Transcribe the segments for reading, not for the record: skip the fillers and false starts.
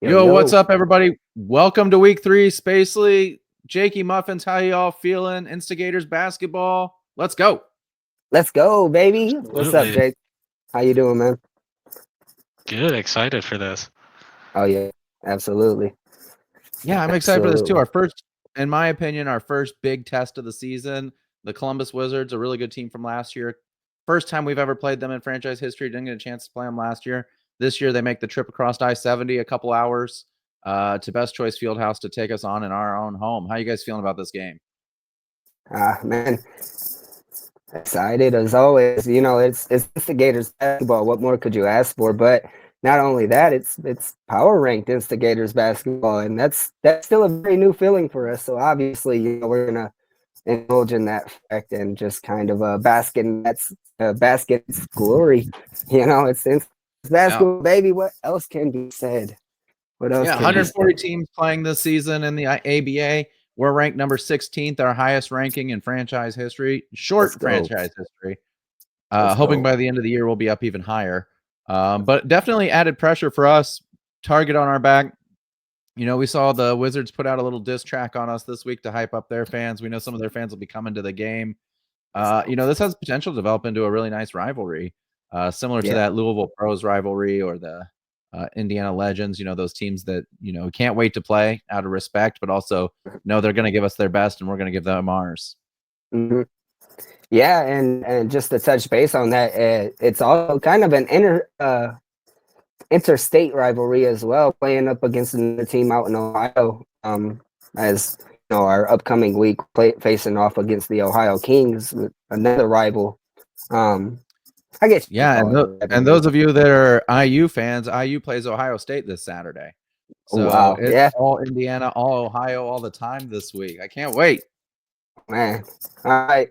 Yo, Yo, what's yo, up, everybody? Welcome to week 3, Spacely. Jakey Muffins, how y'all feeling? Instigators basketball. Let's go. let's go, baby. What's up, Absolutely. Jake? How you doing, man? Good. Excited for this. Oh yeah, absolutely, Yeah, I'm excited for this too. absolutely. Our first, in my opinion, our first big test of the season. The Columbus Wizards, a really good team from last year. First time we've ever played them in franchise history. Didn't get a chance to play them last year. This year, they make the trip across I-70 a couple hours to Best Choice Fieldhouse to take us on in our own home. How you guys feeling about this game? Man, excited as always. You know, it's Instigators basketball. What more could you ask for? But not only that, it's power ranked Instigators basketball, and that's still a very new feeling for us. So obviously, you know, we're gonna indulge in that fact and just kind of bask in basket's glory. You know, it's Yeah. basketball, baby. What else can be said? What else Yeah, can be 140 said? teams playing this season in the ABA. We're ranked number 16th, our highest ranking in franchise history, Let's short go. franchise history. Let's Hoping go. by the end of the year we'll be up even higher. But definitely added pressure for us. Target on our back. You know, we saw the Wizards put out a little diss track on us this week to hype up their fans. We know some of their fans will be coming to the game. You know, this has potential to develop into a really nice rivalry, similar to Yeah. that Louisville Pros rivalry or the Indiana Legends. You know, those teams that can't wait to play out of respect, but also know they're going to give us their best, and we're going to give them ours. hmm Yeah, and just to touch base on that, it's also kind of an interstate rivalry as well, playing up against another team out in Ohio. As you know, our upcoming week facing off against the Ohio Kings, another rival. Um, I guess you could Yeah, call and it a and rivalry. those of you that are IU fans, IU plays Ohio State this Saturday, Oh, so wow, it's yeah, all Indiana, all Ohio, all the time this week. I can't wait. man. All right,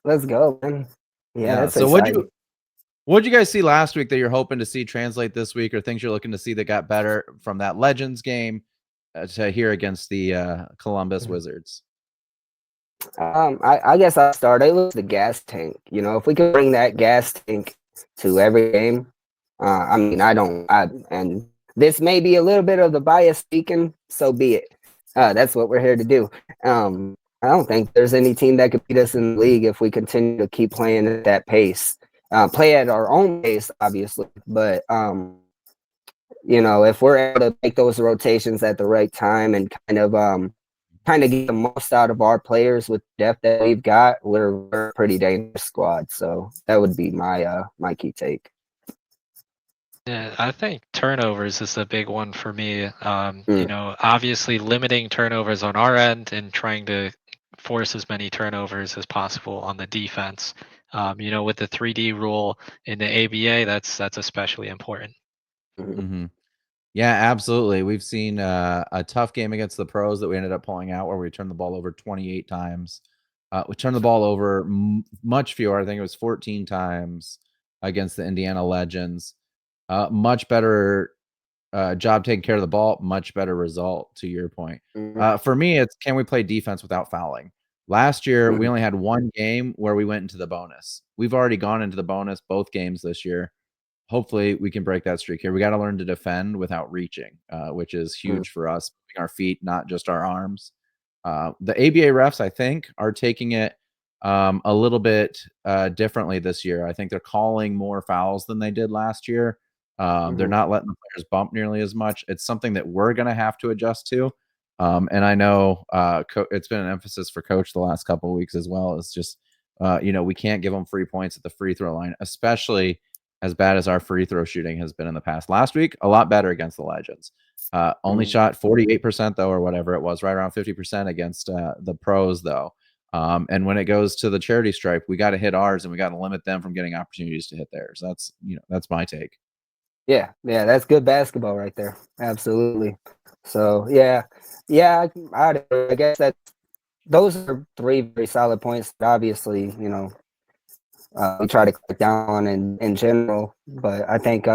let's go, man. Yeah, Yeah. that's So exciting. what'd you guys see last week that you're hoping to see translate this week, or things you're looking to see that got better from that Legends game to here against the Columbus Wizards? I guess I'll start. It was the gas tank. You know, if we could bring that gas tank to every game, I mean, and this may be a little bit of the bias speaking, so be it. That's what we're here to do. I don't think there's any team that could beat us in the league if we continue to keep playing at that pace. Play at our own pace, obviously, but you know, if we're able to make those rotations at the right time and kind of get the most out of our players with depth that we've got, we're a pretty dangerous squad. So that would be my key take. Yeah, I think turnovers is a big one for me. Mm, Obviously limiting turnovers on our end and trying to force as many turnovers as possible on the defense. With the 3D rule in the ABA, that's especially important. mhm, Mm-hmm. Yeah, absolutely. We've seen a tough game against the Pros that we ended up pulling out, where we turned the ball over 28 times. We turned the ball over much fewer. I think it was 14 times against the Indiana Legends. Much better job taking care of the ball. Much better result, to your point. mhm, For me, it's can we play defense without fouling? Last year, we mhm, only had one game where we went into the bonus. We've already gone into the bonus both games this year. Hopefully we can break that streak here. We got to learn to defend without reaching, which is mhm, huge for us. Moving our feet, not just our arms. The ABA refs, I think, are taking it a little bit differently this year. I think they're calling more fouls than they did last year. They're mhm. not letting the players bump nearly as much. It's something that we're going to have to adjust to. And I know it's been an emphasis for coach the last couple of weeks as well. It's just, we can't give them free points at the free throw line, especially as bad as our free throw shooting has been in the past. Last week, a lot better against the Legends. Only Mhm. shot 48% though, or whatever it was, right around 50% against the Pros though. And when it goes to the charity stripe, we got to hit ours and we got to limit them from getting opportunities to hit theirs. That's my take. Yeah, yeah, that's good basketball right there. Absolutely. So yeah, I guess that those are three very solid points. That obviously, you know, we try to click down on in general, but I think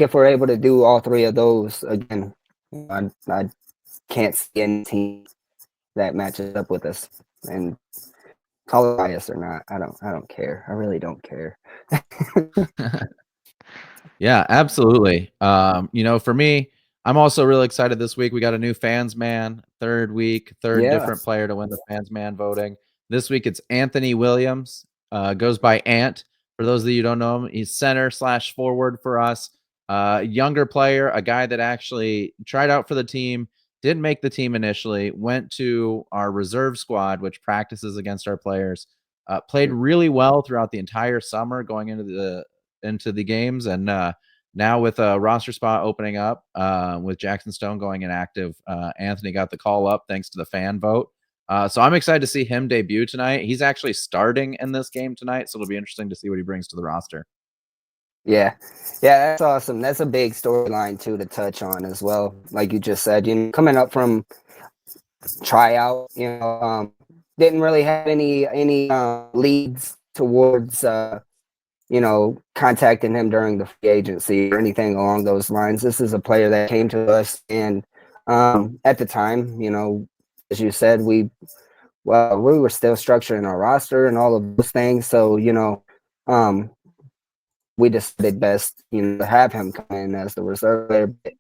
if we're able to do all three of those again, I can't see any team that matches up with us. And call it bias or not, I don't care. I really don't care. Yeah, absolutely. For me, I'm also really excited this week. We got a new fans man, third week, third Yeah. different player to win the fans man voting. This week it's Anthony Williams, goes by Ant. For those of you who don't know him, he's center/forward for us. Younger player, a guy that actually tried out for the team, didn't make the team initially, went to our reserve squad, which practices against our players. Played really well throughout the entire summer going into the games, and now with a roster spot opening up, with Jackson Stone going inactive, Anthony got the call up thanks to the fan vote. So I'm excited to see him debut tonight. He's actually starting in this game tonight, so it'll be interesting to see what he brings to the roster. Yeah, that's awesome. That's a big storyline too to touch on as well. Like you just said, coming up from tryout, didn't really have any leads towards contacting him during the free agency or anything along those lines. This is a player that came to us, and at the time, as you said, we were still structuring our roster and all of those things. So we decided best, to have him come in as the reserve player. But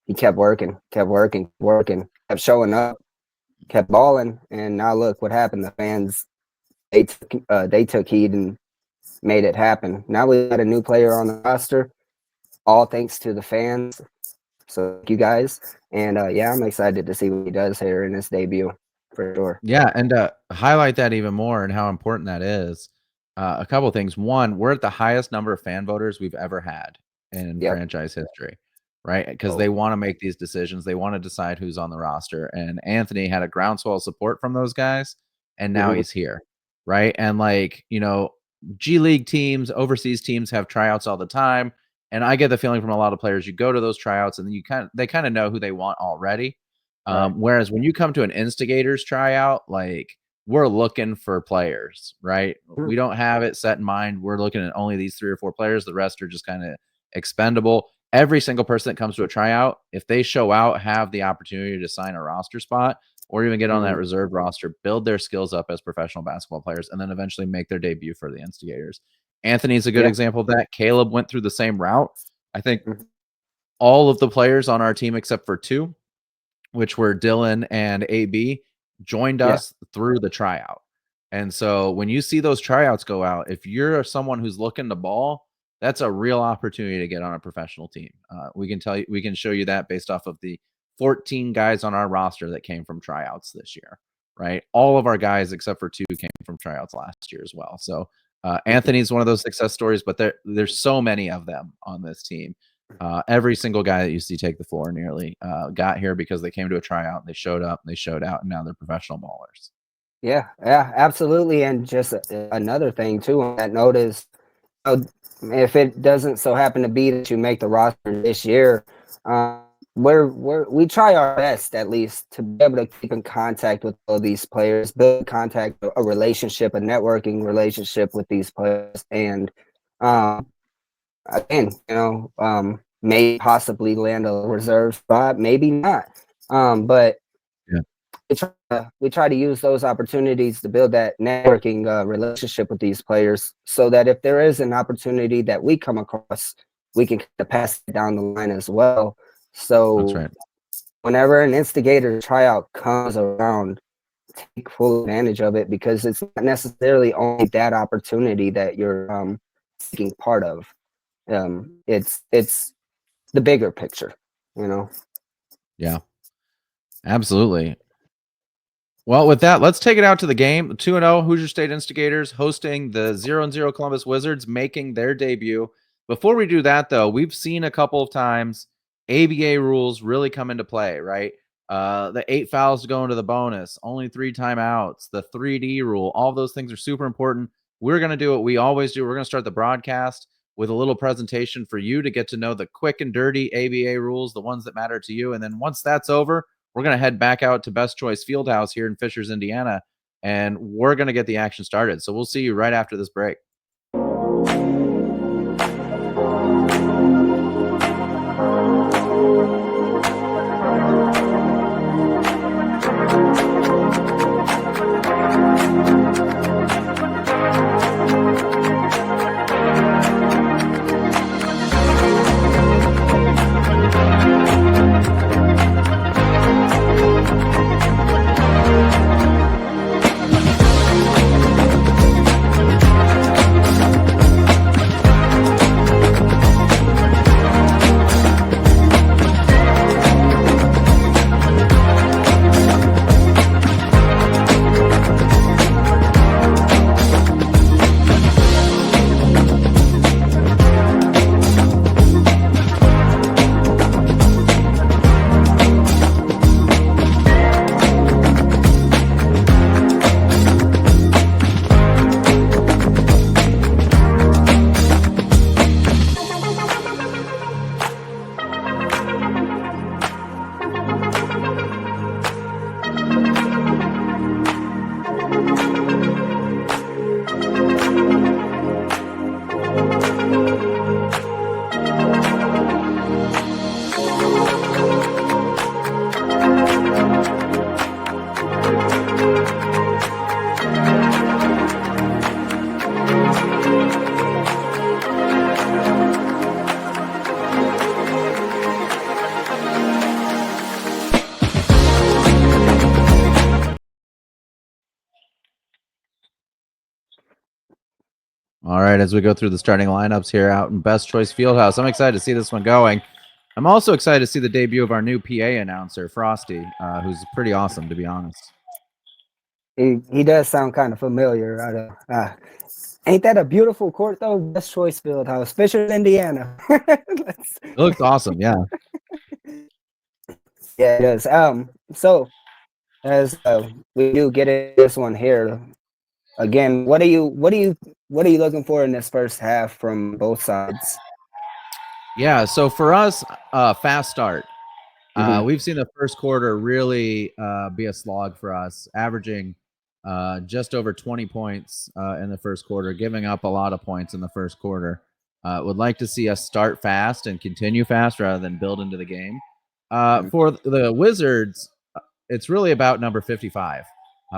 he kept working, kept showing up, kept balling, and now look what happened. The fans, they took heed and made it happen. Now we got a new player on the roster, all thanks to the fans. So thank you guys, and I'm excited to see what he does here in his debut for sure. Yeah, and highlight that even more and how important that is. A couple of things. One, we're at the highest number of fan voters we've ever had in franchise history, right? Because they want to make these decisions. They want to decide who's on the roster. And Anthony had a groundswell of support from those guys, and now he's here, right? And G League teams, overseas teams have tryouts all the time. And I get the feeling from a lot of players, you go to those tryouts and then they kind of know who they want already. Whereas when you come to an Instigators tryout, we're looking for players, right? We don't have it set in mind. We're looking at only these 3 or 4 players. The rest are just kind of expendable. Every single person that comes to a tryout, if they show out, have the opportunity to sign a roster spot or even get on that reserve roster, build their skills up as professional basketball players, and then eventually make their debut for the Instigators. Anthony's a good example of that. Caleb went through the same route. I think all of the players on our team except for 2, which were Dylan and AB, joined us through the tryout. And so when you see those tryouts go out, if you're someone who's looking to ball, that's a real opportunity to get on a professional team. We can show you that based off of the 14 guys on our roster that came from tryouts this year, right? All of our guys except for 2 came from tryouts last year as well. So Anthony's one of those success stories, but there's so many of them on this team. Every single guy that you see take the floor nearly got here because they came to a tryout, they showed up, they showed out, and now they're professional ballers. Yeah, absolutely. And just another thing too on that note is, if it doesn't so happen to be that you make the roster this year, we try our best at least to be able to keep in contact with all these players, build contact, a relationship, a networking relationship with these players, and again, may possibly land a reserve spot, maybe not. But we try to use those opportunities to build that networking relationship with these players, so that if there is an opportunity that we come across, we can pass it down the line as well. So that's right. Whenever an Instigator tryout comes around, take full advantage of it, because it's not necessarily only that opportunity that you're taking part of. It's the bigger picture, Yeah, absolutely. Well, with that, let's take it out to the game. 2-0 Hoosier State Instigators hosting the 0-0 Columbus Wizards, making their debut. Before we do that, though, we've seen a couple of times ABA rules really come into play, right? The 8 fouls to go into the bonus, only 3 timeouts, the 3D rule, all those things are super important. We're going to do what we always do. We're going to start the broadcast with a little presentation for you to get to know the quick and dirty ABA rules, the ones that matter to you. And then once that's over, we're going to head back out to Best Choice Fieldhouse here in Fishers, Indiana, and we're going to get the action started. So we'll see you right after this break. All right, as we go through the starting lineups here out in Best Choice Fieldhouse, I'm excited to see this one going. I'm also excited to see the debut of our new PA announcer, Frosty, who's pretty awesome, to be honest. He does sound kind of familiar. Ain't that a beautiful court though? Best Choice Fieldhouse, Fishers, Indiana. It looks awesome, yeah. Yeah, it does. So as we do get in this one here, again, what are you looking for in this first half from both sides? Yeah, so for us, fast start. Mhm. We've seen the first quarter really be a slog for us, averaging just over 20 points in the first quarter, giving up a lot of points in the first quarter. Would like to see us start fast and continue fast rather than build into the game. For the Wizards, it's really about number 55.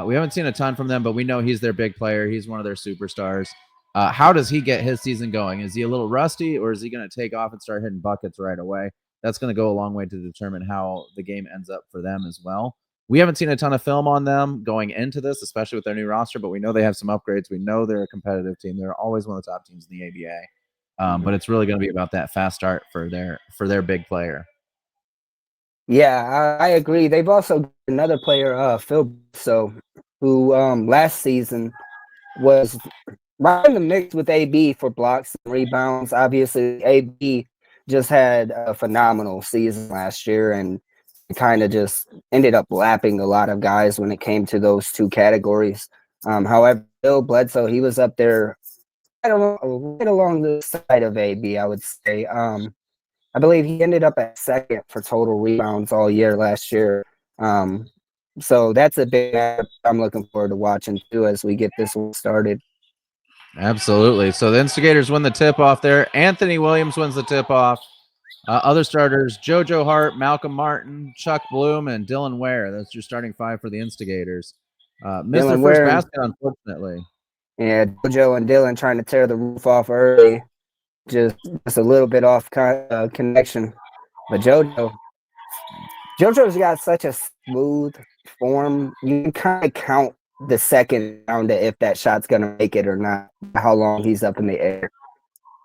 We haven't seen a ton from them, but we know he's their big player. He's one of their superstars. How does he get his season going? Is he a little rusty, or is he going to take off and start hitting buckets right away? That's going to go a long way to determine how the game ends up for them as well. We haven't seen a ton of film on them going into this, especially with their new roster, but we know they have some upgrades. We know they're a competitive team. They're always one of the top teams in the ABA. But it's really going to be about that fast start for their big player. Yeah, I agree. They've also got another player, Phil, who last season was right in the mix with AB for blocks and rebounds. Obviously, AB just had a phenomenal season last year and kind of just ended up lapping a lot of guys when it came to those two categories. However, Bill Bledsoe, he was up there right along the side of AB, I would say. I believe he ended up at second for total rebounds all year last year. So that's a big matchup I'm looking forward to watching too as we get this one started. Absolutely. So the Instigators win the tip-off there. Anthony Williams wins the tip-off. Other starters, JoJo Hart, Malcolm Martin, Chuck Bloom, and Dylan Ware. That's your starting five for the Instigators. Missed their first basket, unfortunately. Yeah, JoJo and Dylan trying to tear the roof off early. Just a little bit off connection. But JoJo's got such a smooth form. You can kind of count the second round if that shot's gonna make it or not, how long he's up in the air.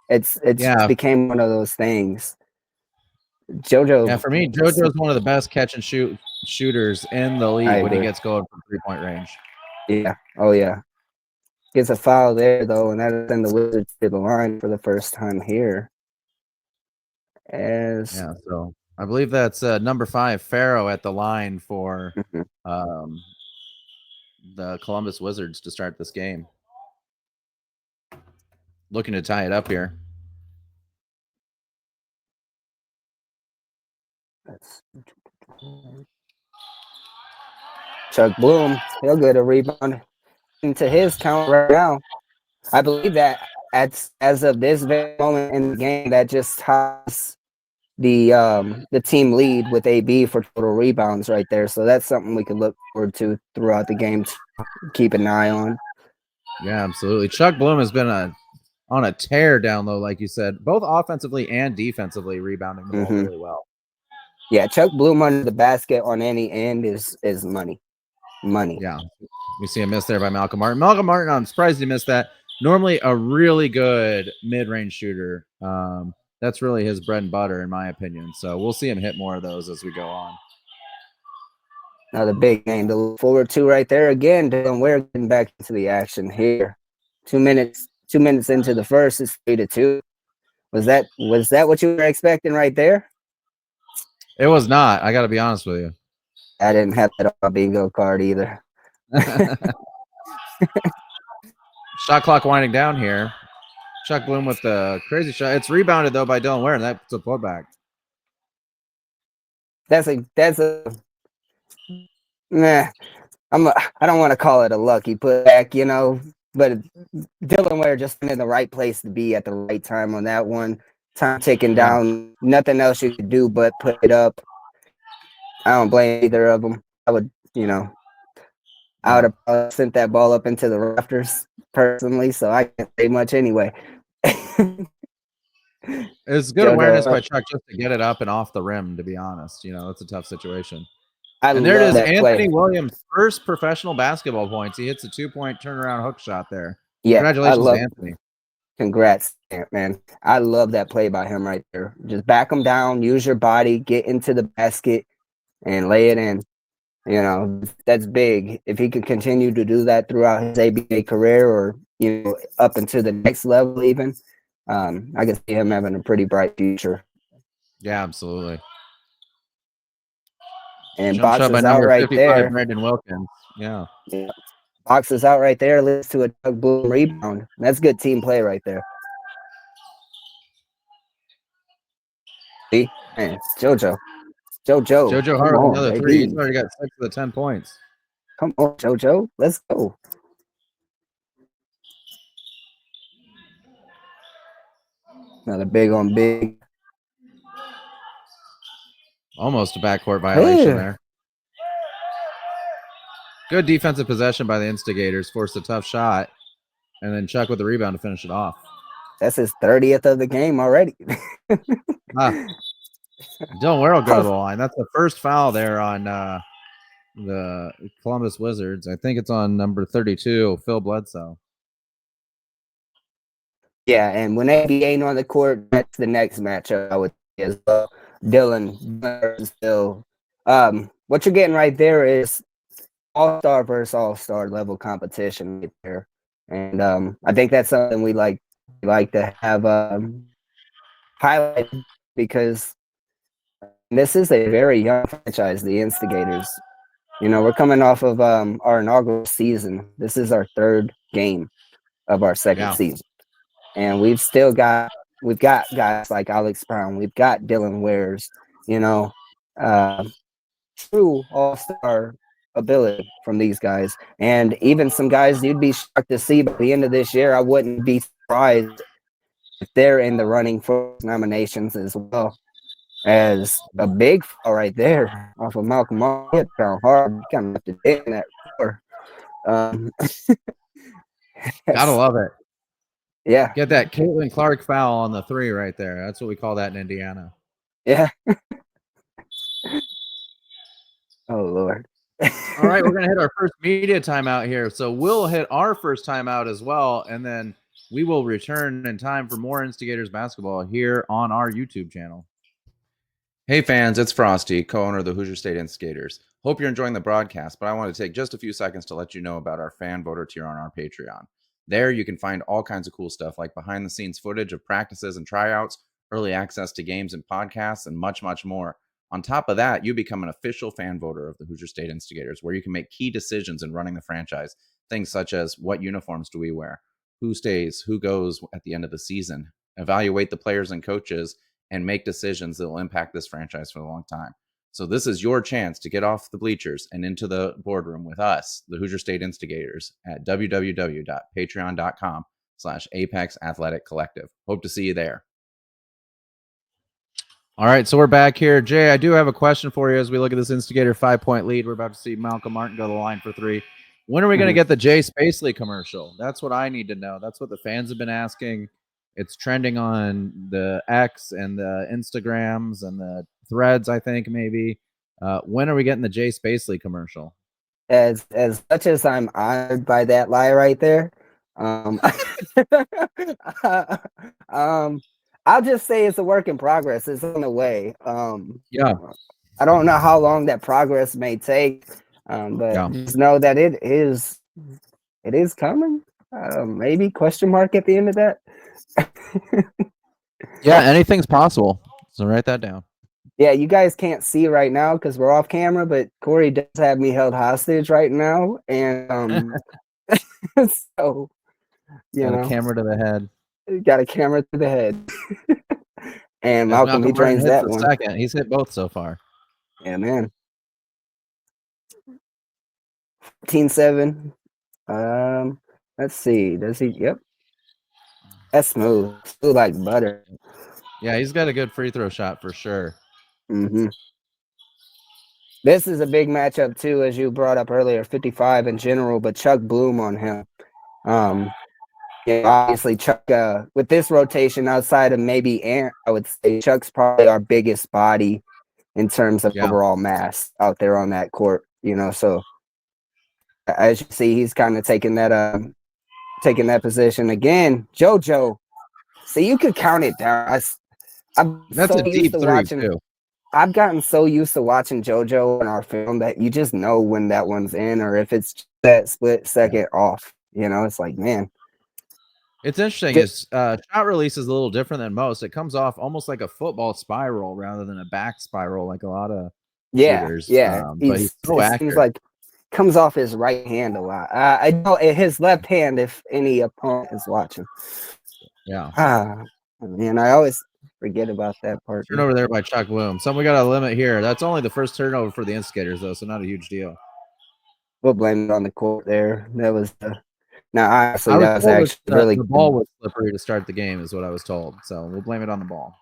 It's became one of those things. JoJo. Yeah, for me, JoJo's one of the best catch and shooters in the league when he gets going from 3-point range. Yeah. Oh yeah. Gets a foul there though, and that sends the Wizards to the line for the first time here. So I believe that's number 5, Farrow, at the line for the Columbus Wizards to start this game. Looking to tie it up here. Chuck Bloom, he'll get a rebound into his count right now. I believe that as of this very moment in the game, that just ties the team lead with AB for total rebounds right there. So that's something we could look forward to throughout the game to keep an eye on. Yeah, absolutely. Chuck Bloom has been on a tear down low, like you said, both offensively and defensively, rebounding the ball really well. Yeah, Chuck Bloom under the basket on any end is money. Yeah, we see a miss there by Malcolm Martin. Malcolm Martin, I'm surprised he missed that. Normally a really good mid-range shooter. That's really his bread and butter, in my opinion. So we'll see him hit more of those as we go on. Another big name to look forward to right there. Again, Dylan Ware getting back into the action here. 2 minutes into the first, it's 3-2. Was that what you were expecting right there? It was not. I got to be honest with you. I didn't have that on my bingo card either. Shot clock winding down here. Chuck Bloom with the crazy shot. It's rebounded though by Dylan Ware, and that's a putback. Nah. I don't want to call it a lucky putback, but Dylan Ware just in the right place to be at the right time on that one. Time ticking Yeah. down. Nothing else you could do but put it up. I don't blame either of them. I would, I would have probably sent that ball up into the rafters personally, so I can't say much anyway. It's good JoJo, awareness by Chuck just to get it up and off the rim, to be honest. It's a tough situation. And there it love is, that Anthony play. Williams' first professional basketball points. He hits a 2-point turnaround hook shot there. Yeah, Congratulations to Anthony. Congrats, man. I love that play by him right there. Just back him down, use your body, get into the basket, and lay it in. That's big. If he could continue to do that throughout his ABA career or, up into the next level even, I can see him having a pretty bright future. Yeah, absolutely. And Jump Box shot by is out number right 55, there. Brandon Wilkins. Yeah. Box is out right there, leads to a Doug Bloom rebound. That's good team play right there. See? Man, JoJo. JoJo Hart with another baby. 3. He's already got 6 of the 10 points. Come on, JoJo. Let's go. Another big on big. Almost a backcourt violation Ugh. there. Good defensive possession by the Instigators. Forced a tough shot. And then Chuck with the rebound to finish it off. That's his 30th of the game already. Dylan Ware will go to the line. That's the first foul there on the Columbus Wizards. I think it's on number 32, Phil Bledsoe. Yeah, and when they ain't on the court, that's the next matchup, I would say as well. Dylan is still. What you're getting right there is all-star versus all-star level competition right there. And I think that's something we like to have highlighted because this is a very young franchise, the Instigators. We're coming off of our inaugural season. This is our 3rd game of our 2nd season. And we've got guys like Alex Brown. We've got Dylan Wares, true all-star ability from these guys. And even some guys you'd be shocked to see by the end of this year. I wouldn't be surprised if they're in the running for nominations as well. As a big foul right there off of Malcolm hit down hard. You kind of have to dig in that floor. Gotta love it. Yeah. Get that Caitlin Clark foul on the 3 right there. That's what we call that in Indiana. Yeah. Oh, Lord. All right, we're going to hit our first media timeout here. So we'll hit our first timeout as well, and then we will return in time for more Instigators basketball here on our YouTube channel. Hey fans, it's Frosty, co-owner of the Hoosier State Instigators. Hope you're enjoying the broadcast, but I want to take just a few seconds to let you know about our fan voter tier on our Patreon. There you can find all kinds of cool stuff like behind the scenes footage of practices and tryouts, early access to games and podcasts, and much, much more. On top of that, you become an official fan voter of the Hoosier State Instigators, where you can make key decisions in running the franchise. Things such as what uniforms do we wear, who stays, who goes at the end of the season, evaluate the players and coaches, and make decisions that will impact this franchise for a long time. So this is your chance to get off the bleachers and into the boardroom with us, the Hoosier State Instigators, at www.patreon.com/Apex Athletic Collective. Hope to see you there. All right, so we're back here. Jay, I do have a question for you as we look at this Instigator 5-point lead. We're about to see Malcolm Martin go to the line for 3. When are we going to get the Jay Spacely commercial? That's what I need to know. That's what the fans have been asking. It's trending on the X and the Instagrams and the threads, I think, maybe. When are we getting the Jay Spacely commercial? As much as I'm honored by that lie right there, I'll just say it's a work in progress. It's on the way. Yeah. I don't know how long that progress may take, but just know that it is coming. Maybe question mark at the end of that. Yeah, anything's possible. So write that down. Yeah, you guys can't see right now because we're off camera, but Corey does have me held hostage right now, and so got a camera to the head. Got a camera to the head. And Malcolm he drains that one. Second. He's hit both so far. Yeah, man. 14-7. Let's see. Does he? Yep. That's smooth. Smooth like butter. Yeah, he's got a good free throw shot for sure. Mm-hmm. This is a big matchup too, as you brought up earlier. 55 in general, but Chuck Bloom on him. Obviously Chuck. With this rotation, outside of maybe Ant, I would say Chuck's probably our biggest body in terms of overall mass out there on that court. So as you see, he's kind of taking that position again. JoJo. See, you could count it down. That's a deep three too. I've gotten so used to watching JoJo in our film that you just know when that one's in or if it's that split second off. It's like, man. It's interesting. Is shot release is a little different than most. It comes off almost like a football spiral rather than a back spiral like a lot of shooters. But he's so accurate. Seems like comes off his right hand a lot. I know his left hand if any opponent is watching. Yeah. Man, I always forget about that part. Turnover there by Chuck Bloom. We got a limit here. That's only the first turnover for the Instigators, though, so not a huge deal. We'll blame it on the court there. That was now honestly that was actually really the ball was slippery to start the game, is what I was told. So we'll blame it on the ball.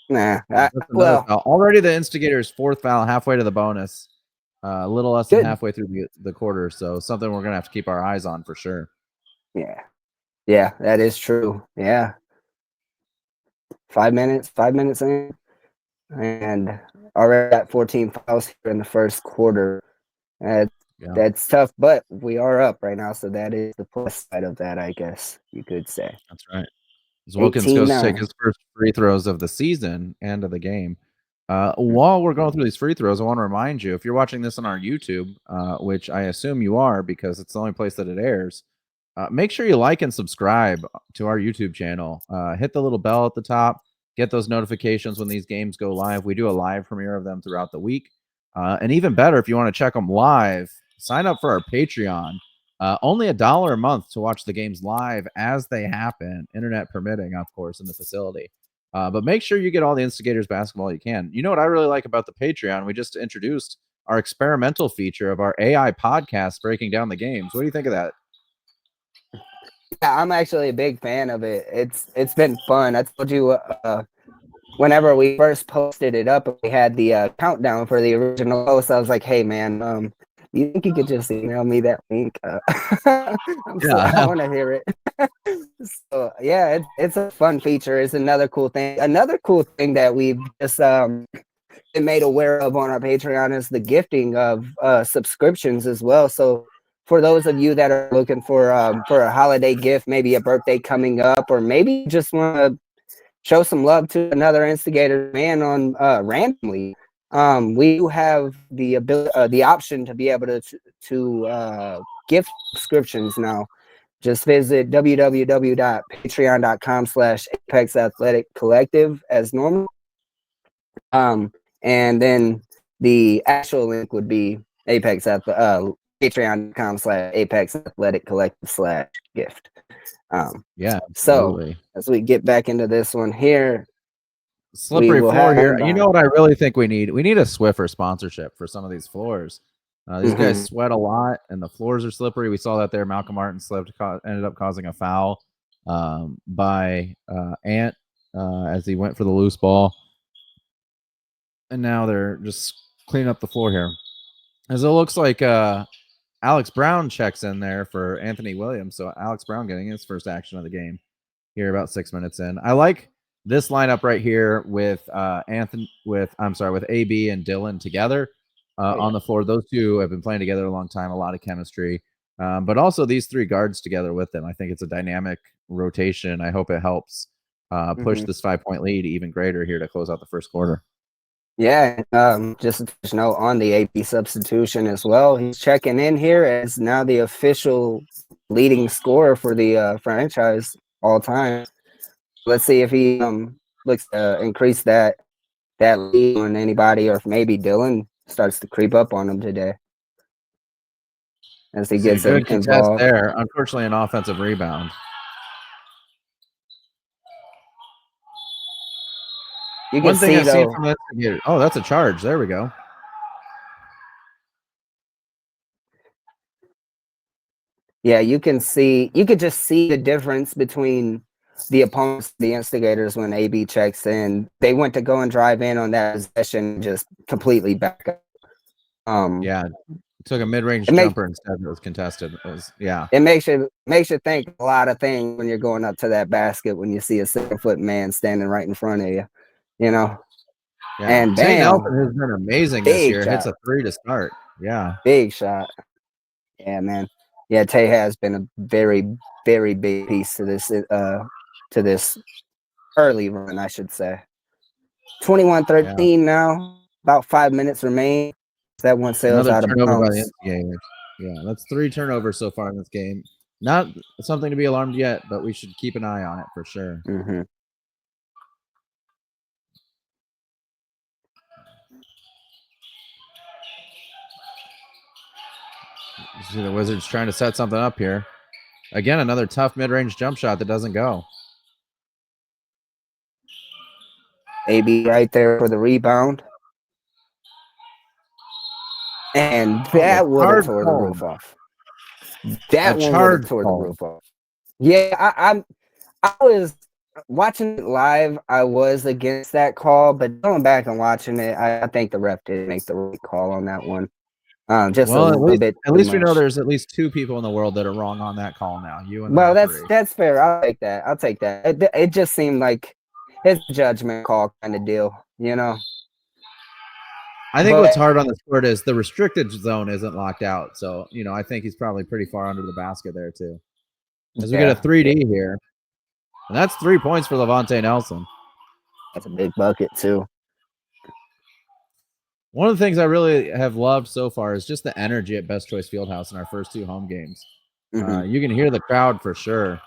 Well, already the Instigators' fourth foul, halfway to the bonus. A little less than halfway through the quarter, so something we're gonna have to keep our eyes on for sure. Yeah, that is true. Yeah. 5 minutes in, and already got 14 fouls here in the first quarter. That's tough, but we are up right now, so that is the plus side of that, I guess you could say. That's right. As Wilkins goes to take his first free throws of the season and of the game. While we're going through these free throws, I want to remind you, if you're watching this on our YouTube, which I assume you are because it's the only place that it airs, make sure you like and subscribe to our YouTube channel. Hit the little bell at the top. Get those notifications when these games go live. We do a live premiere of them throughout the week. And even better, if you want to check them live, sign up for our Patreon. Only $1 a month to watch the games live as they happen, internet permitting, of course, in the facility. But make sure you get all the Instigators basketball you can. You know what I really like about the Patreon? We just introduced our experimental feature of our AI podcast breaking down the games. What do you think of that? Yeah, I'm actually a big fan of it. It's been fun. I told you whenever we first posted it up, we had the countdown for the original post. I was like, hey man, you think you could just email me that link? I want to hear it. So yeah, it's a fun feature. It's another cool thing. Another cool thing that we've just been made aware of on our Patreon is the gifting of subscriptions as well. So for those of you that are looking for a holiday gift, maybe a birthday coming up, or maybe just want to show some love to another Instigator man on randomly, we do have the ability, the option to be able to gift subscriptions now. Just visit www.patreon.com/Apex Athletic Collective as normal. And then the actual link would be patreon.com/Apex Athletic Collective /gift. So as we get back into this one here, slippery floor here. You know what I really think we need? We need a Swiffer sponsorship for some of these floors. These guys sweat a lot, and the floors are slippery. We saw that there. Malcolm Martin slipped, ended up causing a foul by Ant as he went for the loose ball. And now they're just cleaning up the floor here. As it looks like Alex Brown checks in there for Anthony Williams. So Alex Brown getting his first action of the game here about 6 minutes in. I like this lineup right here with with AB and Dylan together on the floor. Those two have been playing together a long time, a lot of chemistry. But also these three guards together with them. I think it's a dynamic rotation. I hope it helps push this 5-point lead even greater here to close out the first quarter. Yeah, just a note on the AP substitution as well. He's checking in here as now the official leading scorer for the franchise all time. Let's see if he looks to increase that lead on anybody, or if maybe Dylan starts to creep up on him today as he gets good involved. There, unfortunately, an offensive rebound. One thing I've seen from Instigators. Oh, that's a charge. There we go. Yeah, you could just see the difference between the opponents, the Instigators, when AB checks in. They went to go and drive in on that possession, and just completely back up. Yeah, took a mid-range it makes jumper instead that was contested. It was, yeah. it makes you think a lot of things when you're going up to that basket when you see a 7-foot man standing right in front of you, you know. Yeah. And Tay bam, Nelson has been amazing this big year. Hits shot, a 3 to start. Yeah. big shot. Yeah, man. Yeah, Tay has been a very, very big piece to this early run, I should say. 21-13 now. About 5 minutes remain. That one sails Another out of turnover by the bounds. Instigators. Yeah, that's 3 turnovers so far in this game. Not something to be alarmed yet, but we should keep an eye on it for sure. Mm-hmm. You see the Wizards trying to set something up here. Again, another tough mid-range jump shot that doesn't go. AB right there for the rebound. And that would have tore the roof off. That one would have tore the roof off. Yeah, I was watching it live. I was against that call, but going back and watching it, I think the ref did make the right call on that one. Just a little bit. At least we know there's at least 2 people in the world that are wrong on that call now. You and the referee. That's fair. I'll take that. It just seemed like it's a judgment call kind of deal, you know. I think what's hard on this court is the restricted zone isn't locked out. So, I think he's probably pretty far under the basket there too. As we get a 3D here. And that's 3 points for Levante Nelson. That's a big bucket too. One of the things I really have loved so far is just the energy at Best Choice Fieldhouse in our first 2 home games. Mm-hmm. You can hear the crowd for sure.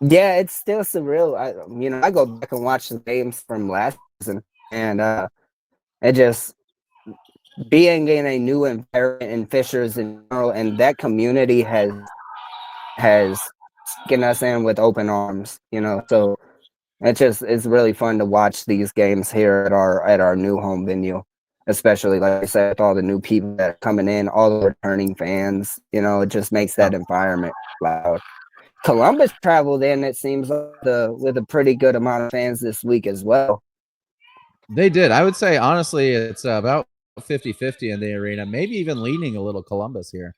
Yeah, it's still surreal. I go back and watch the games from last season, and it just being in a new environment in Fishers in general, and that community has taken us in with open arms, so it's really fun to watch these games here at our new home venue, especially like I said, with all the new people that are coming in, all the returning fans. It just makes that environment loud. Columbus traveled in, it seems like, with a pretty good amount of fans this week as well. They did. I would say, honestly, it's about 50-50 in the arena, maybe even leaning a little Columbus here.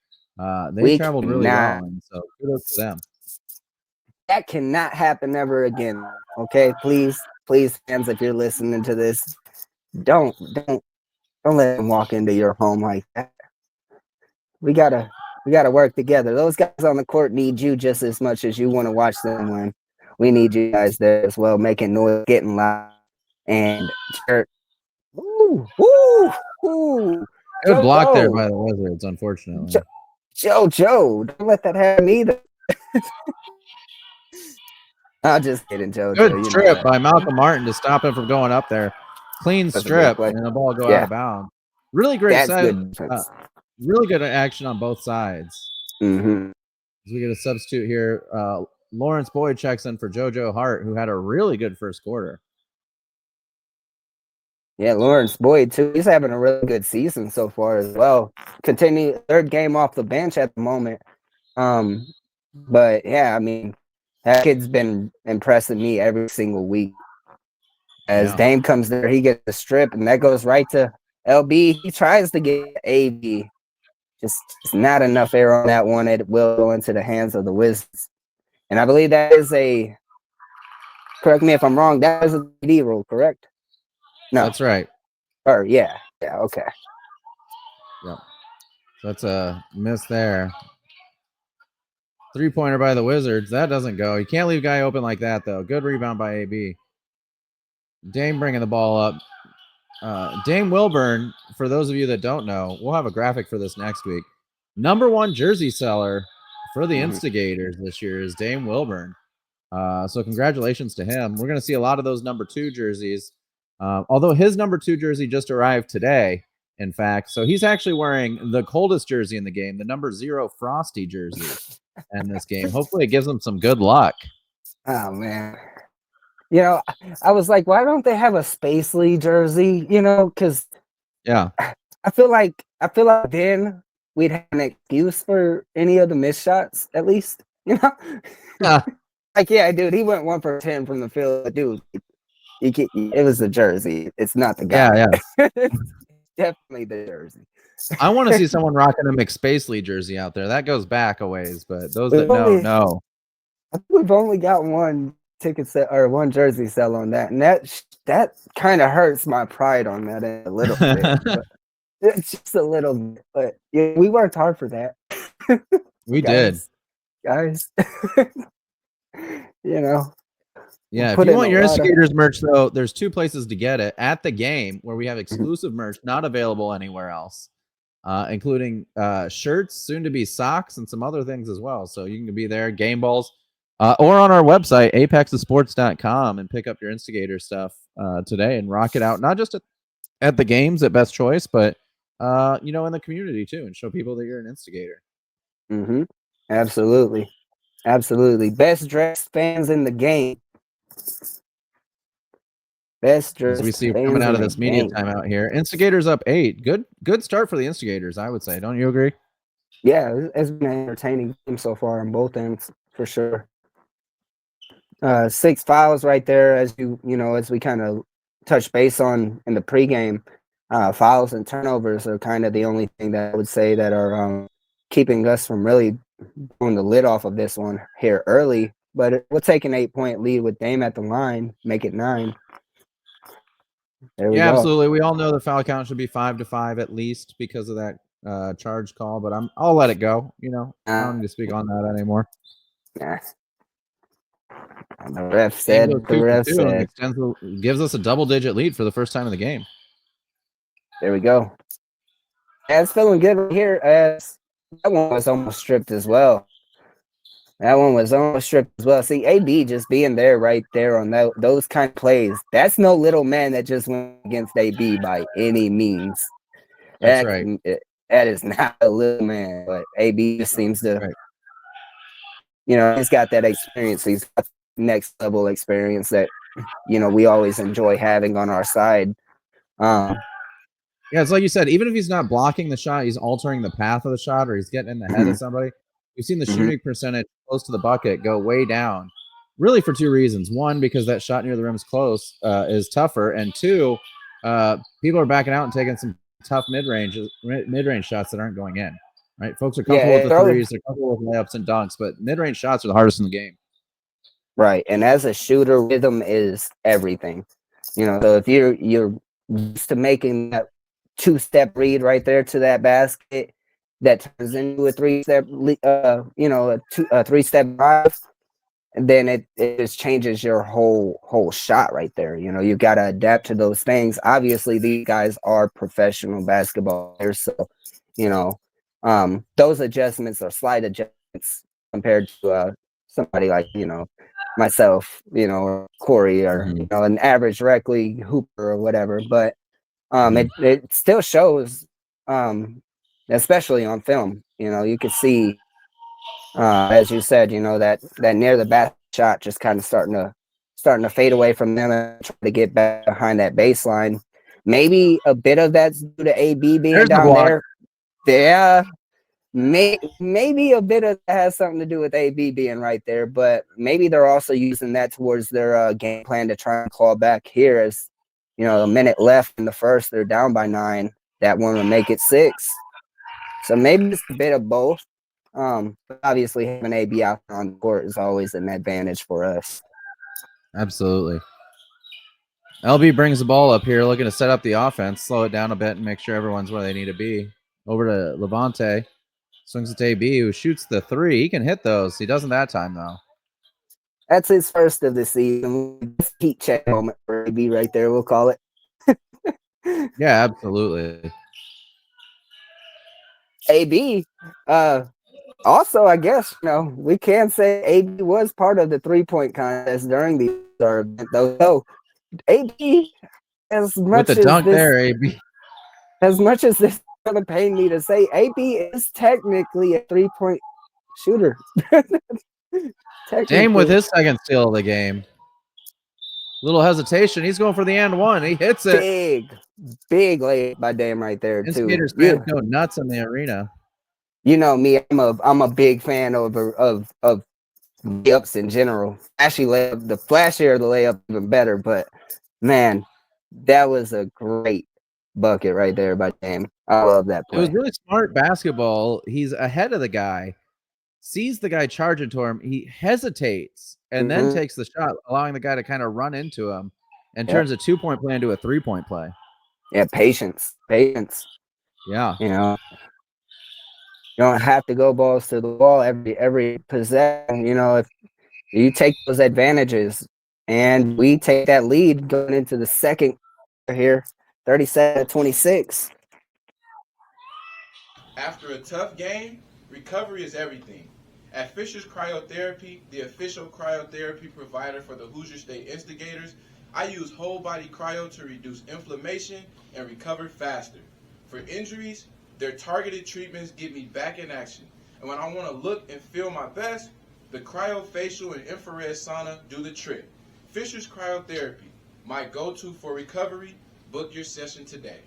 They traveled really well, and so kudos to them. That cannot happen ever again. Okay, please, fans, if you're listening to this, don't let them walk into your home like that. We gotta work together. Those guys on the court need you just as much as you want to watch them win. We need you guys there as well, making noise, getting loud, and woo. Good block there by the Wizards, unfortunately. Joe, don't let that happen either. I'm just kidding, Joe. Good strip by Malcolm Martin to stop him from going up there. Clean strip, and the ball go out of bounds. Really great side. Really good action on both sides. Mm-hmm. We get a substitute here. Lawrence Boyd checks in for JoJo Hart, who had a really good first quarter. Yeah, Lawrence Boyd too. He's having a really good season so far as well. Continue 3rd game off the bench at the moment. But yeah, I mean, that kid's been impressing me every single week. As Dame comes there, he gets a strip, and that goes right to LB. He tries to get AB. Just not enough air on that one. It will go into the hands of the Wizards. And I believe that is correct me if I'm wrong, that is a 3D rule, correct? No. That's right. Or yeah, okay. Yep. That's a miss there. 3-pointer by the Wizards. That doesn't go. You can't leave a guy open like that, though. Good rebound by AB. Dame bringing the ball up. Dame Wilburn, for those of you that don't know, we'll have a graphic for this next week. Number 1 jersey seller for the Instigators this year is Dame Wilburn. So congratulations to him. We're going to see a lot of those number 2 jerseys. Although his number 2 jersey just arrived today, in fact. So he's actually wearing the coldest jersey in the game, the number 0 Frosty jersey in this game. Hopefully it gives him some good luck. Oh, man. I was like, why don't they have a Space Lee jersey? Because I feel like then we'd have an excuse for any of the missed shots, at least. Like, yeah, dude, he went 1 for 10 from the field. But dude, it was the jersey. It's not the guy. Yeah. It's definitely the jersey. I want to see someone rocking a McSpacely jersey out there. That goes back a ways, but those that know. I think we've only got one ticket set or one jersey sell on that, and that kind of hurts my pride on that a little bit. But it's just a little bit, but yeah, we worked hard for that. We did, guys. Yeah, if you want your Instigators merch, though, there's 2 places to get it. At the game, where we have exclusive merch not available anywhere else, including shirts, soon to be socks, and some other things as well. So you can be there, game balls, or on our website, apexsports.com, and pick up your Instigator stuff today and rock it out, not just at the games at Best Choice, but in the community too, and show people that you're an Instigator. Mm-hmm. Absolutely. Best dressed fans in the game. Best dressed. As we see coming out of this media timeout here, Instigators up 8. Good start for the Instigators, I would say. Don't you agree? Yeah, it's been an entertaining game so far on both ends for sure. 6 fouls right there, as as we kind of touched base on in the pregame. Fouls and turnovers are kind of the only thing that I would say that are keeping us from really blowing the lid off of this one here early. But we'll take an 8-point lead with Dame at the line, make it 9. There we go. Absolutely. We all know the foul count should be 5-5 at least because of that charge call, but I'll let it go. I don't need to speak on that anymore. Nah. The ref said. Gives us a double-digit lead for the first time in the game. There we go. Yeah, it's feeling good right here. As that one was almost stripped as well. See, AB just being there right there on those kind of plays. That's no little man that just went against AB by any means. That's right. That is not a little man, but AB just seems to, he's got that experience. He's got next level experience that, we always enjoy having on our side. Yeah, it's like you said, even if he's not blocking the shot, he's altering the path of the shot or he's getting in the head of somebody. We've seen the shooting percentage close to the bucket go way down, really for 2 reasons. 1, because that shot near the rim is close, is tougher. And 2, people are backing out and taking some tough mid-range shots that aren't going in, right? Folks are comfortable with the threes. They're comfortable with layups and dunks, but mid-range shots are the hardest in the game. Right. And as a shooter, rhythm is everything. So if you're used to making that 2-step read right there to that basket that turns into a 3-step, a 3-step drive, and then it just changes your whole shot right there. You've got to adapt to those things. Obviously, these guys are professional basketball players, so those adjustments are slight adjustments compared to somebody like myself, or Corey, or an average rec league hooper or whatever. But it still shows, especially on film. You could see, as you said, that near the basket shot just kind of starting to fade away from them and try to get back behind that baseline. Maybe a bit of that's due to AB being down there. Yeah, maybe a bit of that has something to do with AB being right there, but maybe they're also using that towards their game plan to try and claw back here. As a minute left in the first, they're down by 9. That one will make it 6. So maybe it's a bit of both. But obviously having AB out on the court is always an advantage for us. Absolutely. LB brings the ball up here, looking to set up the offense, slow it down a bit, and make sure everyone's where they need to be. Over to Levante. Swings it to AB, who shoots the 3. He can hit those. He doesn't that time, though. That's his first of the season. Heat check moment for AB right there, we'll call it. Yeah, absolutely. AB, also, I guess, we can say AB was part of the 3-point contest during the event, though. So, AB, as much with the dunk there, AB. As much as this is going to pain me to say, AB is technically a 3-point shooter. Dame with his second steal of the game. Little hesitation. He's going for the and 1. He hits it. Big layup by Dame right there, too. Instigators fans go nuts in the arena. You know me, I'm a big fan of layups in general. Actually, layup, the flashier the layup, even better. But man, that was a great bucket right there by Dame. I love that It was play. really smart basketball. He's ahead of the guy, sees the guy charging to him. He hesitates and then Hmm. takes the shot, allowing the guy to kind of run into him and Yep. turns a 2-point play into a 3-point play. Yeah, patience, patience. Yeah. You know, you don't have to go balls to the wall every possession. You know, if you take those advantages, and we take that lead going into the second here, 37-26. After a tough game, recovery is everything. At Fisher's Cryotherapy, the official cryotherapy provider for the Hoosier State Instigators, I use whole body cryo to reduce inflammation and recover faster. For injuries, their targeted treatments get me back in action. And when I want to look and feel my best, the cryofacial and infrared sauna do the trick. Fisher's Cryotherapy, my go to for recovery. Book your session today.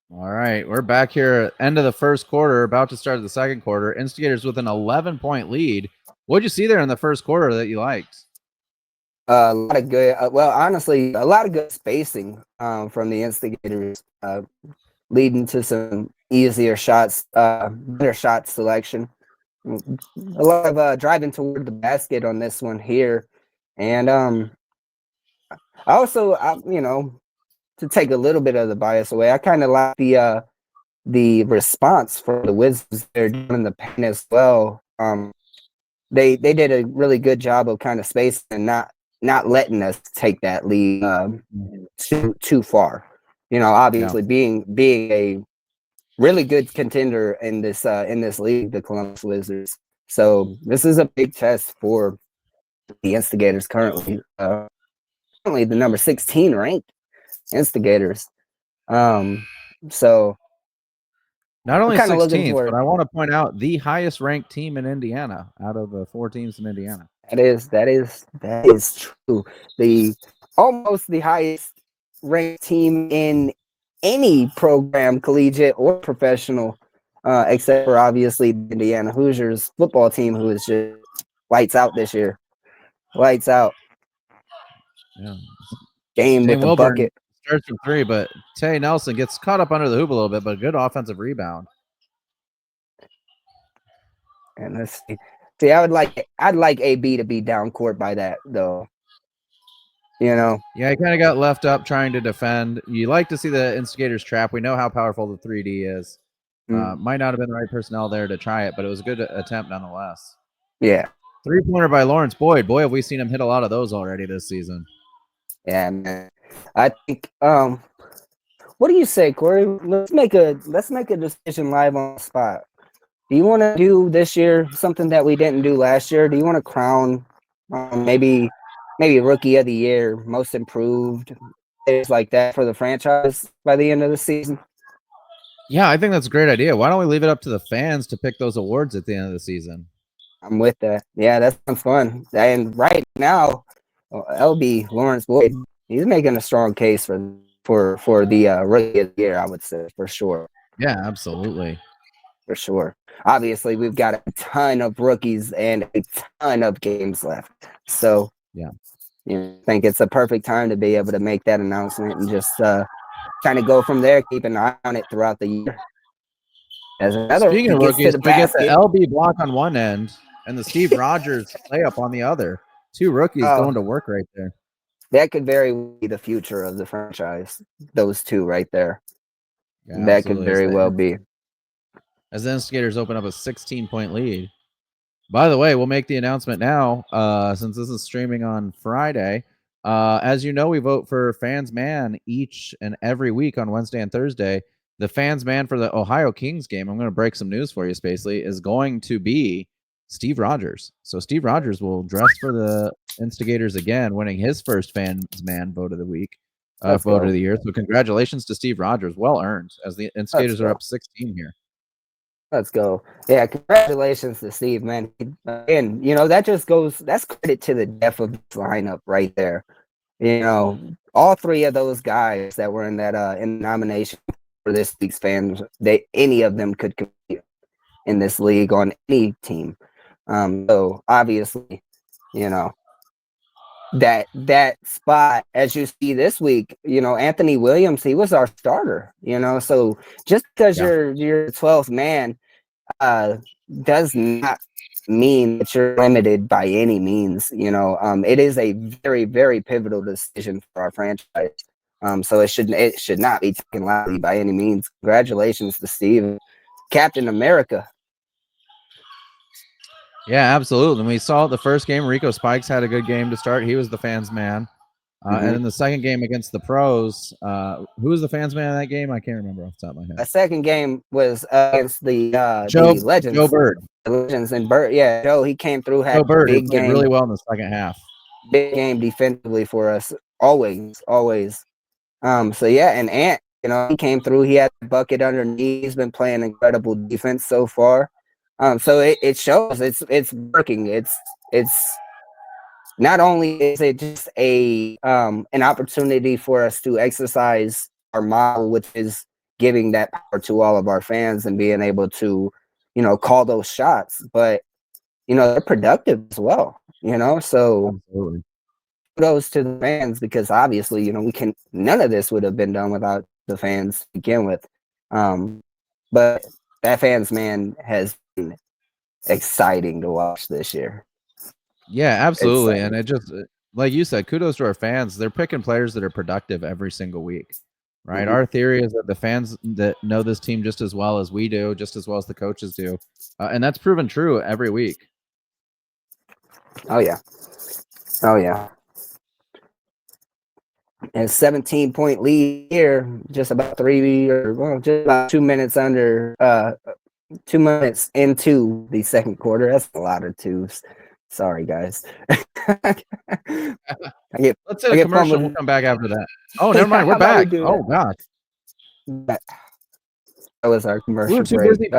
All right, we're back here, end of the first quarter, about to start the second quarter. Instigators with an 11-point lead. What'd you see there in the first quarter that you liked? A lot of good, well, honestly, a lot of good spacing from the Instigators, leading to some easier shots, better shot selection. A lot of driving toward the basket on this one here, and I also, you know, to take a little bit of the bias away, I kind of like the response from the Wizards there down in the paint as well. They did a really good job of kind of spacing and not letting us take that lead too far. You know, Yeah. obviously being a really good contender in this league, the Columbus Wizards. So this is a big test for the Instigators currently. Currently the number 16 ranked Instigators. So Not I'm only kind of looking 16th, for but I want to point out the highest ranked team in Indiana out of the 4 teams in Indiana. that is true. The almost the highest ranked team in any program, collegiate or professional, except for obviously the Indiana Hoosiers football team, who is just lights out this year. Lights out. Yeah. Game with Dane the Wilburn bucket. starts from 3, but Tay Nelson gets caught up under the hoop a little bit, but a good offensive rebound. And let's see. See, I'd like AB to be down court by that though. You know. Yeah, he kind of got left up trying to defend. You like to see the Instigators trap. We know how powerful the 3D is. Might not have been the right personnel there to try it, but it was a good attempt nonetheless. Yeah. 3-pointer by Lawrence Boyd. Boy, have we seen him hit a lot of those already this season. Yeah, man. I think what do you say, Corey? Let's make a decision live on the spot. Do you want to do this year something that we didn't do last year? Do you want to crown maybe rookie of the year, most improved, things like that for the franchise by the end of the season? Yeah, I think that's a great idea. Why don't we leave it up to the fans to pick those awards at the end of the season? I'm with that. Yeah, that sounds fun. And right now, LB Lawrence Boyd, he's making a strong case for the rookie of the year. I would say for sure. Yeah, absolutely. For sure. Obviously, we've got a ton of rookies and a ton of games left. So, yeah, I think it's a perfect time to be able to make that announcement and just kind of go from there, keep an eye on it throughout the year. As another Speaking of gets to rookies, the we get the basket, LB block on one end and the Steve Rogers layup on the other. 2 rookies going to work right there. That could very well be the future of the franchise. Those two right there. Yeah, that could very well be. As the Instigators open up a 16-point lead. By the way, we'll make the announcement now since this is streaming on Friday. As you know, we vote for Fans Man each and every week on Wednesday and Thursday. the fans man for the Ohio Kings game, I'm going to break some news for you, Spacely, is going to be Steve Rogers. So Steve Rogers will dress for the Instigators again, winning his first fans man vote of the week, vote of the year. So congratulations to Steve Rogers. Well earned, as the Instigators are up 16 here. Let's go. Yeah, congratulations to Steve, man. And, that's credit to the depth of this lineup right there. All three of those guys that were in that in nomination for this week's fans, any of them could compete in this league on any team. So obviously, that spot, as you see this week, Anthony Williams, he was our starter. So just because you're 12th man does not mean that you're limited by any means. It is a very, very pivotal decision for our franchise. So it should not be taken lightly by any means. Congratulations to Steve, Captain America. Yeah, absolutely. And we saw the first game, Rico Spikes had a good game to start. He was the fans man. And in the second game against the pros, who was the fans man in that game? I can't remember off the top of my head. The second game was against the Legends. Joe Bird. The Legends and Bird. Yeah, Joe, he came through, had Joe Bird, big played game. really well in the second half. Big game defensively for us. Always. So yeah, and Ant, he came through. He had a bucket underneath. He's been playing incredible defense so far. So it shows it's working. It's not only is it just an opportunity for us to exercise our model, which is giving that power to all of our fans and being able to, call those shots, but they're productive as well. So Absolutely. kudos to the fans, because obviously, none of this would have been done without the fans to begin with. But that fans man has been exciting to watch this year. Yeah, absolutely. And it just, like you said, kudos to our fans. They're picking players that are productive every single week, right? Our theory is that the fans that know this team just as well as we do, just as well as the coaches do. And that's proven true every week. Oh, yeah. And 17-point lead here, just about 2 minutes under 2 minutes into the second quarter. That's a lot of twos. Sorry, guys. Let's hit a commercial. We'll come back after that. Oh, never mind. We're back. Oh, gosh. That was our commercial we were too break. busy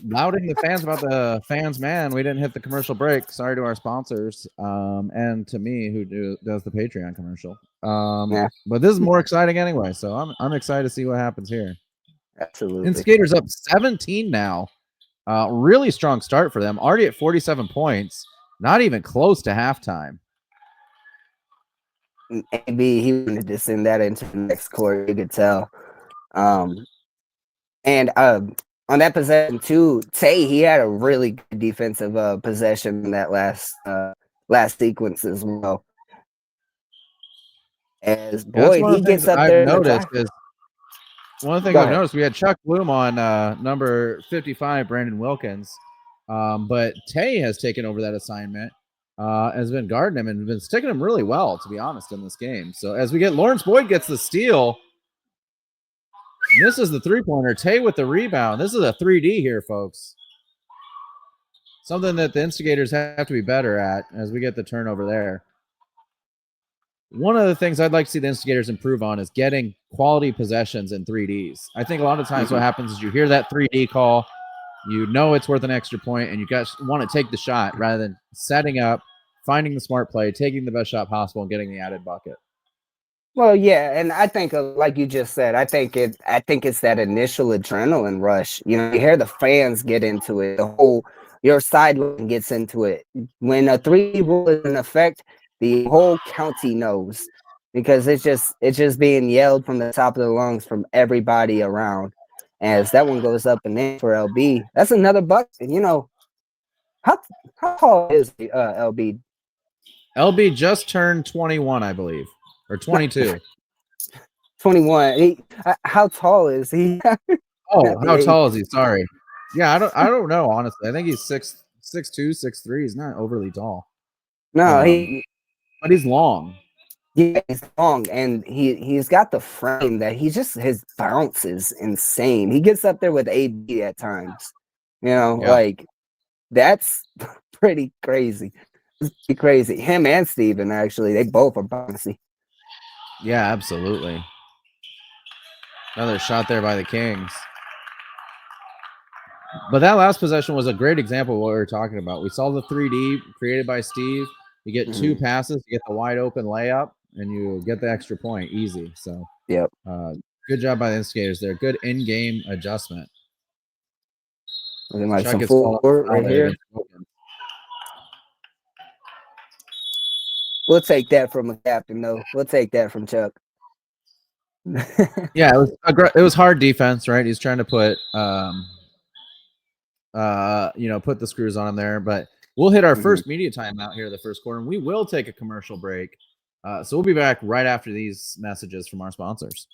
lauding the fans about the fans man. We didn't hit the commercial break. Sorry to our sponsors and to me, who does the Patreon commercial. But this is more exciting anyway, so I'm excited to see what happens here. Absolutely. Instigators up 17 now. Really strong start for them. Already at 47 points. Not even close to halftime. Maybe he wanted to send that into the next quarter. You could tell. And on that possession too, Tay, he had a really good defensive possession in that last sequence as well. As boy, he gets up there. One of the things I've noticed, we had Chuck Bloom on number 55, Brandon Wilkins, but Tay has taken over that assignment, has been guarding him and been sticking him really well, to be honest, in this game. So as we get Lawrence Boyd gets the steal. This is the three-pointer. Tay with the rebound. This is a 3D here, folks. Something that the Instigators have to be better at as we get the turnover there. One of the things I'd like to see the Instigators improve on is getting quality possessions in 3Ds. I think a lot of times what happens is you hear that 3D call, you know it's worth an extra point, and you guys want to take the shot rather than setting up, finding the smart play, taking the best shot possible, and getting the added bucket. Well, yeah, and I think, like you just said, I think it's that initial adrenaline rush. You hear the fans get into it. Your sideline gets into it. When a 3 rule is in effect, the whole county knows, because it's just being yelled from the top of the lungs from everybody around. As that one goes up and in for LB, that's another bucket. How tall is LB? LB just turned 21, I believe, or 22. 21. How tall is he? Oh, how tall is he? Sorry. Yeah, I don't know, honestly. I think he's 6'2", 6'3". He's not overly tall. No, but he's long. Yeah, he's long, and he's got the frame that his bounce is insane. He gets up there with AB at times. Yeah. Like that's pretty crazy. It's pretty crazy. Him and Steven, actually, they both are bouncy. Yeah, absolutely. Another shot there by the Kings. But that last possession was a great example of what we were talking about. We saw the 3D created by Steve. You get two passes, you get the wide open layup, and you get the extra point easy. So, Yep. Good job by the Instigators there. Good in-game adjustment. Looking like Chuck some gets full court right here. We'll take that from a captain, though. We'll take that from Chuck. Yeah, it was hard defense, right? He's trying to put put the screws on him there. But we'll hit our first media timeout here, the first quarter, and we will take a commercial break. So we'll be back right after these messages from our sponsors.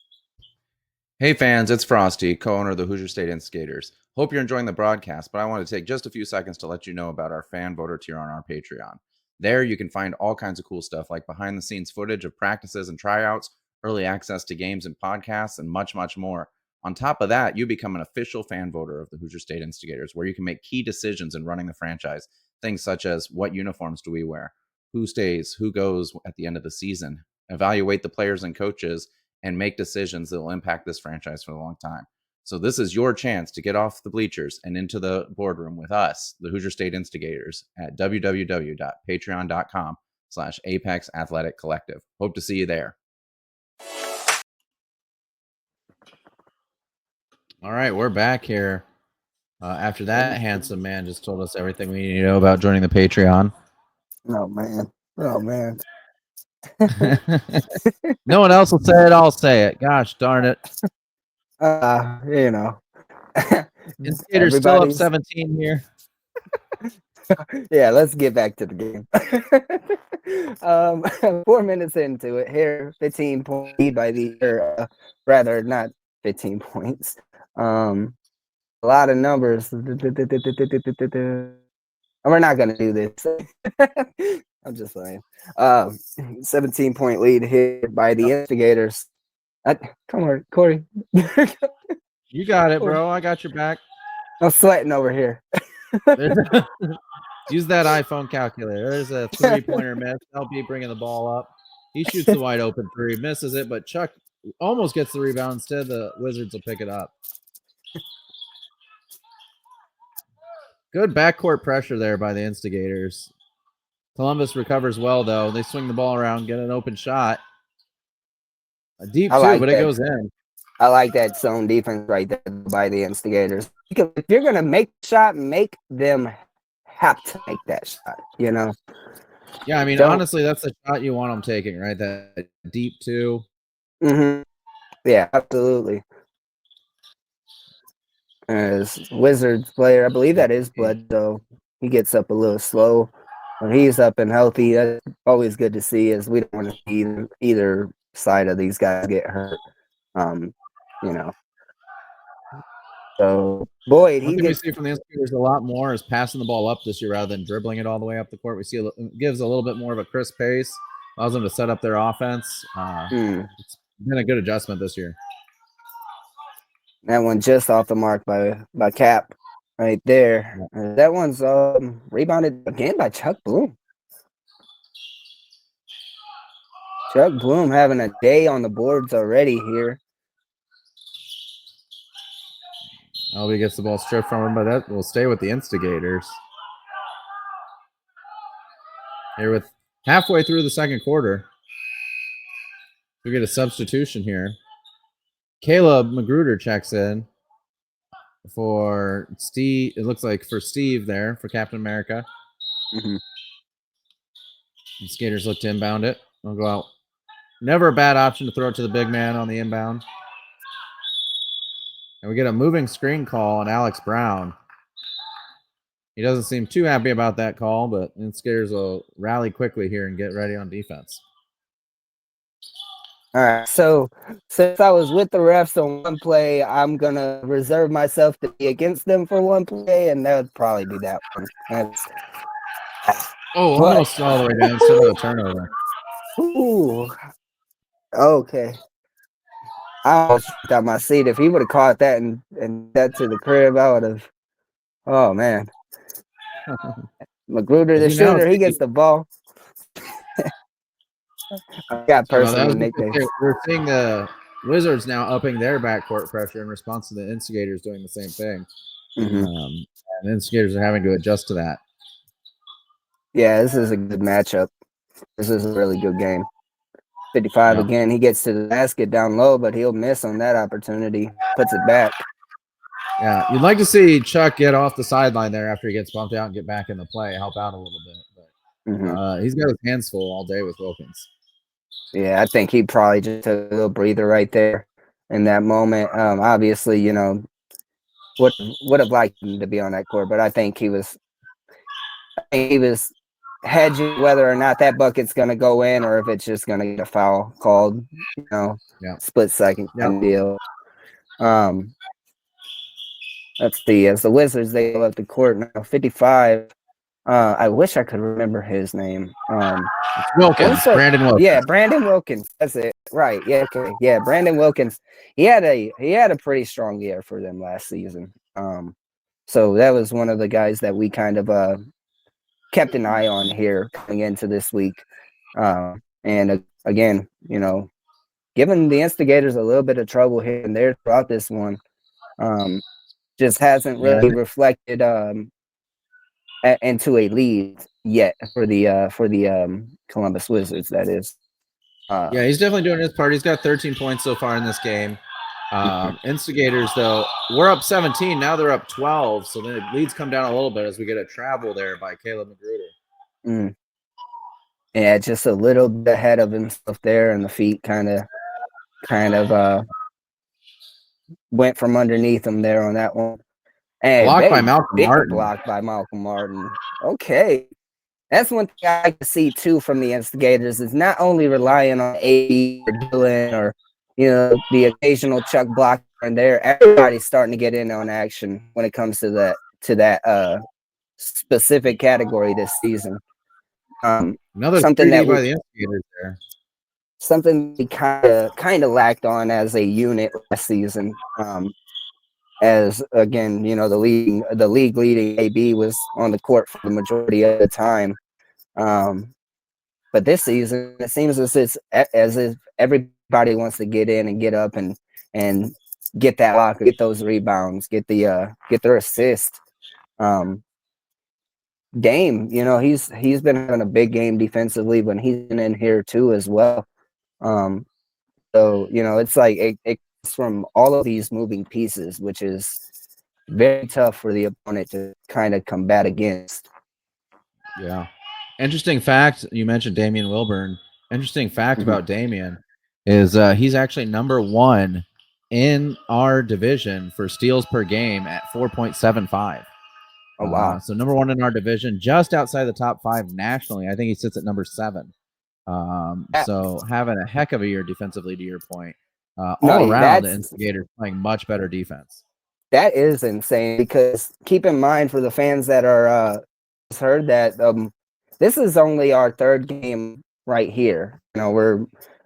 Hey fans, it's Frosty, co-owner of the Hoosier State Instigators. Hope you're enjoying the broadcast, but I want to take just a few seconds to let you know about our fan voter tier on our Patreon. There you can find all kinds of cool stuff like behind the scenes footage of practices and tryouts, early access to games and podcasts, and much, much more. On top of that, you become an official fan voter of the Hoosier State Instigators, where you can make key decisions in running the franchise. Things such as what uniforms do we wear, who stays, who goes at the end of the season, evaluate the players and coaches, and make decisions that will impact this franchise for a long time. So this is your chance to get off the bleachers and into the boardroom with us, the Hoosier State Instigators, at www.patreon.com/Apex Athletic Collective. Hope to see you there. All right, we're back here. After that handsome man just told us everything we need to know about joining the Patreon. Oh, man. No one else will say it. I'll say it. Gosh darn it. Instigators still up 17 here. Yeah, let's get back to the game. 4 minutes into it here, 15-point lead by rather not 15 points. A lot of numbers. We're not gonna do this. I'm just saying. 17-point lead here by the Instigators. Come on, Corey. You got it, bro. I got your back. I'm sweating over here. Use that iPhone calculator. There's a 3-pointer miss. LB bringing the ball up. He shoots the wide open 3, misses it, but Chuck almost gets the rebound. Instead, the Wizards will pick it up. Good backcourt pressure there by the Instigators. Columbus recovers well, though. They swing the ball around, get an open shot. A deep two, but it goes in. I like that zone defense right there by the Instigators. If you're going to make a shot, make them have to make that shot, Yeah, I mean, honestly, that's the shot you want them taking, right? That deep two. Yeah, absolutely. As Wizards player, I believe that is Bledsoe. He gets up a little slow. When he's up and healthy, that's always good to see, as we don't want to see either side of these guys get hurt. So Boyd, one thing we see from the Instigators a lot more is passing the ball up this year rather than dribbling it all the way up the court. We see it gives a little bit more of a crisp pace, allows them to set up their offense. It's been a good adjustment this year. That one just off the mark by Cap right there. That one's rebounded again by Chuck Bloom. Chuck Bloom having a day on the boards already here. Albie gets the ball stripped from him, but that will stay with the Instigators. Here with halfway through the second quarter. We get a substitution here. Caleb Magruder checks in for Steve. It looks like for Steve there, for Captain America. The Skaters look to inbound it. They'll go out. Never a bad option to throw it to the big man on the inbound. And we get a moving screen call on Alex Brown. He doesn't seem too happy about that call, but Skaters will rally quickly here and get ready on defense. All right, so since I was with the refs on one play, I'm going to reserve myself to be against them for one play, and that would probably be that one. Almost all the way down, still a turnover. Ooh, okay. I almost jumped out my seat. If he would have caught that and that to the crib, I would have. Oh man, Magruder, As the we now shooter, he see, gets the ball. I got so that personal was nicknames. we're seeing the Wizards now upping their backcourt pressure in response to the Instigators doing the same thing. Mm-hmm. And the Instigators are having to adjust to that. Yeah, this is a good matchup. This is a really good game. 55 again. He gets to the basket down low, but he'll miss on that opportunity. Puts it back. Yeah, you'd like to see Chuck get off the sideline there after he gets bumped out and get back in the play, help out a little bit. But he's got his hands full all day with Wilkins. Yeah, I think he probably just took a little breather right there in that moment. Obviously, would have liked him to be on that court, but I think he was hedging whether or not that bucket's going to go in or if it's just going to get a foul called. Split second kind of deal. Let's see. As the Wizards, they go up the court now. 55. I wish I could remember his name. It's Wilkins, Brandon Wilkins. Yeah, Brandon Wilkins. That's it. Right. Yeah. Okay. Yeah, Brandon Wilkins. He had a pretty strong year for them last season. So that was one of the guys that we kind of kept an eye on here coming into this week. And again, giving the Instigators a little bit of trouble here and there throughout this one. Just hasn't really reflected into a lead yet for the Columbus Wizards. That is. Yeah, he's definitely doing his part. He's got 13 points so far in this game. Instigators, though, we're up 17. Now they're up 12. So the leads come down a little bit as we get a travel there by Caleb Magruder. Yeah, just a little bit ahead of himself there, and the feet kind of went from underneath him there on that one. And blocked by Malcolm Martin. Blocked by Malcolm Martin. Okay. That's one thing I can see too from the Instigators is not only relying on AB or Dylan or the occasional Chuck block and there. Everybody's starting to get in on action when it comes to that specific category this season. Another something 3D that by the Instigators there. Something we kind of lacked on as a unit last season. As again, the league leading AB was on the court for the majority of the time. But this season, it seems as if everybody wants to get in and get up and get that block, get those rebounds, get their assist. Dame, he's been having a big game defensively when he's been in here too as well. So it's like it comes from all of these moving pieces, which is very tough for the opponent to kind of combat against. Yeah. Interesting fact, you mentioned Damian Wilburn. Interesting fact about Damian is he's actually number 1 in our division for steals per game at 4.75. Oh, wow. So number 1 in our division, just outside the top 5 nationally. I think he sits at number 7. So having a heck of a year defensively, to your point. All around, the Instigators playing much better defense. That is insane because keep in mind for the fans that are heard that this is only our third game right here. We're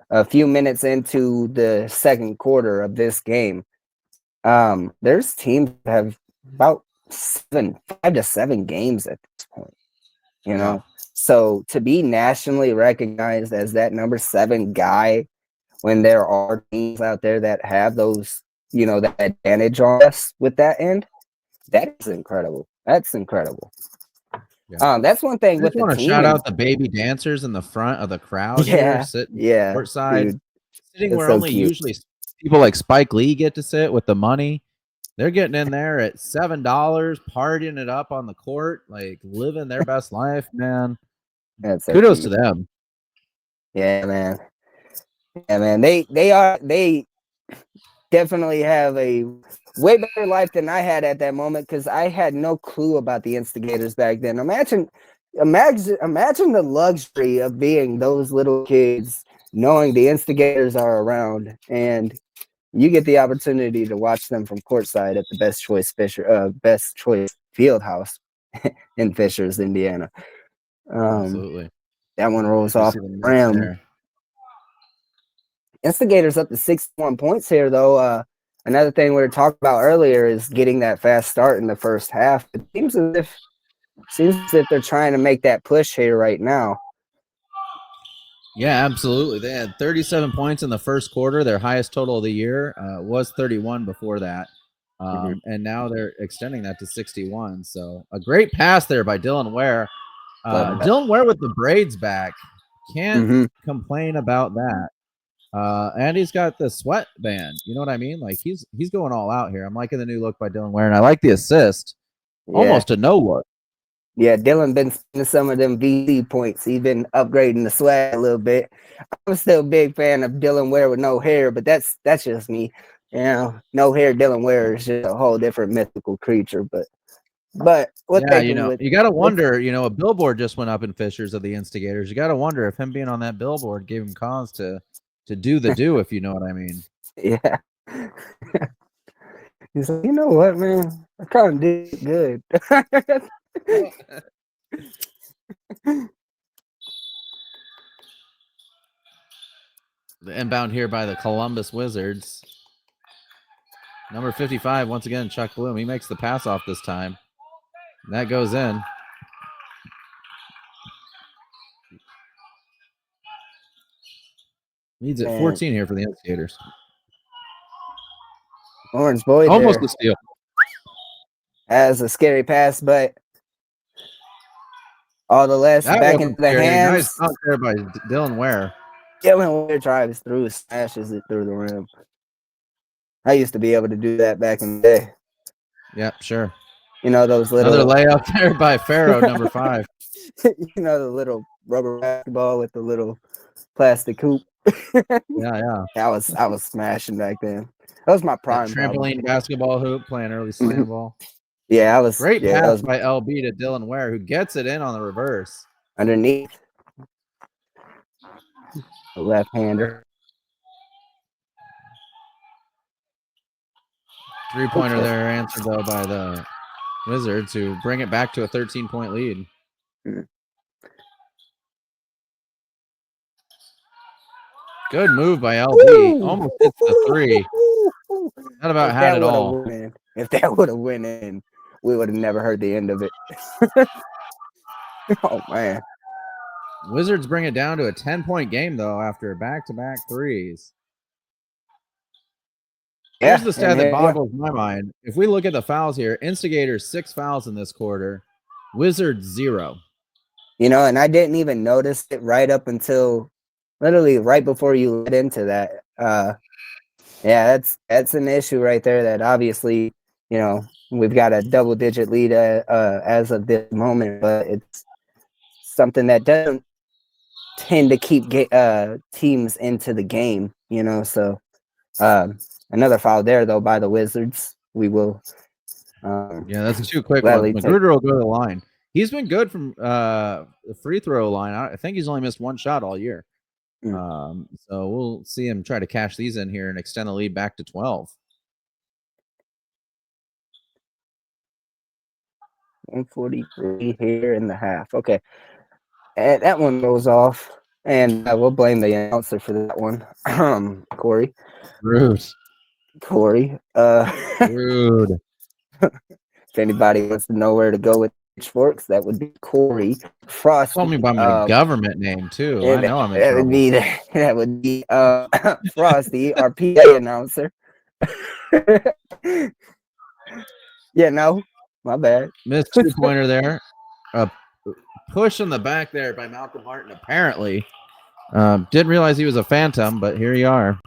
a few minutes into the second quarter of this game. There's teams that have about 5 to 7 games at this point. So to be nationally recognized as that number 7 guy when there are teams out there that have those, that advantage on us with that end, that is incredible. That's incredible. Yeah. That's one thing with the team. I want to shout out the baby dancers in the front of the crowd here, sitting courtside, sitting where only usually people like Spike Lee get to sit with the money. They're getting in there at $7, partying it up on the court, like living their best life, man. Kudos to them. Yeah, man. Yeah, man. They definitely have a way better life than I had at that moment because I had no clue about the Instigators back then. Imagine the luxury of being those little kids, knowing the Instigators are around, and you get the opportunity to watch them from courtside at the Best Choice Fieldhouse in Fishers, Indiana. Absolutely. That one rolls off the rim. Instigators up to 61 points here, though. Another thing we were talking about earlier is getting that fast start in the first half. It seems as if they're trying to make that push here right now. Yeah, absolutely. They had 37 points in the first quarter. Their highest total of the year was 31 before that. And now they're extending that to 61. So a great pass there by Dylan Ware. Dylan Ware with the braids back. Can't complain about that. And he's got the sweatband. You know what I mean? Like he's going all out here. I'm liking the new look by Dylan Ware, and I like the assist. Yeah. Almost a no look. Yeah, Dylan been spending some of them VC points. He's been upgrading the swag a little bit. I'm still a big fan of Dylan Ware with no hair, but that's just me. You know, no hair Dylan Ware is just a whole different mythical creature. But what Yeah, they do with you got to wonder. A billboard just went up in Fishers of the Instigators. You got to wonder if him being on that billboard gave him cause to do the do, if you know what I mean. Yeah. He's like, you know what, man? I kind of did good. The inbound here by the Columbus Wizards. Number 55, once again, Chuck Bloom. He makes the pass off this time. And that goes in. Leads at 14 here for the Instigators. Orange Boyd almost there a steal. has a scary pass, but all the less That back wasn't in the scary. hands. Nice dunk there by Dylan Ware. Dylan Ware drives through, smashes it through the rim. I used to be able to do that back in the day. Yep, sure. You know those little another layup there by Farrow, number 5. You know the little rubber basketball with the little plastic hoop. Yeah. I was smashing back then. That was my prime. Trampoline basketball hoop, playing early slam ball. Yeah, I was great pass pass by LB to Dylan Ware, who gets it in on the reverse underneath. A left-hander. 3-pointer there, answered though by the Wizards, who bring it back to a 13-point lead. Good move by LB. Woo! Almost hits the 3. Not about had it all. If that would have went in, we would have never heard the end of it. Oh, man. Wizards bring it down to a 10-point game, though, after back-to-back threes. Here's the stat that boggles my mind. If we look at the fouls here, Instigators 6 fouls in this quarter, Wizards 0. You know, and I didn't even notice it right up until literally right before you led into that. Yeah, that's an issue right there that obviously, you know, we've got a double-digit lead as of this moment, but it's something that doesn't tend to keep teams into the game, you know. So another foul there, though, by the Wizards. We will. Yeah, that's too quick. Magruder will go to the line. He's been good from the free throw line. I think he's only missed one shot all year. So we'll see him try to cash these in here and extend the lead back to 12. 143 here in the half. Okay. And that one goes off. And we'll blame the announcer for that one. Corey. Rude. Corey. Rude. If anybody wants to know where to go with pitchforks, that would be Corey Frost. Call me by my government name too. I know I'm in trouble. That would be Frosty, our PA announcer. Yeah, no, my bad. Missed 2-pointer there. Push in the back there by Malcolm Martin. Apparently, didn't realize he was a phantom, but here you are.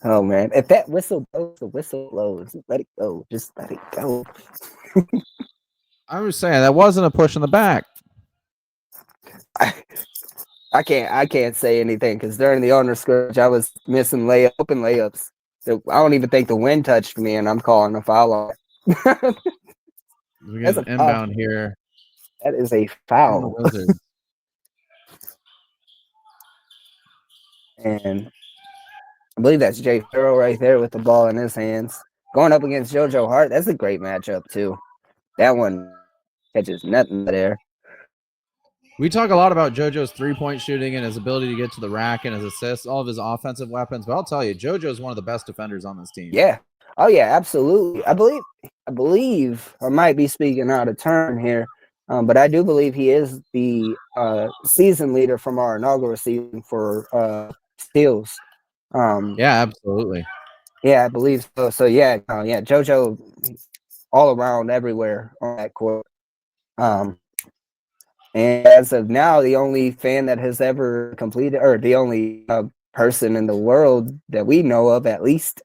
Oh man, if that whistle blows, the whistle blows. Let it go. Just let it go. I was saying that wasn't a push in the back. I can't say anything because during the owner scrimmage, I was missing open layups. I don't even think the wind touched me, and I'm calling a foul on it. We got an inbound here. That is a foul. And I believe that's Jay Farrell right there with the ball in his hands. Going up against JoJo Hart, that's a great matchup too. That one catches nothing there. We talk a lot about JoJo's 3-point shooting and his ability to get to the rack and his assists, all of his offensive weapons. But I'll tell you, JoJo's one of the best defenders on this team. Yeah. Oh yeah, absolutely. I believe I might be speaking out of turn here, but I do believe he is the season leader from our inaugural season for steals. Yeah, absolutely. Yeah, I believe so. So yeah, JoJo all around everywhere on that court. And as of now, the only fan that has ever completed, or the only person in the world that we know of, at least,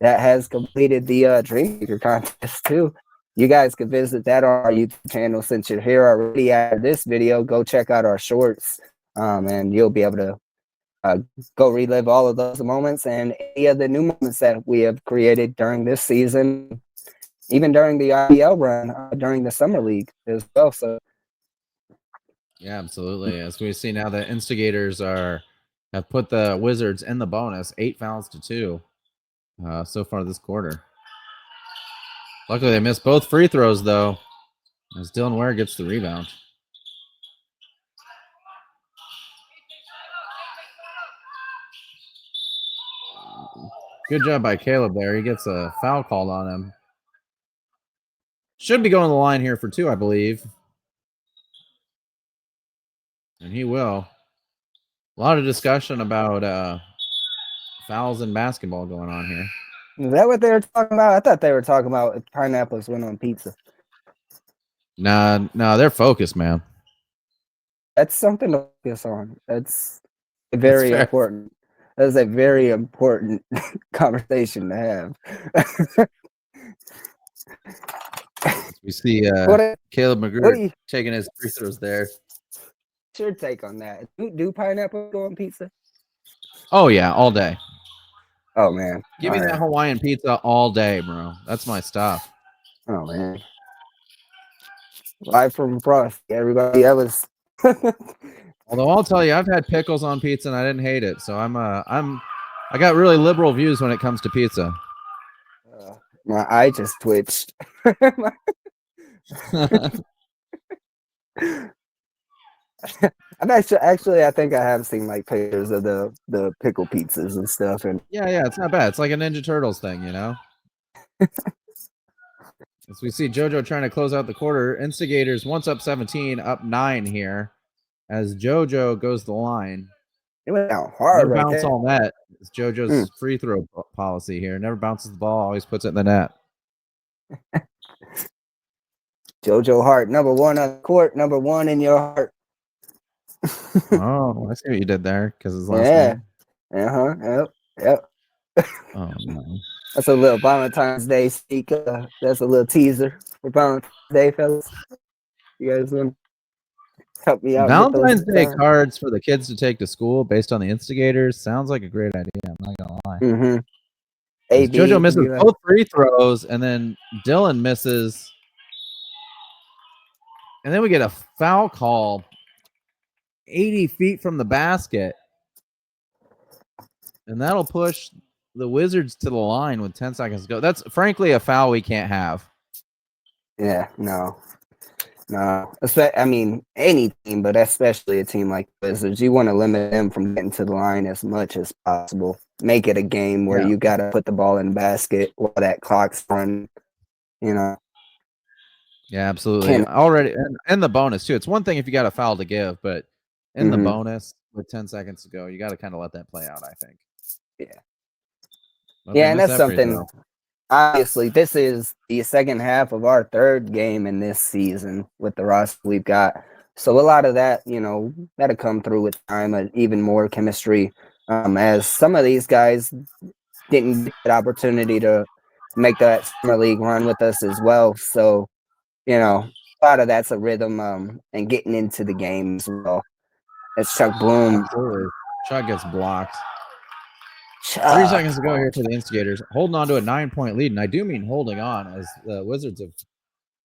that has completed the Dreammaker contest too. You guys could visit that on our YouTube channel since you're here already after this video. Go check out our shorts, and you'll be able to go relive all of those moments and any of the new moments that we have created during this season, even during the IPL run, during the Summer League as well. So, yeah, absolutely. As we see now, the Instigators have put the Wizards in the bonus, 8 fouls to 2 so far this quarter. Luckily, they missed both free throws, though, as Dylan Ware gets the rebound. Good job by Caleb there. He gets a foul called on him. Should be going to the line here for 2, I believe. And he will. A lot of discussion about fouls in basketball going on here. is that what they were talking about? I thought they were talking about if pineapples went on pizza. Nah, they're focused, man. That's something to focus on. That's very important. That's a very important conversation to have. We see Caleb McGrew taking his free throws there. What's your take on that? Do pineapple go on pizza? Oh, yeah, all day. Oh, man. Give me that Hawaiian pizza all day, bro. That's my stuff. Oh, man. Live from Frost, everybody. That was... Although I'll tell you, I've had pickles on pizza and I didn't hate it. So I got really liberal views when it comes to pizza. My eye just twitched. I think I have seen like pictures of the pickle pizzas and stuff. And yeah, it's not bad. It's like a Ninja Turtles thing, you know. As we see JoJo trying to close out the quarter, Instigators once up 17, up 9 here. As JoJo goes to the line. It went out hard. Never bounce all net. It's JoJo's free throw policy here. Never bounces the ball, always puts it in the net. JoJo Hart, number 1 on the court, number 1 in your heart. Oh, I see what you did there because his last name. Yep. Oh no. That's a little Valentine's Day speak. That's a little teaser for Valentine's Day, fellas. You guys want to help me out? Valentine's Day cards for the kids to take to school based on the Instigators sounds like a great idea. I'm not gonna lie. JoJo misses both free throws, and then Dylan misses, and then we get a foul call 80 feet from the basket, and that'll push the Wizards to the line with 10 seconds to go. That's frankly a foul we can't have. Yeah, no. I mean, any team, but especially a team like Wizards, you want to limit them from getting to the line as much as possible. Make it a game where you got to put the ball in the basket while that clock's running, you know. Yeah, absolutely. Already, and the bonus, too. It's one thing if you got a foul to give, but in the bonus with 10 seconds to go, you got to kind of let that play out, I think. Yeah, and that's something. Obviously, this is the second half of our third game in this season with the roster we've got. So a lot of that, that'll come through with time, even more chemistry. As some of these guys didn't get that opportunity to make that summer league run with us as well. So, a lot of that's a rhythm and getting into the game as well. It's Chuck Bloom. Absolutely. Chuck gets blocked. 3 seconds to go here for the Instigators, holding on to a 9-point lead, and I do mean holding on, as the Wizards have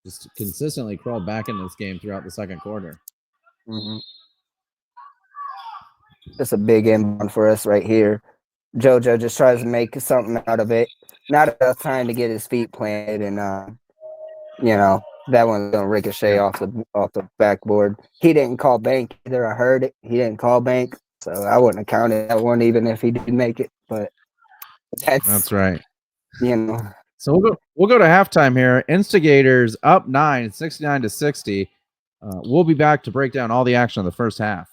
just consistently crawled back into this game throughout the second quarter. Just a big inbound for us right here. JoJo just tries to make something out of it. Not enough time to get his feet planted and, That one's gonna ricochet off the backboard. He didn't call bank either. I heard it. He didn't call bank, so I wouldn't have counted that one even if he did make it. But That's right. You know. So we'll go to halftime here. Instigators up 9, 69-60. We'll be back to break down all the action of the first half.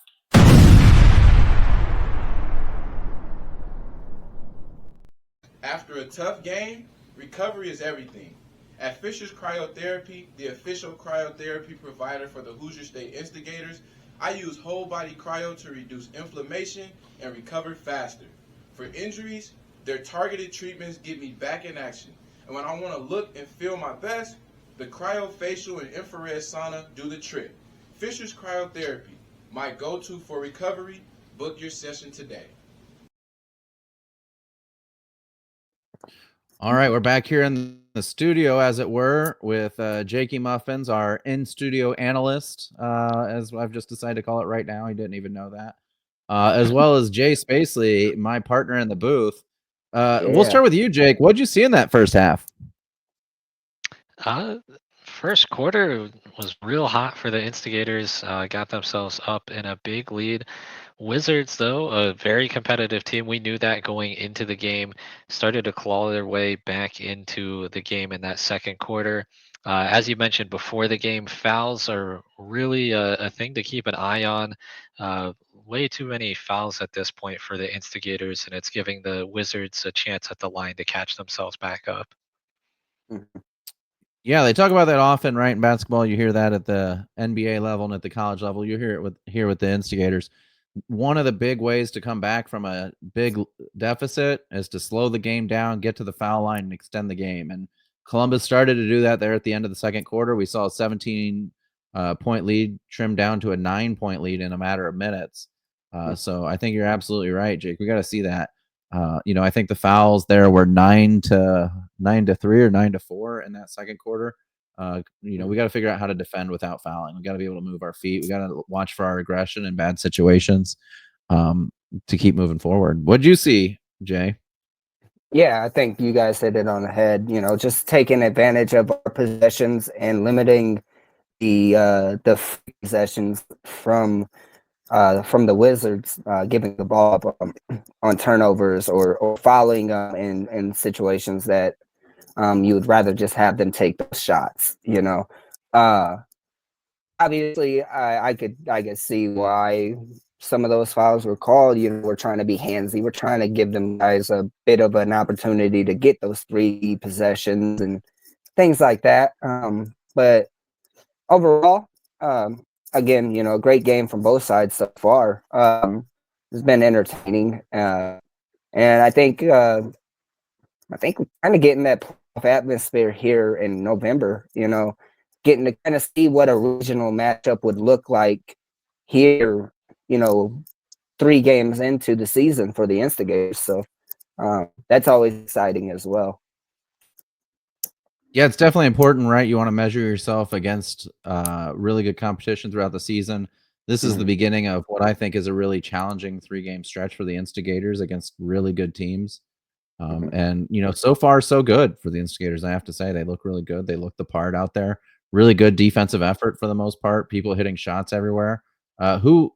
After a tough game, recovery is everything. At Fisher's Cryotherapy, the official cryotherapy provider for the Hoosier State Instigators, I use whole body cryo to reduce inflammation and recover faster. For injuries, their targeted treatments get me back in action. And when I want to look and feel my best, the cryofacial and infrared sauna do the trick. Fisher's Cryotherapy, my go-to for recovery. Book your session today. All right, we're back here in the studio, as it were, with Jakey Muffins, our in-studio analyst, as I've just decided to call it right now. He didn't even know that. As well as Jay Spacely, my partner in the booth. We'll start with you, Jake. What'd you see in that first half? First quarter was real hot for the Instigators. Got themselves up in a big lead. Wizards, though, a very competitive team. We knew that going into the game. Started to claw their way back into the game in that second quarter. As you mentioned before the game, fouls are really a thing to keep an eye on. Way too many fouls at this point for the Instigators, and it's giving the Wizards a chance at the line to catch themselves back up. Yeah, they talk about that often, right? In basketball, you hear that at the NBA level and at the college level. You hear it here with the Instigators. One of the big ways to come back from a big deficit is to slow the game down, get to the foul line, and extend the game. And Columbus started to do that there at the end of the second quarter. We saw a 17-point lead trimmed down to a 9-point lead in a matter of minutes. So I think you're absolutely right, Jake. We got to see that. I think the fouls there were 9-3 or 9-4 in that second quarter. We got to figure out how to defend without fouling. We got to be able to move our feet. We got to watch for our aggression in bad situations to keep moving forward. What'd you see, Jay? Yeah, I think you guys hit it on the head. Just taking advantage of our possessions and limiting the possessions from the Wizards, giving the ball up on turnovers or fouling in situations that you would rather just have them take those shots. Obviously, I could see why some of those fouls were called. We're trying to be handsy. We're trying to give them guys a bit of an opportunity to get those 3 possessions and things like that. But overall, again, a great game from both sides so far. It's been entertaining, and I think we're kind of getting that playoff atmosphere here in November. Getting to kind of see what a regional matchup would look like here. 3 games into the season for the Instigators, so that's always exciting as well. Yeah, it's definitely important, right? You want to measure yourself against really good competition throughout the season. This is the beginning of what I think is a really challenging 3-game stretch for the Instigators against really good teams. And, so far, so good for the Instigators. I have to say, they look really good. They look the part out there. Really good defensive effort for the most part. People hitting shots everywhere. Who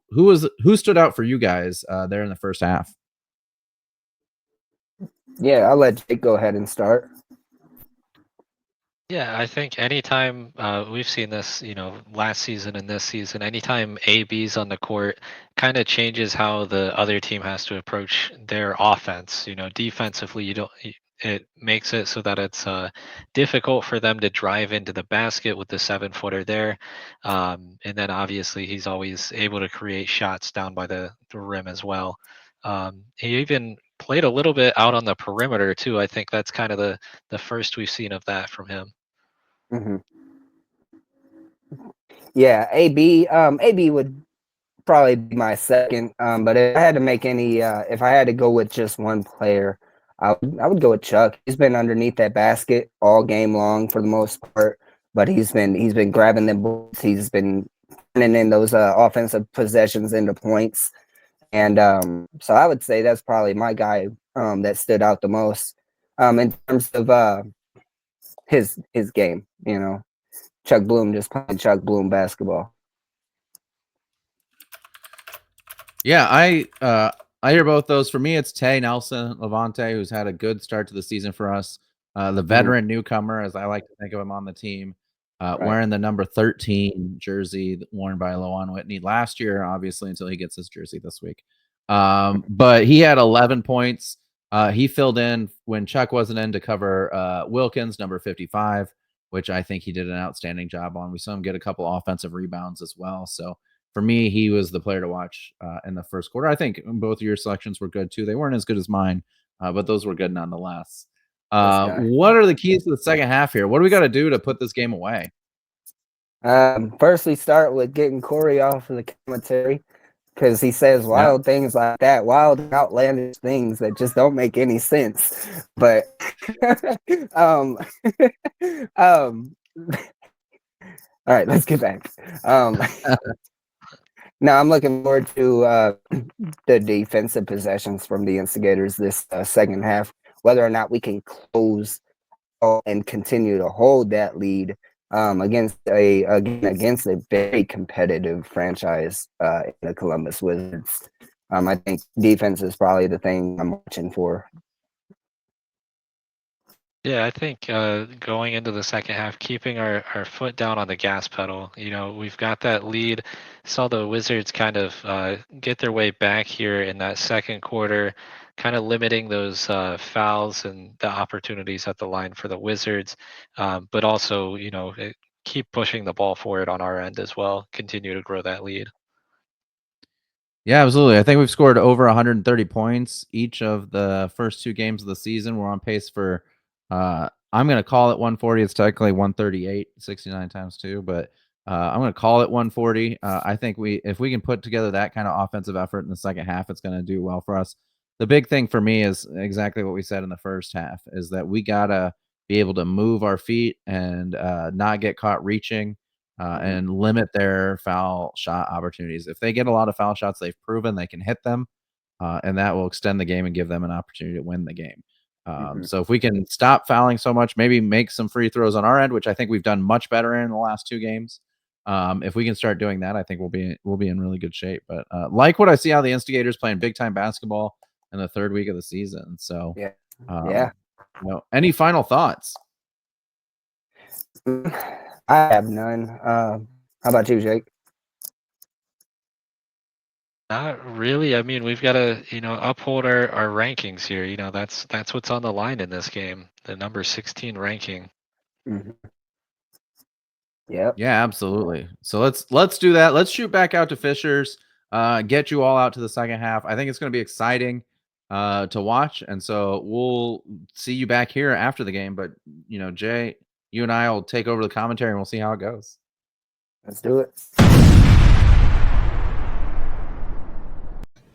stood out for you guys there in the first half? Yeah, I'll let Jake go ahead and start. Yeah, I think anytime we've seen this, last season and this season, anytime AB's on the court kind of changes how the other team has to approach their offense. Defensively, it makes it so that it's difficult for them to drive into the basket with the 7-footer there. And then obviously he's always able to create shots down by the rim as well. He even played a little bit out on the perimeter too. I think that's kind of the first we've seen of that from him. Yeah, AB would probably be my second. But if I had to make if I had to go with just one player, I would go with Chuck. He's been underneath that basket all game long for the most part, but he's been grabbing them balls. He's been turning in those offensive possessions into points, and so I would say that's probably my guy that stood out the most in terms of his game. Chuck Bloom just playing Chuck Bloom basketball. Yeah, I hear both those. For me, it's Tay Nelson Levante, who's had a good start to the season for us. The veteran newcomer, as I like to think of him on the team, wearing the number 13 jersey worn by Loan Whitney last year, obviously, until he gets his jersey this week. But he had 11 points. He filled in when Chuck wasn't in to cover Wilkins, number 55, which I think he did an outstanding job on. We saw him get a couple offensive rebounds as well. So for me, he was the player to watch in the first quarter. I think both of your selections were good too. They weren't as good as mine, but those were good nonetheless. What are the keys to the second half here? What do we got to do to put this game away? First, we start with getting Corey off of the commentary because he says wild things like that, wild and outlandish things that just don't make any sense. But all right, let's get back. Now I'm looking forward to the defensive possessions from the Instigators this second half, whether or not we can close and continue to hold that lead against a very competitive franchise in the Columbus Wizards. I think defense is probably the thing I'm watching for. Yeah, I think going into the second half, keeping our foot down on the gas pedal. We've got that lead. Saw the Wizards kind of get their way back here in that second quarter, kind of limiting those fouls and the opportunities at the line for the Wizards. But also, keep pushing the ball forward on our end as well. Continue to grow that lead. Yeah, absolutely. I think we've scored over 130 points each of the first two games of the season. We're on pace for, I'm going to call it 140. It's technically 138, 69 times 2, but I'm going to call it 140. I think if we can put together that kind of offensive effort in the second half, it's going to do well for us. The big thing for me is exactly what we said in the first half, is that we got to be able to move our feet and not get caught reaching. And limit their foul shot opportunities. If they get a lot of foul shots, they've proven they can hit them, and that will extend the game and give them an opportunity to win the game. So if we can stop fouling so much, maybe make some free throws on our end, which I think we've done much better in the last two games. If we can start doing that, I think we'll be in really good shape. But like what I see how the Instigators playing big time basketball in the third week of the season. So any final thoughts? I have none. How about you, Jake? Not really. I mean, we've got to, uphold our rankings here. That's what's on the line in this game. The number 16 ranking. Yep. Yeah, absolutely. So let's do that. Let's shoot back out to Fishers. Get you all out to the second half. I think it's going to be exciting to watch, and so we'll see you back here after the game. But Jay, you and I will take over the commentary, and we'll see how it goes. Let's do it.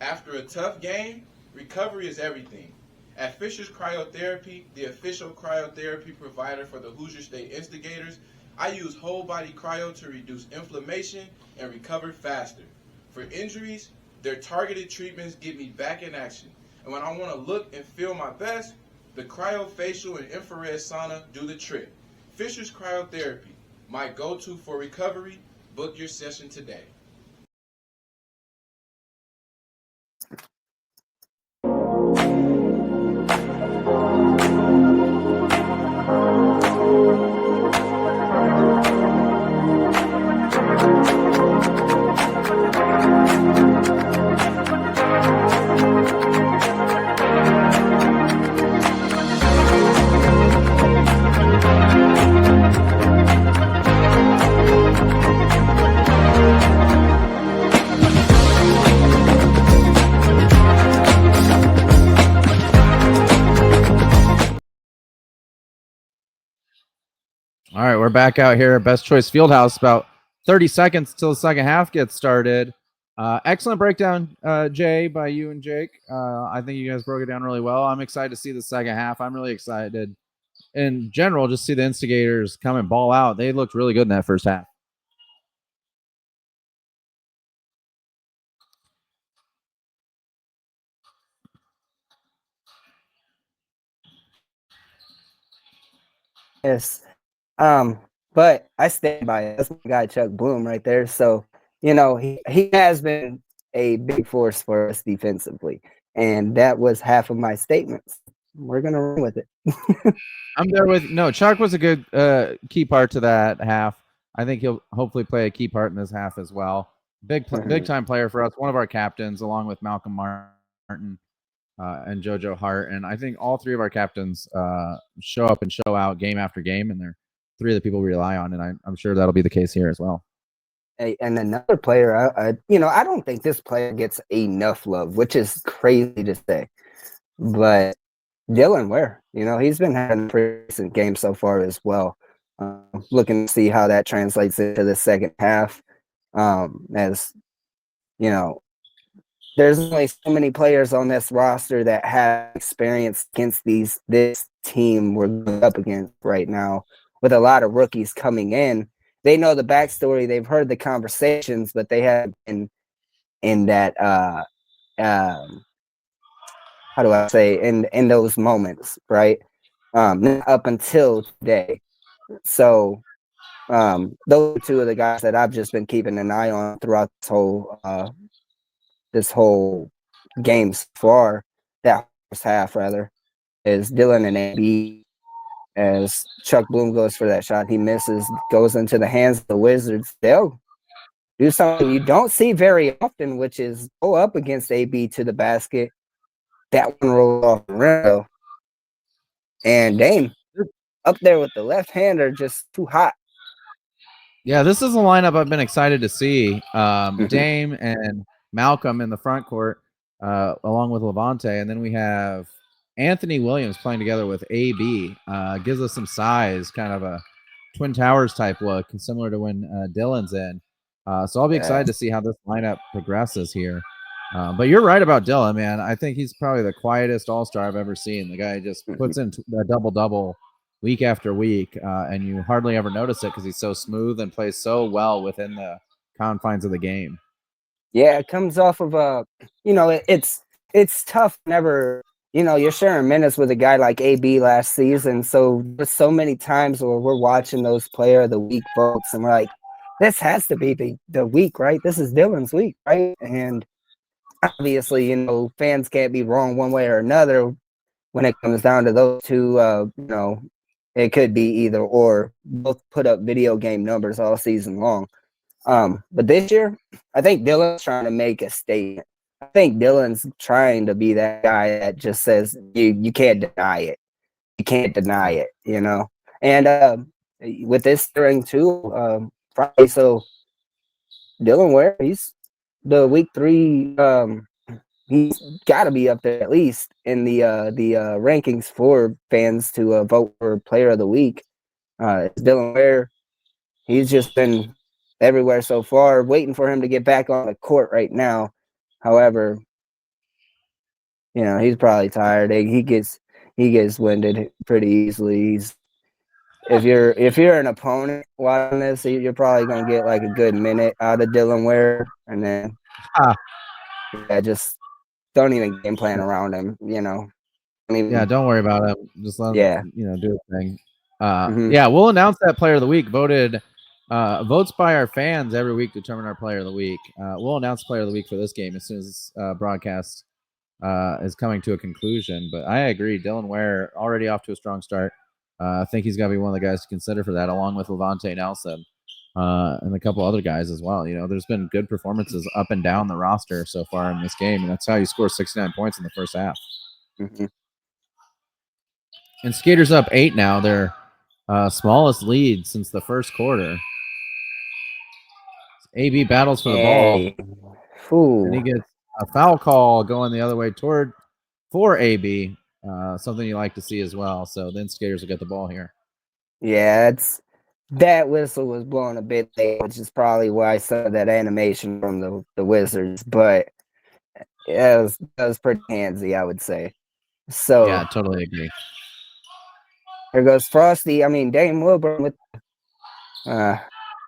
After a tough game, recovery is everything. At Fisher's Cryotherapy, the official cryotherapy provider for the Hoosier State Instigators, I use whole body cryo to reduce inflammation and recover faster. For injuries, their targeted treatments get me back in action. And when I want to look and feel my best, the cryofacial and infrared sauna do the trick. Fisher's Cryotherapy, my go-to for recovery. Book your session today. All right, we're back out here at Best Choice Fieldhouse. About 30 seconds till the second half gets started. Excellent breakdown, Jay, by you and Jake. I think you guys broke it down really well. I'm excited to see the second half. I'm really excited in general, just see the Instigators come and ball out. They looked really good in that first half. Yes. But I stand by it. That's my guy Chuck Bloom right there. So, he has been a big force for us defensively. And that was half of my statements. We're gonna run with it. I'm there with Chuck was a good key part to that half. I think he'll hopefully play a key part in this half as well. Big time player for us, one of our captains, along with Malcolm Martin and JoJo Hart. And I think all three of our captains show up and show out game after game, and they're three of the people we rely on. And I'm sure that'll be the case here as well. And another player, I don't think this player gets enough love, which is crazy to say. But Dylan Ware, he's been having a pretty decent game so far as well. Looking to see how that translates into the second half. As there's only so many players on this roster that have experience against this team we're going up against right now, with a lot of rookies coming in. They know the backstory, they've heard the conversations, but they have been in that how do I say, in those moments, right? Up until today. So those are two of the guys that I've just been keeping an eye on throughout this whole game so far, that first half rather, is Dylan and AB. As Chuck Bloom goes for that shot, he misses, goes into the hands of the Wizards. They'll do something you don't see very often, which is go up against AB to the basket. That one rolls off the rim, and Dame up there with the left hander, just too hot. Yeah, this is a lineup I've been excited to see. Dame and Malcolm in the front court, along with Levante, and then we have Anthony Williams playing together with AB. Gives us some size, kind of a Twin Towers type look, similar to when Dylan's in. So I'll be excited to see how this lineup progresses here. But you're right about Dylan, man. I think he's probably the quietest all-star I've ever seen. The guy just puts in a double-double week after week, and you hardly ever notice it because he's so smooth and plays so well within the confines of the game. Yeah, it comes off of it's tough whenever you're sharing minutes with a guy like AB last season. So there's so many times where we're watching those player of the week votes, and we're like, this has to be the week, right? This is Dylan's week, right? And obviously, fans can't be wrong one way or another when it comes down to those two. It could be either or. Both put up video game numbers all season long. But this year, I think Dylan's trying to make a statement. I think Dylan's trying to be that guy that just says you can't deny it. You can't deny it, And with this string too, Friday, so Dylan Ware, he's the week 3. He's got to be up there at least in the rankings for fans to vote for Player of the Week. Dylan Ware, he's just been everywhere so far, waiting for him to get back on the court right now. However, he's probably tired. He gets winded pretty easily. If you're an opponent watching this, you're probably gonna get like a good minute out of Dylan Ware, and then just don't even game plan around him. Don't worry about him. Just let him, do his thing. Mm-hmm. Yeah, we'll announce that Player of the Week. Votes by our fans every week determine our Player of the Week. We'll announce Player of the Week for this game as soon as broadcast is coming to a conclusion. But I agree, Dylan Ware already off to a strong start. I think he's got to be one of the guys to consider for that, along with Levante Nelson and a couple other guys as well. There's been good performances up and down the roster so far in this game, and that's how you score 69 points in the first half. Mm-hmm. And Skaters up 8 now. Their smallest lead since the first quarter. AB battles for the ball. Ooh. And he gets a foul call going the other way for AB. Something you like to see as well. So then Skaters will get the ball here. Yeah, that whistle was blowing a bit late, which is probably why I saw that animation from the Wizards. But yeah, it was pretty handsy, I would say. So yeah, totally agree. Here goes Frosty. I mean, Dame Wilburn with.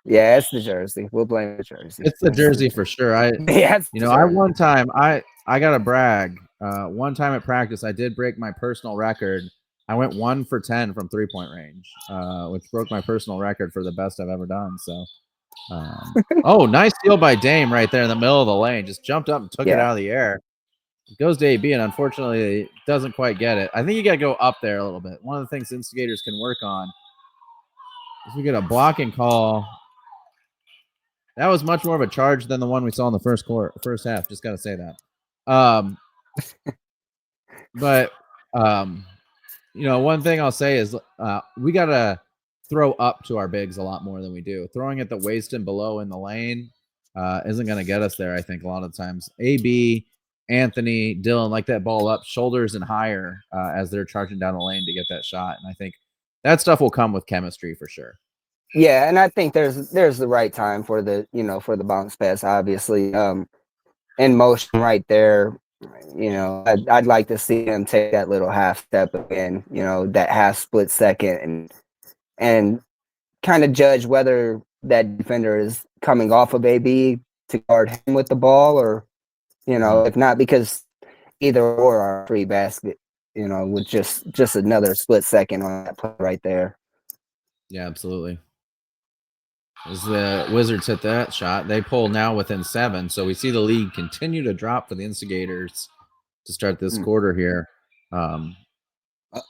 Yeah, it's the jersey. We'll blame the jersey. It's the jersey for sure. I one time I got to brag. One time at practice, I did break my personal record. I went 1 for 10 from 3-point range, which broke my personal record for the best I've ever done. So, oh, nice steal by Dame right there in the middle of the lane. Just jumped up and took it out of the air. It goes to AB, and unfortunately, doesn't quite get it. I think you got to go up there a little bit. One of the things Instigators can work on is we get a blocking call. That was much more of a charge than the one we saw in the first half. Just got to say that. But one thing I'll say is we got to throw up to our bigs a lot more than we do. Throwing at the waist and below in the lane isn't going to get us there, I think, a lot of times. AB, Anthony, Dylan like that ball up, shoulders and higher as they're charging down the lane to get that shot. And I think that stuff will come with chemistry for sure. Yeah, and I think there's the right time for the for the bounce pass, obviously. In motion right there. I'd like to see him take that little half step again, that half split second and kind of judge whether that defender is coming off of AB to guard him with the ball or, if not, because either or are free basket, with just another split second on that play right there. Yeah, absolutely. As the Wizards hit that shot, they pull now within 7. So we see the lead continue to drop for the Instigators to start this quarter here. A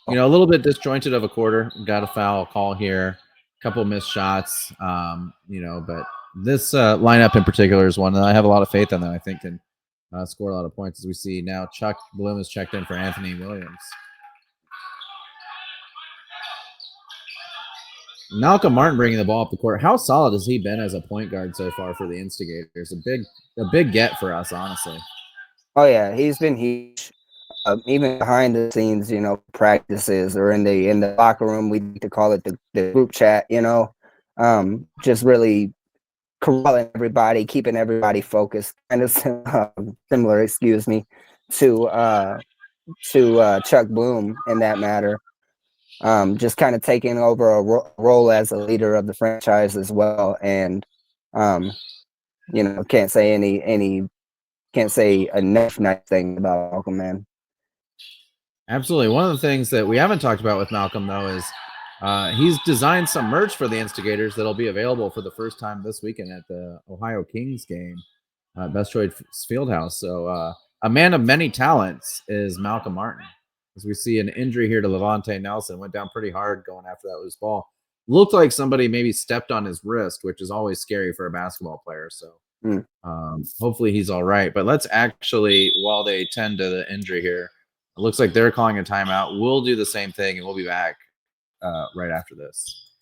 little bit disjointed of a quarter. Got a foul call here, a couple missed shots. But this lineup in particular is one that I have a lot of faith in that I think can score a lot of points. As we see now, Chuck Bloom is checked in for Anthony Williams. Malcolm Martin bringing the ball up the court. How solid has he been as a point guard so far for the Instigators? A big get for us, honestly. Oh yeah, he's been huge. Even behind the scenes, practices or in the locker room, we like to call it the group chat. Just really corralling everybody, keeping everybody focused. Kind of similar, to Chuck Bloom in that matter. Just kind of taking over a role as a leader of the franchise as well, and can't say enough nice things about Malcolm, man. Absolutely. One of the things that we haven't talked about with Malcolm, though, is he's designed some merch for the Instigators that'll be available for the first time this weekend at the Ohio Kings game, Best Choice Fieldhouse. So a man of many talents is Malcolm Martin. As we see an injury here to Levante Nelson, went down pretty hard going after that loose ball. Looked like somebody maybe stepped on his wrist, which is always scary for a basketball player. So hopefully he's all right. But let's actually, while they tend to the injury here, it looks like they're calling a timeout. We'll do the same thing, and we'll be back right after this.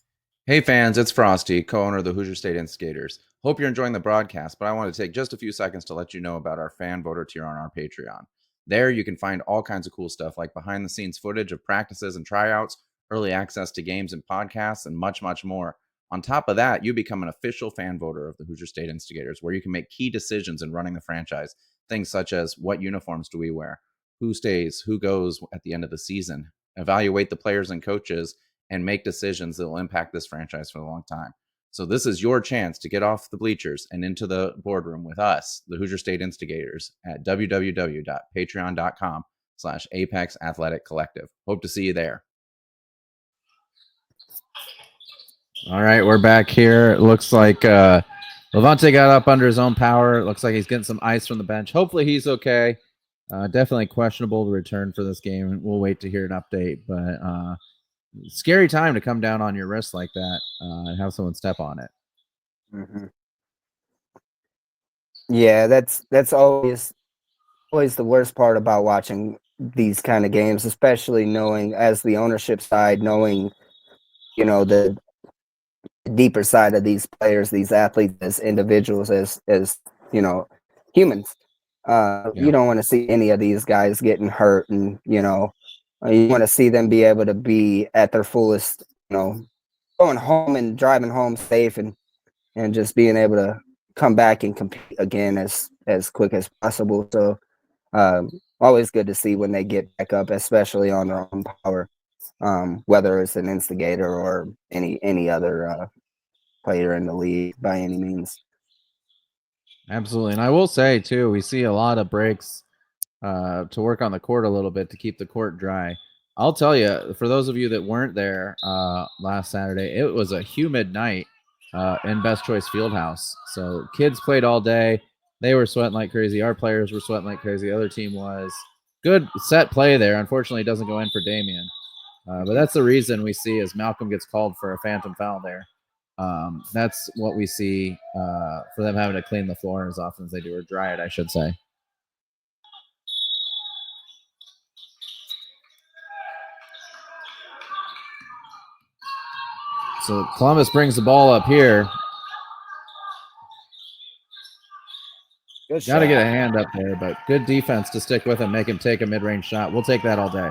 Hey, fans, it's Frosty, co-owner of the Hoosier State Instigators. Hope you're enjoying the broadcast, but I want to take just a few seconds to let you know about our fan voter tier on our Patreon. There, you can find all kinds of cool stuff like behind-the-scenes footage of practices and tryouts, early access to games and podcasts, and much, much more. On top of that, you become an official fan voter of the Hoosier State Instigators, where you can make key decisions in running the franchise. Things such as what uniforms do we wear, who stays, who goes at the end of the season, evaluate the players and coaches, and make decisions that will impact this franchise for a long time. So this is your chance to get off the bleachers and into the boardroom with us, the Hoosier State Instigators, at www.patreon.com/Apex Athletic Collective. Hope to see you there. All right, we're back here. It looks like Levante got up under his own power. It looks like he's getting some ice from the bench. Hopefully he's okay. Definitely questionable to return for this game. We'll wait to hear an update, but scary time to come down on your wrist like that and have someone step on it. Mm-hmm. Yeah, that's always the worst part about watching these kind of games, especially knowing as the ownership side, knowing the deeper side of these players, these athletes as individuals, as humans. You don't want to see any of these guys getting hurt, and you want to see them be able to be at their fullest, going home and driving home safe and just being able to come back and compete again as quick as possible. So always good to see when they get back up, especially on their own power, whether it's an instigator or any other player in the league by any means. Absolutely. And I will say too, we see a lot of breaks to work on the court a little bit to keep the court dry. I'll tell you, for those of you that weren't there last Saturday, it was a humid night in Best Choice Fieldhouse. So kids played all day. They were sweating like crazy. Our players were sweating like crazy. The other team was. Good set play there. Unfortunately, it doesn't go in for Damien. But that's the reason we see as Malcolm gets called for a phantom foul there. That's what we see for them having to clean the floor as often as they do, or dry it, I should say. So Columbus brings the ball up here. Got to get a hand up there, but good defense to stick with him, make him take a mid-range shot. We'll take that all day.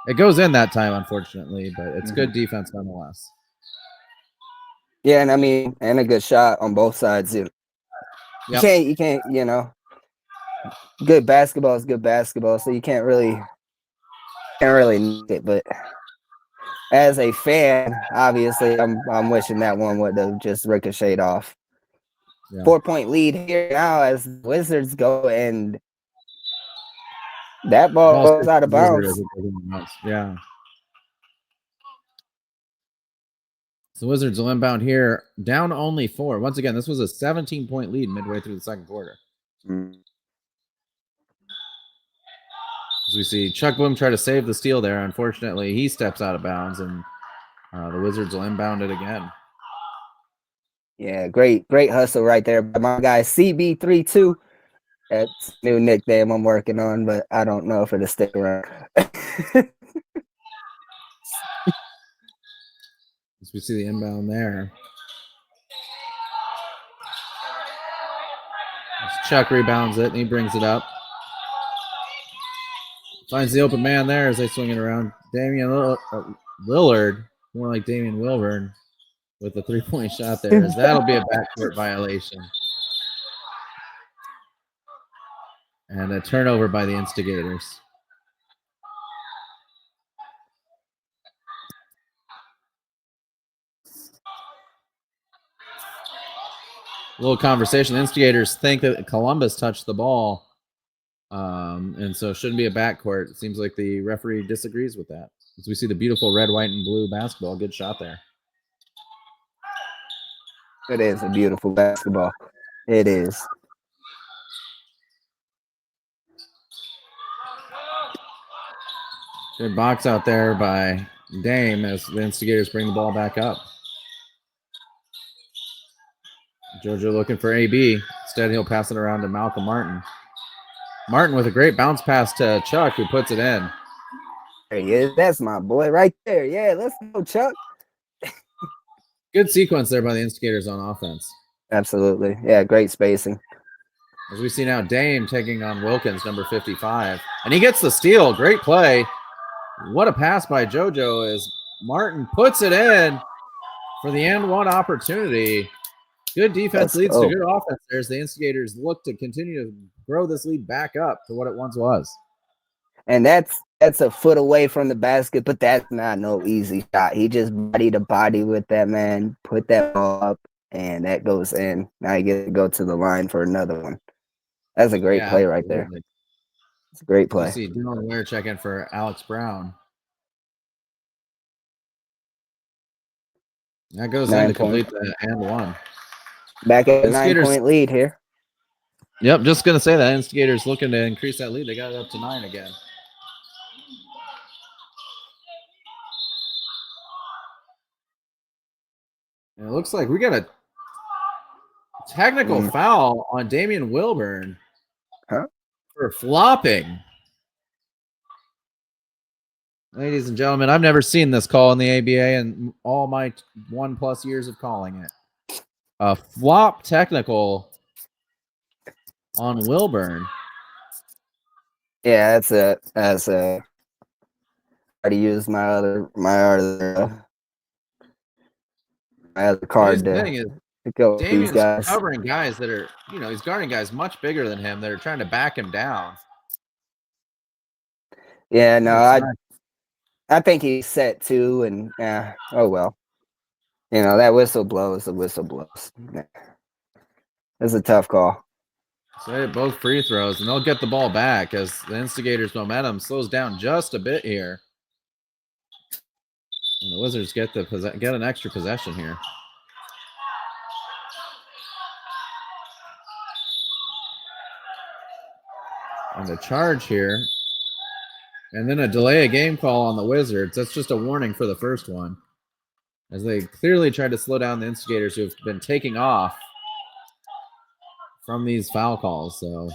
It goes in that time, unfortunately, but it's good defense nonetheless. Yeah, and I mean, and a good shot on both sides. You can't, good basketball is good basketball, so you can't really knock it. But as a fan, obviously, I'm wishing that one would have just ricocheted off. Yeah. 4-point lead here now as the Wizards go, and that ball goes out of bounds. Yeah. So the Wizards will inbound here, down only 4. Once again, this was a 17-point lead midway through the second quarter. As we see Chuck Bloom try to save the steal there. Unfortunately, he steps out of bounds, and the Wizards will inbound it again. Yeah, great hustle right there by my guy CB32. That's a new nickname I'm working on, but I don't know if it'll stick around. As we see the inbound there. As Chuck rebounds it, and he brings it up. Finds the open man there as they swing it around. Damian Lillard, more like Damian Wilburn, with a 3-point shot there, as that'll be a backcourt violation. And a turnover by the Instigators. A little conversation. The Instigators think that Columbus touched the ball, and so it shouldn't be a backcourt. It seems like the referee disagrees with that. As we see the beautiful red, white, and blue basketball. Good shot there. It is a beautiful basketball. It is. Good box out there by Dame as the Instigators bring the ball back up. Jojo looking for AB. Instead, he'll pass it around to Malcolm Martin. Martin with a great bounce pass to Chuck, who puts it in. There he is. That's my boy right there. Yeah, let's go, Chuck. Good sequence there by the Instigators on offense. Absolutely. Yeah, great spacing. As we see now, Dame taking on Wilkins, number 55. And he gets the steal. Great play. What a pass by Jojo as Martin puts it in for the and one opportunity. Good defense leads to good offense there as the Instigators look to continue to grow this lead back up to what it once was. And that's a foot away from the basket, but that's not no easy shot. He just body to body with that man, put that ball up, and that goes in. Now you get to go to the line for another one. That's a great play right there. It's a great play. You see Dylan Ware check in for Alex Brown. That goes in to complete the and one. Back at a 9-point lead here. Yep, just going to say that. Instigators looking to increase that lead. They got it up to 9 again. And it looks like we got a technical foul on Damian Wilburn for flopping. Ladies and gentlemen, I've never seen this call in the ABA in all my 1+ years of calling it. A flop technical on Wilburn. Yeah, that's a. I already used my other card to go Damian's these guys. Covering guys that are, he's guarding guys much bigger than him that are trying to back him down. Yeah, no, I think he's set too, and oh well. That whistle blows. The whistle blows. It's a tough call. So they hit both free throws, and they'll get the ball back as the Instigators' momentum slows down just a bit here. And the Wizards get an extra possession here. And a charge here. And then a delay of game call on the Wizards. That's just a warning for the first one, as they clearly tried to slow down the Instigators, who have been taking off from these foul calls. So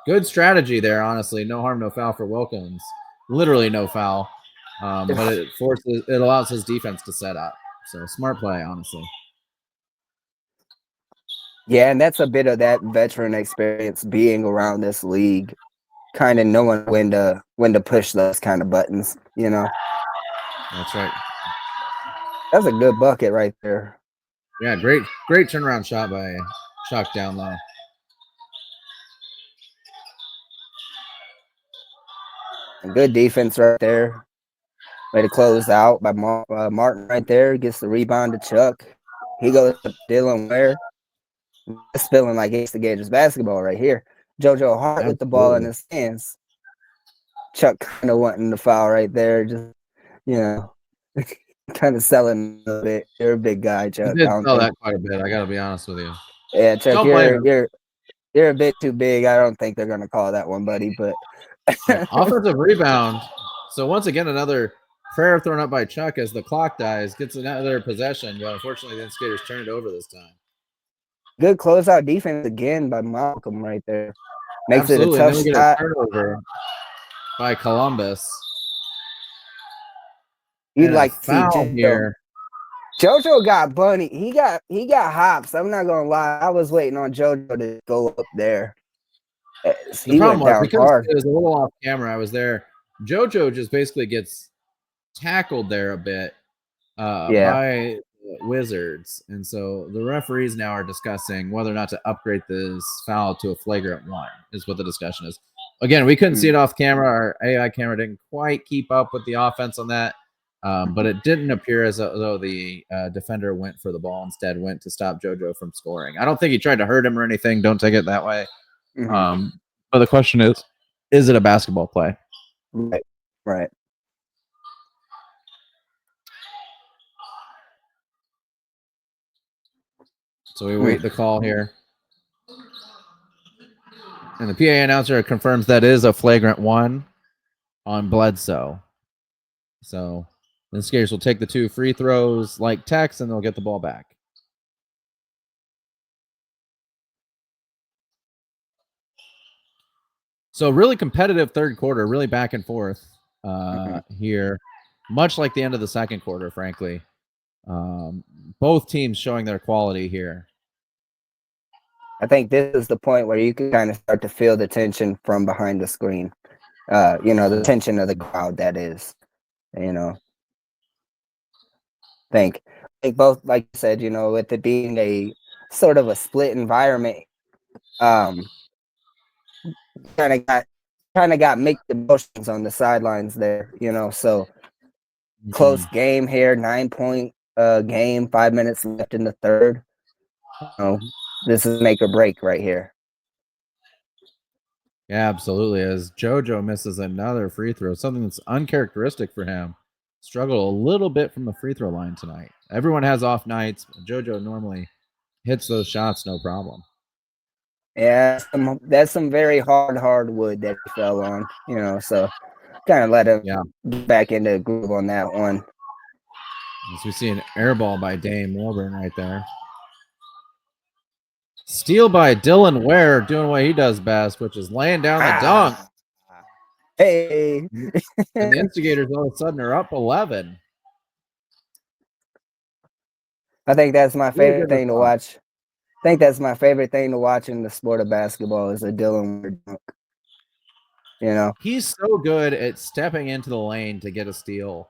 good strategy there, honestly. No harm, no foul for Wilkins. Literally no foul. But it allows his defense to set up. So smart play, honestly. Yeah, and that's a bit of that veteran experience being around this league, kind of knowing when to push those kind of buttons, you know. That's right. That's a good bucket right there. Yeah, great turnaround shot by Chuck down low. And good defense right there. Way to close out by Martin right there. Gets the rebound to Chuck. He goes to Dylan Ware. It's feeling like Instigators basketball right here. JoJo Hart with the ball in his hands. Chuck kind of wanting the foul right there. Just, you know, kind of selling a bit. You're a big guy, Chuck. You did sell that quite a bit. I got to be honest with you. Yeah, Chuck, you're a bit too big. I don't think they're going to call that one, buddy. But offensive rebound. So once again, another prayer thrown up by Chuck as the clock dies. Gets another possession, but unfortunately, the Instigators turn it over this time. Good closeout defense again by Malcolm right there. Makes Absolutely. it a tough shot. shot. A turnover by Columbus. You'd like to foul see here. JoJo got bunny. He got hops. I'm not gonna lie. I was waiting on JoJo to go up there. The problem was because it was a little off camera. I was there. JoJo just basically gets tackled there a bit by Wizards, and so the referees now are discussing whether or not to upgrade this foul to a flagrant one. Is what the discussion is. Again, we couldn't see it off camera. Our AI camera didn't quite keep up with the offense on that. But it didn't appear as though the defender went for the ball. Instead, went to stop JoJo from scoring. I don't think he tried to hurt him or anything. Don't take it that way. But the question is it a basketball play? Right. So we wait the call here. And the PA announcer confirms that is a flagrant one on Bledsoe. So the Instigators will take the 2 free throws like Tex, and they'll get the ball back. So really competitive third quarter, really back and forth here, much like the end of the second quarter, frankly. Both teams showing their quality here. I think this is the point where you can kind of start to feel the tension from behind the screen. The tension of the crowd, that is. I think both, like you said, with it being a sort of a split environment, kind of got mixed emotions on the sidelines there, so close game here, 9-point game, 5 minutes left in the third. This is make or break right here. Yeah, absolutely. As JoJo misses another free throw, something that's uncharacteristic for him. Struggled a little bit from the free throw line tonight. Everyone has off nights. JoJo normally hits those shots no problem. Yeah, that's some very hard wood that he fell on, so kind of let him get back into the groove on that one. As we see an air ball by Dame Wilburn right there. Steal by Dylan Ware, doing what he does best, which is laying down the dunk. Hey. And the Instigators all of a sudden are up 11. I think that's my favorite thing to watch. I think that's my favorite thing to watch in the sport of basketball is a Dylan Ware dunk. He's so good at stepping into the lane to get a steal.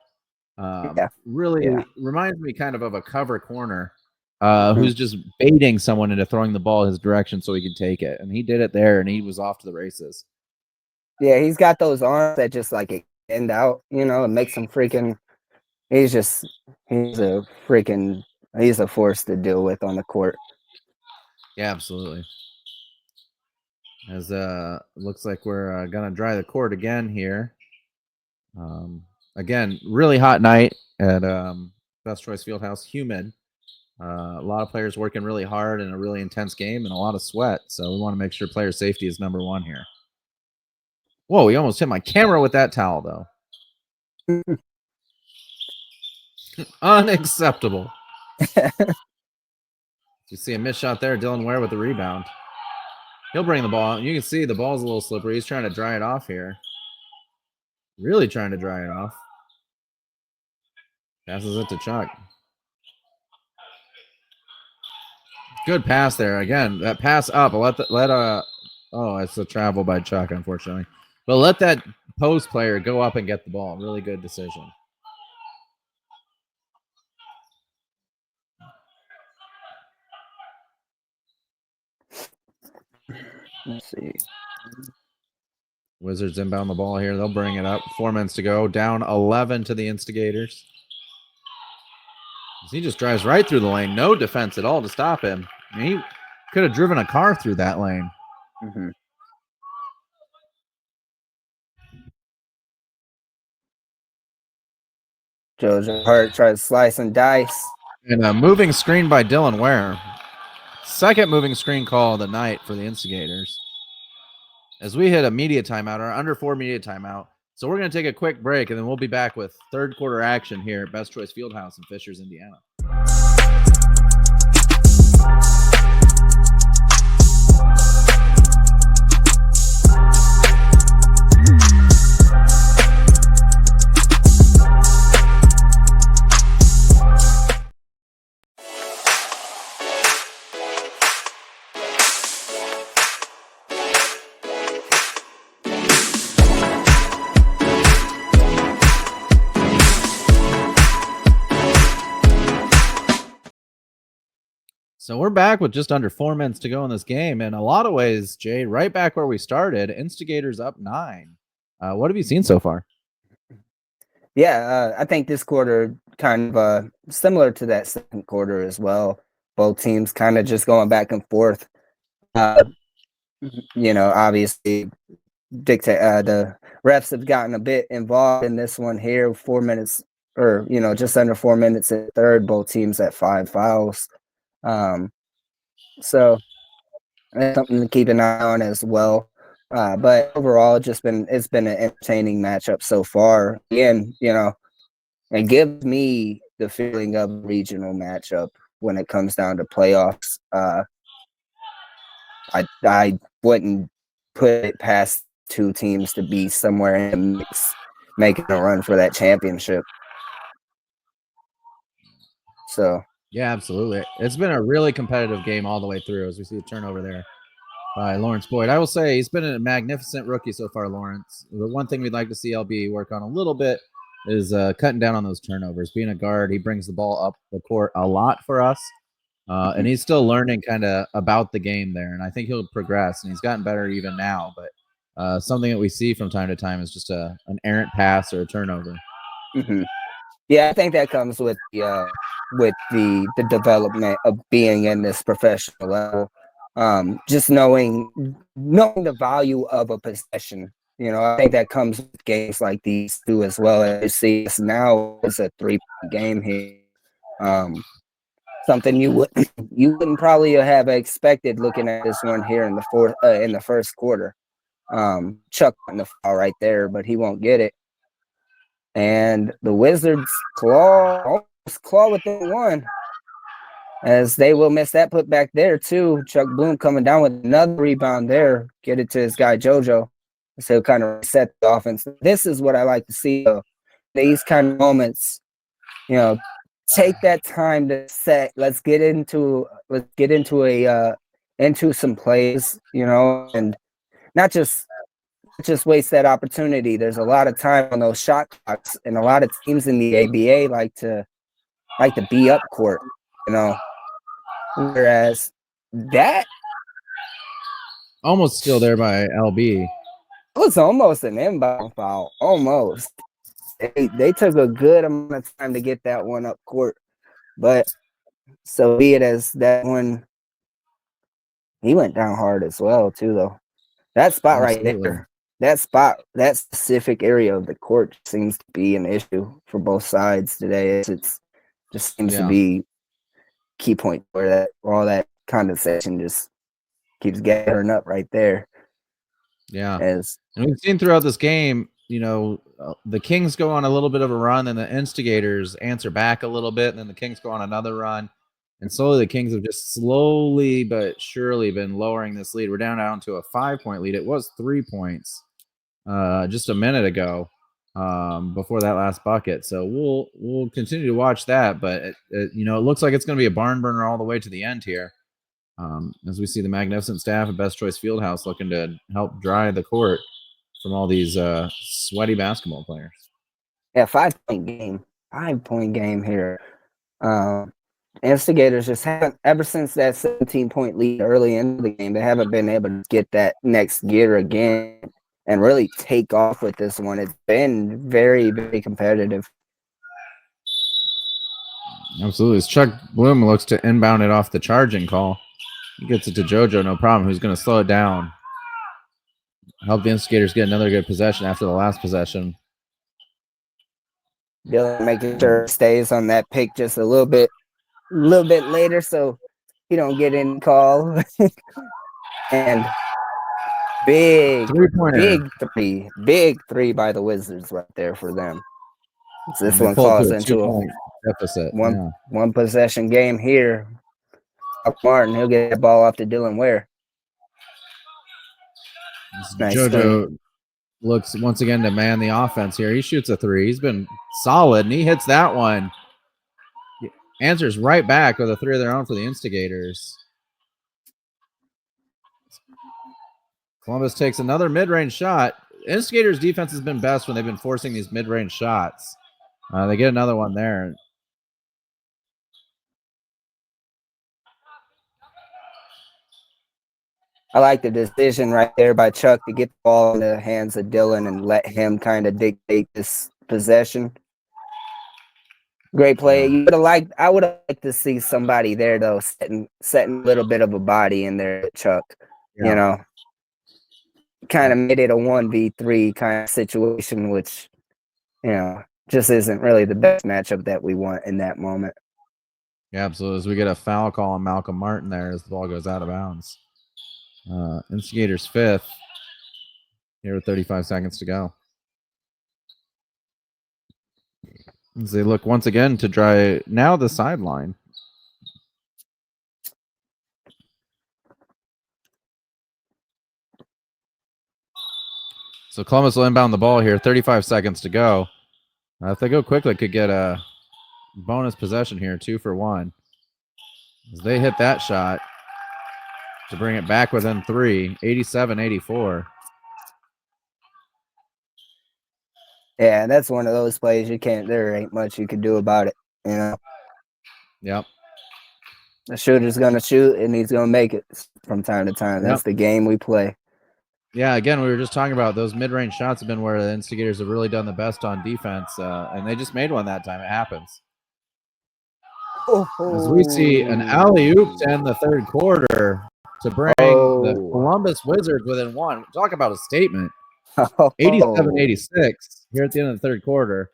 Really reminds me kind of a cover corner who's just baiting someone into throwing the ball his direction so he can take it. And he did it there, and he was off to the races. Yeah, he's got those arms that just like extend out, it makes him freaking – he's a force to deal with on the court. Yeah, absolutely. As looks like we're gonna dry the court again here. Again, really hot night at Best Choice Fieldhouse. Humid. A lot of players working really hard in a really intense game and a lot of sweat. So we want to make sure player safety is number one here. Whoa, he almost hit my camera with that towel, though. Unacceptable. You see a missed shot there. Dylan Ware with the rebound. He'll bring the ball. You can see the ball's a little slippery. He's trying to dry it off here. Really trying to dry it off. Passes it to Chuck. Good pass there. Again, that pass up. Oh, it's a travel by Chuck, unfortunately. But let that post player go up and get the ball. Really good decision. Let's see. Wizards inbound the ball here. They'll bring it up. 4 minutes to go. Down 11 to the Instigators. He just drives right through the lane. No defense at all to stop him. I mean, he could have driven a car through that lane. Mm-hmm. Jojo Hart tries to slice and dice. And a moving screen by Dylan Ware. Second moving screen call of the night for the Instigators. As we hit a media timeout, or under 4 media timeout. So we're going to take a quick break, and then we'll be back with third quarter action here at Best Choice Fieldhouse in Fishers, Indiana. So we're back with just under 4 minutes to go in this game. In a lot of ways, Jay, right back where we started, Instigators up 9. What have you seen so far? Yeah, I think this quarter kind of similar to that second quarter as well. Both teams kind of just going back and forth. Obviously, the refs have gotten a bit involved in this one here. 4 minutes, or just under 4 minutes in third. Both teams at 5 fouls. So that's something to keep an eye on as well. But overall, it's been an entertaining matchup so far. Again, it gives me the feeling of a regional matchup when it comes down to playoffs. I wouldn't put it past two teams to be somewhere in the mix, making a run for that championship. So yeah, absolutely. It's been a really competitive game all the way through, as we see a turnover there by Lawrence Boyd. I will say he's been a magnificent rookie so far, Lawrence. The one thing we'd like to see LB work on a little bit is cutting down on those turnovers. Being a guard, he brings the ball up the court a lot for us. And he's still learning kind of about the game there. And I think he'll progress, and he's gotten better even now. But something that we see from time to time is just an errant pass or a turnover. Mm-hmm. Yeah, I think that comes with the development of being in this professional level. Just knowing the value of a possession. I think that comes with games like these too as well. As you see, it's now it's a 3-point game here. Something you wouldn't probably have expected looking at this one here in the first quarter. Chuck on the foul right there, but he won't get it. And the Wizards claw within one, as they will miss that put back there too. Chuck Bloom coming down with another rebound there, get it to his guy JoJo, so kind of reset the offense. This is what I like to see, though. These kind of moments, take that time to set. Let's get into some plays, and not just waste that opportunity. There's a lot of time on those shot clocks, and a lot of teams in the ABA like to be up court, whereas that almost still there by LB. It was almost an inbound foul. Almost. They took a good amount of time to get that one up court, but so be it. As that one, he went down hard as well too, though. That spot right Absolutely. there, that spot, that specific area of the court seems to be an issue for both sides today. It's just seems to Yeah. be key point where all that condensation just keeps gathering up right there. Yeah. As And we've seen throughout this game, the Kings go on a little bit of a run, and the Instigators answer back a little bit, and then the Kings go on another run. And slowly the Kings have just slowly but surely been lowering this lead. We're down to a 5-point lead. It was 3 points just a minute ago before that last bucket. So we'll continue to watch that. But, it looks like it's going to be a barn burner all the way to the end here. As we see the magnificent staff at Best Choice Fieldhouse looking to help dry the court from all these sweaty basketball players. yeah, 5-point game, 5-point game here. Instigators just haven't, ever since that 17-point lead early into the game, they haven't been able to get that next gear again and really take off with this one. It's been very, very competitive. Absolutely. As Chuck Bloom looks to inbound it off the charging call. He gets it to JoJo, no problem, who's going to slow it down. Help the Instigators get another good possession after the last possession. Dylan making sure it stays on that pick just a little bit later so he don't get any call. And big three by the Wizards right there for them. So this one falls into a deficit. One possession game here. Martin, he'll get the ball off to Dylan Ware. Nice JoJo screen. Looks once again to man the offense here. He shoots a three. He's been solid, and he hits that one. He answers right back with a three of their own for the Instigators. Columbus takes another mid-range shot. Instigators' defense has been best when they've been forcing these mid-range shots. They get another one there. I like the decision right there by Chuck to get the ball in the hands of Dylan and let him kind of dictate this possession. Great play. I would have liked to see somebody there though, setting a little bit of a body in there, Chuck. Yeah. Kind of made it a 1v3 kind of situation, which just isn't really the best matchup that we want in that moment. Yeah, absolutely. As we get a foul call on Malcolm Martin there as the ball goes out of bounds. Instigators 5th. Here with 35 seconds to go. As they look once again to dry now the sideline. So Columbus will inbound the ball here. 35 seconds to go. If they go quickly, could get a bonus possession here, 2 for 1. As they hit that shot to bring it back within 3, 87-84. Yeah, that's one of those plays there ain't much you can do about it, Yep. The shooter's going to shoot, and he's going to make it from time to time. That's the game we play. Yeah, again, we were just talking about those mid-range shots have been where the Instigators have really done the best on defense, and they just made one that time. It happens. As we see an alley-oop to end the third quarter to bring the Columbus Wizards within 1. Talk about a statement. 87-86 here at the end of the third quarter.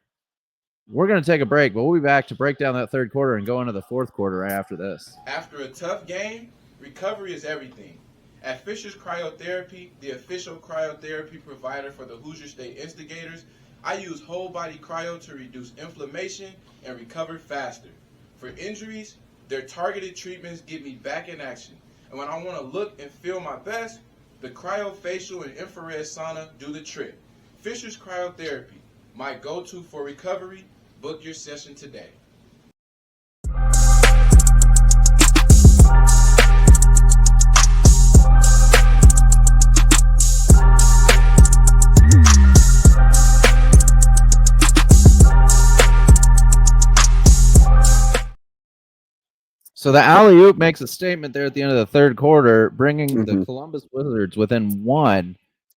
We're going to take a break, but we'll be back to break down that third quarter and go into the fourth quarter right after this. After a tough game, recovery is everything. At Fisher's Cryotherapy, the official cryotherapy provider for the Hoosier State Instigators, I use whole body cryo to reduce inflammation and recover faster. For injuries, their targeted treatments get me back in action. And when I want to look and feel my best, the cryofacial and infrared sauna do the trick. Fisher's Cryotherapy, my go-to for recovery. Book your session today. So the alley-oop makes a statement there at the end of the third quarter, bringing the Columbus Wizards within 1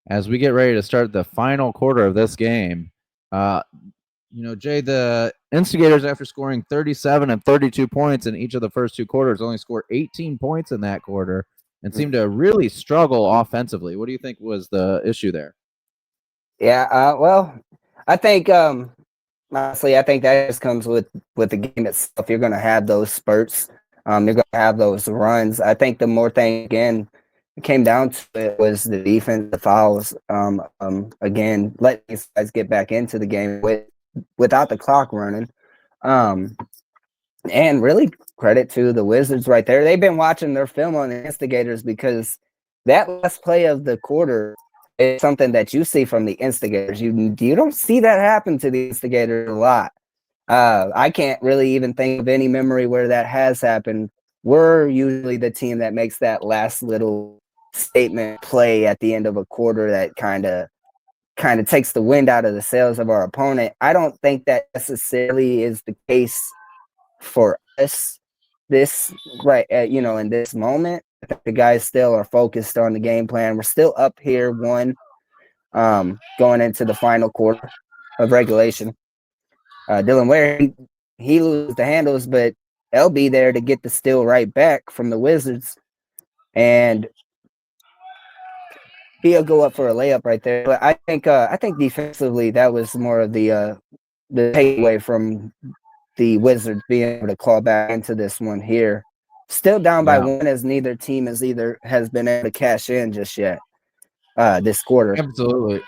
as we get ready to start the final quarter of this game. Jay, the Instigators, after scoring 37 and 32 points in each of the first 2 quarters, only scored 18 points in that quarter. and seemed to really struggle offensively. What do you think was the issue there? Yeah, well, I think honestly, I think that just comes with the game itself. You're going to have those spurts. You're going to have those runs. I think the more thing again it came down to it was the defense, the fouls. Again, let these guys get back into the game without the clock running. And really credit to the Wizards right there. They've been watching their film on the Instigators because that last play of the quarter is something that you see from the Instigators. You don't see that happen to the Instigators a lot. I can't really even think of any memory where that has happened. We're usually the team that makes that last little statement play at the end of a quarter that kind of takes the wind out of the sails of our opponent. I don't think that necessarily is the case for us this in this moment. I think the guys still are focused on the game plan. We're still up here one going into the final quarter of regulation. Dylan Ware, he loses the handles, but they'll be there to get the steal right back from the Wizards, and he'll go up for a layup right there. But I think defensively that was more of the takeaway from the Wizards being able to claw back into this one here. Still down by one, as neither team has been able to cash in just yet this quarter. Absolutely.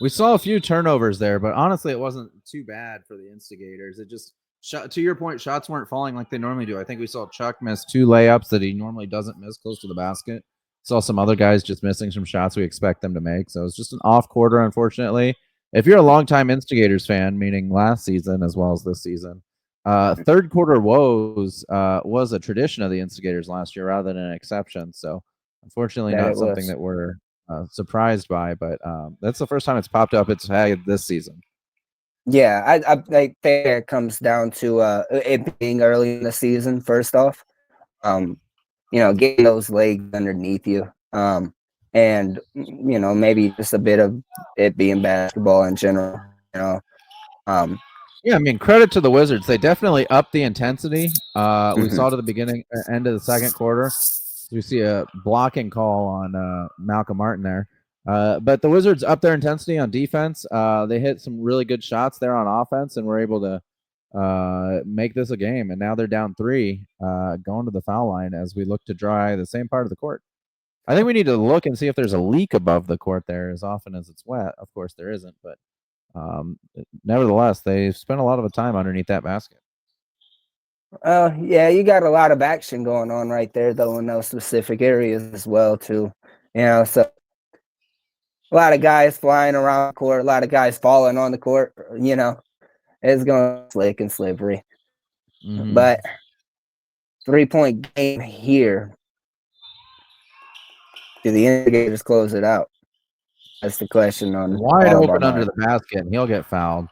We saw a few turnovers there, but honestly, it wasn't too bad for the Instigators. It just, to your point, shots weren't falling like they normally do. I think we saw Chuck miss 2 layups that he normally doesn't miss close to the basket. Saw some other guys just missing some shots we expect them to make. So it's just an off quarter, unfortunately. If you're a longtime Instigators fan, meaning last season as well as this season, third quarter woes was a tradition of the Instigators last year rather than an exception. So unfortunately, not something that we're surprised by, but that's the first time it's popped up its head this season. Yeah, I think it comes down to it being early in the season. First off, getting those legs underneath you, and maybe just a bit of it being basketball in general. Yeah, I mean, credit to the Wizards. They definitely upped the intensity. We saw it at the end of the second quarter. We see a blocking call on Malcolm Martin there. But the Wizards upped their intensity on defense. They hit some really good shots there on offense and were able to make this a game. And now they're down 3 going to the foul line as we look to dry the same part of the court. I think we need to look and see if there's a leak above the court there as often as it's wet. Of course, there isn't, but nevertheless, they spent a lot of the time underneath that basket. Yeah, you got a lot of action going on right there, though, in those specific areas as well, too. So a lot of guys flying around the court, a lot of guys falling on the court. It's going slick and slippery. Mm-hmm. But 3-point game here. Do the Instigators close it out? That's the question. On wide open under the basket, and he'll get fouled.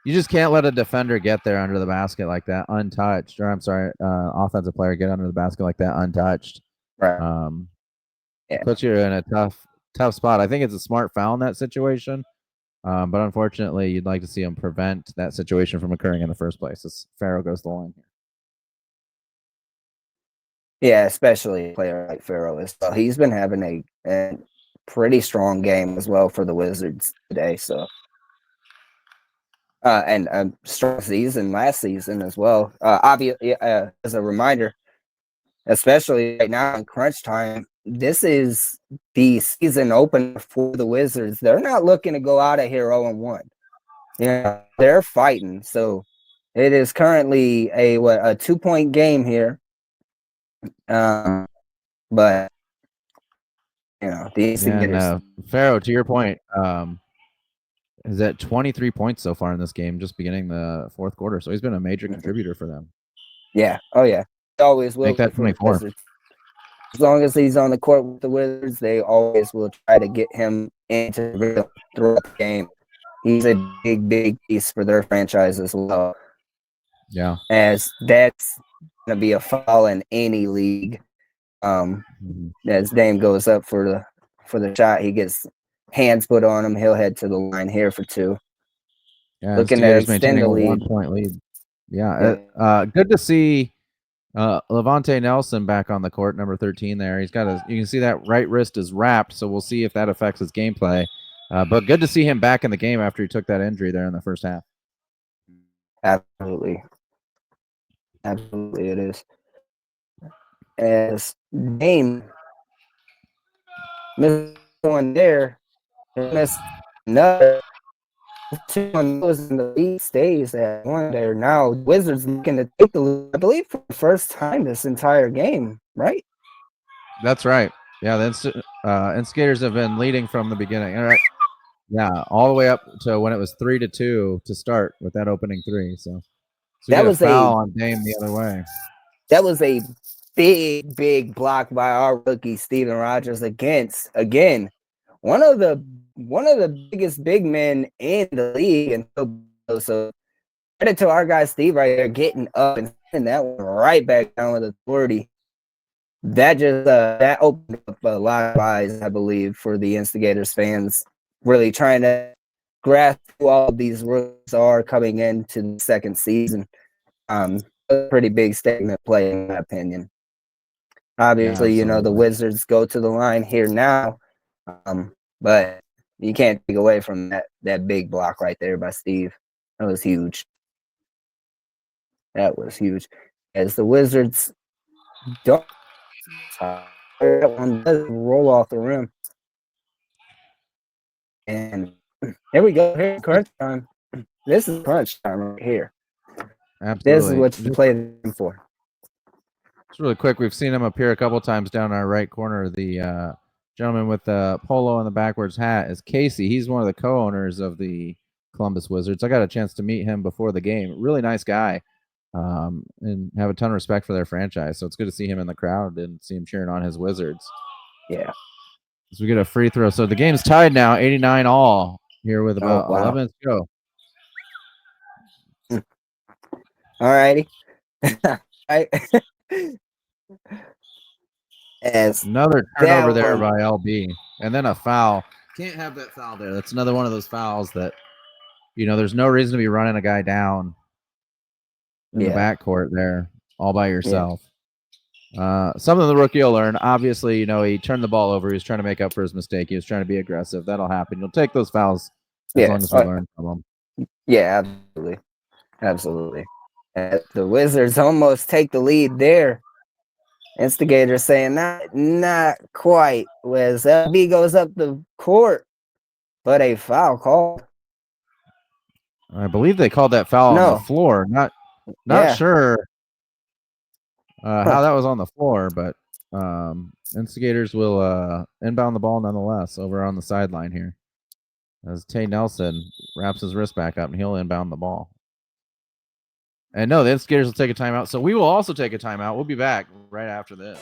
You just can't let a defender get there under the basket like that untouched. Or I'm sorry, offensive player get under the basket like that untouched. Right. Puts you in a tough spot. I think it's a smart foul in that situation. But unfortunately, you'd like to see him prevent that situation from occurring in the first place. As Farrow goes the line here. Yeah, especially a player like Farrow as well. He's been having a pretty strong game as well for the Wizards today. So, and a strong season last season as well. Obviously, as a reminder, especially right now in crunch time, this is the season opener for the Wizards. They're not looking to go out of here 0-1. They're fighting. So it is currently a 2-point game here. But the Instigators. Farrow, to your point, is at 23 points so far in this game, just beginning the fourth quarter. So he's been a major contributor for them. Yeah. Oh yeah. He always will. Make that 24. As long as he's on the court with the Wizards, they always will try to get him into the rhythm throughout the game. He's a big piece for their franchise as well. Yeah. As that's going to be a foul in any league. As Dame goes up for the shot, he gets hands put on him. He'll head to the line here for 2. Yeah, looking to extend the lead. 1-point lead. Yeah. Good to see Levante Nelson back on the court, number 13 there. He's got you can see that right wrist is wrapped, so we'll see if that affects his gameplay. But good to see him back in the game after he took that injury there in the first half. Absolutely. Absolutely, it is. As Dame missed one there, missed another. 2 on those, and the lead stays at 1 there. Now, Wizards looking to take the lead, I believe, for the first time this entire game, right? That's right. Yeah, the Instigators have been leading from the beginning. All right. Yeah, all the way up to when it was 3-2 to start with that opening three. So we That get a was foul on Dame the other way. That was a big block by our rookie Steven Rogers again one of the biggest big men in the league, and so credit to our guy Steve right there getting up and sending that one right back down with authority. That just that opened up a lot of eyes, I believe, for the Instigators fans, really trying to grasp who all of these rookies are coming into the second season. A pretty big statement play, in my opinion. Obviously, Yeah, the Wizards go to the line here now, but you can't take away from that big block right there by Steve. That was huge. That was huge. As the Wizards don't, that one does roll off the rim. And here we go. Here's crunch time. This is crunch time right here. absolutely. This is what you play them for. Just really quick, we've seen him appear a couple times down our right corner. The gentleman with the polo and the backwards hat is Casey. He's one of the co-owners of the Columbus Wizards. I got a chance to meet him before the game. Really nice guy, and have a ton of respect for their franchise. So it's good to see him in the crowd and see him cheering on his Wizards. Yeah. As we get a free throw. So the game's tied now, 89 all here with about 11 minutes to go. All righty. As another turnover there by LB, and then a foul. Can't have that foul there. That's another one of those fouls that, there's no reason to be running a guy down in the backcourt there all by yourself. Something the rookie will learn. Obviously, he turned the ball over. He was trying to make up for his mistake. He was trying to be aggressive. That'll happen. You'll take those fouls as long as we learn from them. Yeah, absolutely. The Wizards almost take the lead there. Instigators saying not quite. As LB goes up the court, but a foul call. I believe they called that foul on the floor. Not sure how that was on the floor, but Instigators will inbound the ball nonetheless over on the sideline here. As Tay Nelson wraps his wrist back up and he'll inbound the ball. And no, the Instigators will take a timeout. So we will also take a timeout. We'll be back right after this.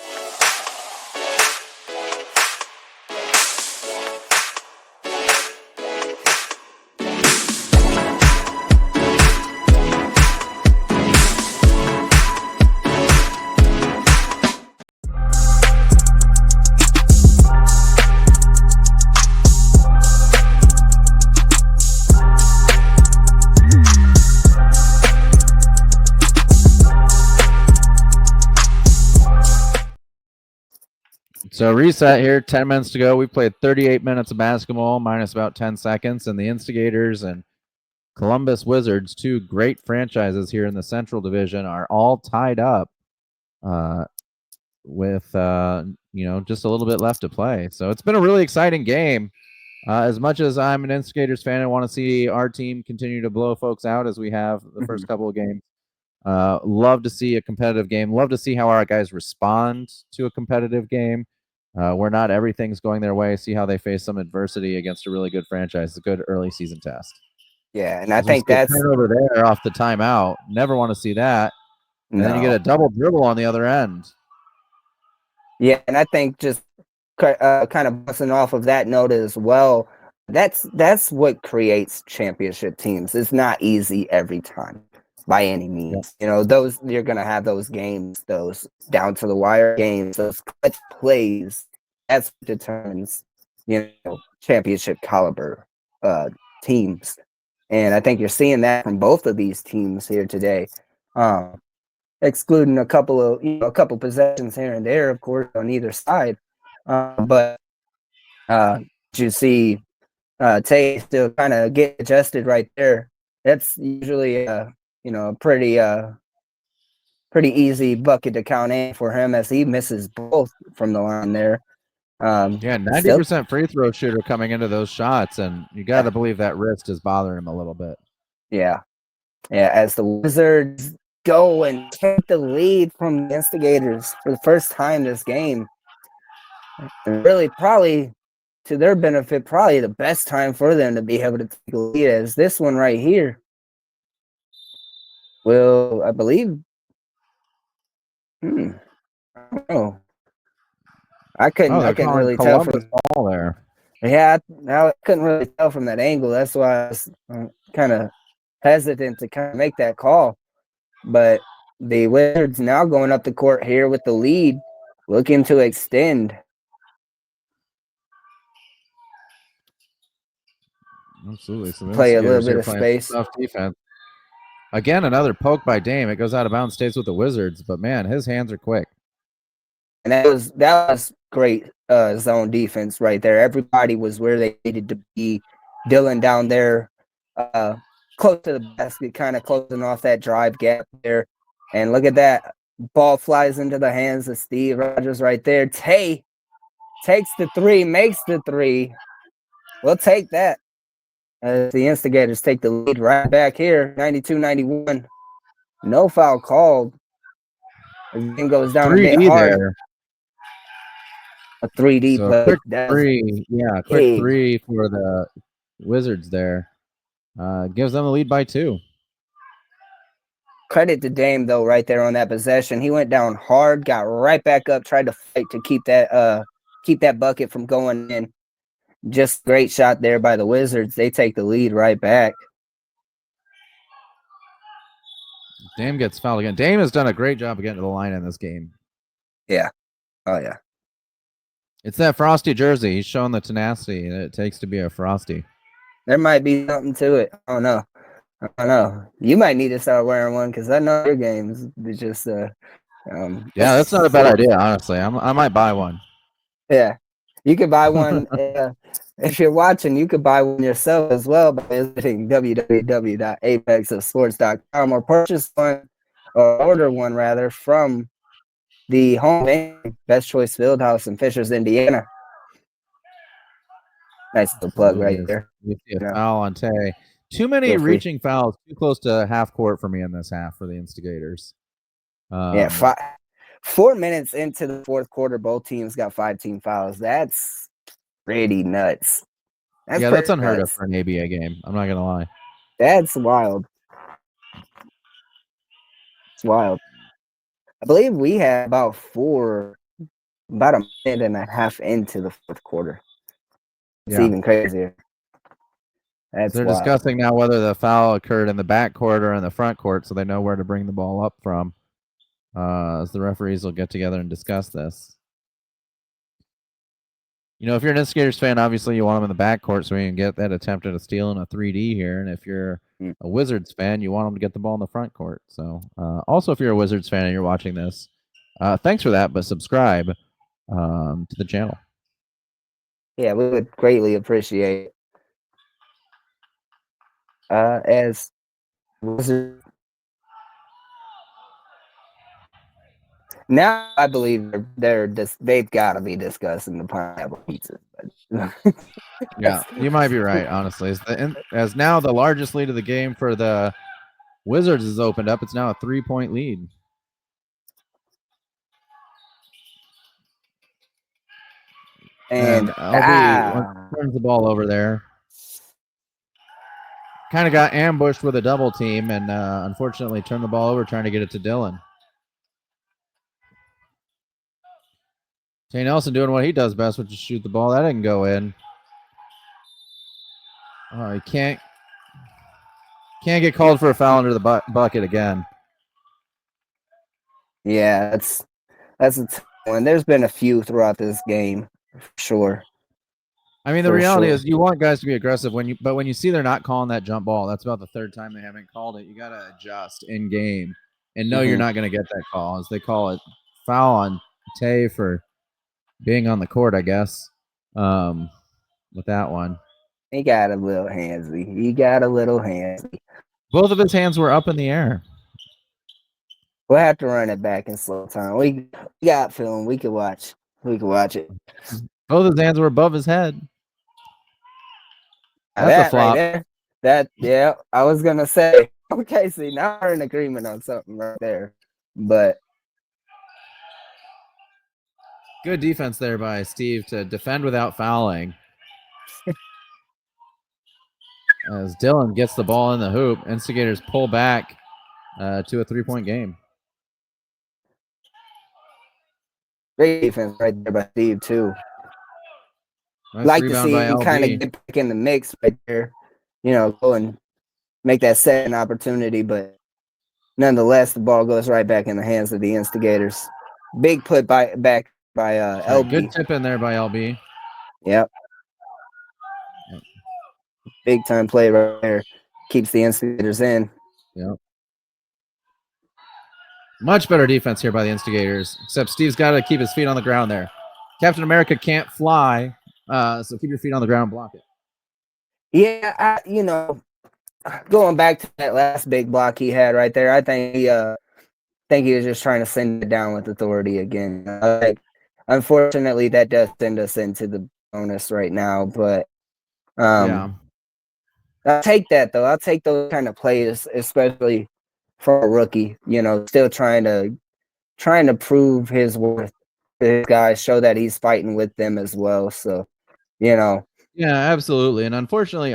So reset here, 10 minutes to go. We played 38 minutes of basketball minus about 10 seconds. And the Instigators and Columbus Wizards, two great franchises here in the Central Division, are all tied up with, just a little bit left to play. So it's been a really exciting game. As much as I'm an Instigators fan, I want to see our team continue to blow folks out as we have the first couple of games. Love to see a competitive game. Love to see how our guys respond to a competitive game. Where not everything's going their way. See how they face some adversity against a really good franchise. It's a good early season test. Yeah, and I think that's over there off the timeout. Never want to see that. And then you get a double dribble on the other end. Yeah, and I think just kind of busting off of that note as well. That's what creates championship teams. It's not easy every time by any means. Those you're gonna have those games, those down to the wire games, those clutch plays. That's what determines, championship caliber teams. And I think you're seeing that from both of these teams here today. excluding a couple possessions here and there, of course, on either side. But you see Tay still kind of get adjusted right there. That's usually a pretty easy bucket to count in for him as he misses both from the line there. Yeah, Still, 90% free throw shooter coming into those shots, and you got to believe that wrist is bothering him a little bit. yeah. As the Wizards go and take the lead from the Instigators for the first time this game, and really probably to their benefit, probably the best time for them to be able to take a lead as this one right here will, I believe, I don't know. I They're couldn't calling really tell Columbus from. ball there. Yeah, I couldn't really tell from that angle. That's why I was kind of hesitant to kind of make that call. But the Wizards now going up the court here with the lead, looking to extend. Absolutely. So the Play a little Instigators bit here of playing space. tough defense. Again, another poke by Dame. It goes out of bounds, stays with the Wizards, but man, his hands are quick. And that was great zone defense right there. Everybody was where they needed to be. Dylan down there, close to the basket, kind of closing off that drive gap there. And look at that. Ball flies into the hands of Steve Rogers right there. Tay takes the three, makes the three. We'll take that. As the Instigators take the lead right back here, 92-91. No foul called. The game goes down a bit 3D hard. there. A 3D So play. quick three. Yeah, quick big. three for the Wizards there. Gives them the lead by 2. Credit to Dame though, right there on that possession. He went down hard, got right back up, tried to fight to keep that bucket from going in. Just great shot there by the Wizards. They take the lead right back. Dame gets fouled again. Dame has done a great job of getting to the line in this game. Yeah. Oh yeah. It's that frosty jersey. He's showing the tenacity that it takes to be a frosty. There might be something to it. I don't know. You might need to start wearing one because I know your games just Yeah, that's not a bad idea, honestly. I might buy one. Yeah, you could buy one if you're watching. You could buy one yourself as well by visiting www.apexofsports.com or purchase one or order one rather from the home game, Best Choice Fieldhouse in Fishers, Indiana. Nice little plug right there. We see a foul on Tay. Too many reaching fouls, too close to half court for me in this half for the Instigators. 4 minutes into the fourth quarter, both teams got 5 team fouls. That's pretty nuts. That's unheard of for an ABA game. I'm not gonna lie. That's wild. It's wild. I believe we had about a minute and a half into the fourth quarter. It's even crazier. They're discussing now whether the foul occurred in the back court or in the front court, so they know where to bring the ball up from. As the referees will get together and discuss this. You know, if you're an Instigators fan, obviously you want them in the back court so we can get that attempt at a steal in a 3D here. And if you're a Wizards fan, you want them to get the ball in the front court. So, also, if you're a Wizards fan and you're watching this, thanks for that, but subscribe to the channel. Yeah, we would greatly appreciate it. As Wizards. Now I believe they've got to be discussing the pineapple pizza. Yeah, you might be right, honestly. As now the largest lead of the game for the Wizards is opened up. It's now a 3-point lead. And LB turns the ball over there. Kind of got ambushed with a double team and unfortunately turned the ball over trying to get it to Dylan. Tay Nelson doing what he does best, which is shoot the ball. That didn't go in. Oh, he can't get called for a foul under the bucket again. Yeah, that's a tough one. There's been a few throughout this game, for sure. I mean, the reality is you want guys to be aggressive but when you see they're not calling that jump ball, that's about the third time they haven't called it. You got to adjust in game. and no, you're not going to get that call, as they call it foul on Tay for being on the court, I guess. With that one, He got a little handsy. both of his hands were up in the air. We'll have to run it back in slow time. We got film. We could watch. We could watch it. Both his hands were above his head. Now That's a that flop. right there. Yeah, I was gonna say. Okay, see, now we're in agreement on something right there. But Good defense there by Steve to defend without fouling. As Dylan gets the ball in the hoop, Instigators pull back to a 3-point game. great defense right there by Steve too. Nice Like to rebound see by him kind of LB. get back in the mix right there. Go and make that second opportunity, but nonetheless, the ball goes right back in the hands of the Instigators. Big put back by LB. Good tip in there by LB. Yep. Big time play right there. Keeps the Instigators in. Yep. Much better defense here by the Instigators, except Steve's got to keep his feet on the ground there. Captain America can't fly, so keep your feet on the ground and block it. Yeah, going back to that last big block he had right there, I think he was just trying to send it down with authority again. Unfortunately, that does send us into the bonus right now, but Yeah. I'll take that though. I'll take those kind of plays, especially for a rookie. Still trying to prove his worth to his guys, show that he's fighting with them as well. So, Yeah, absolutely. And unfortunately,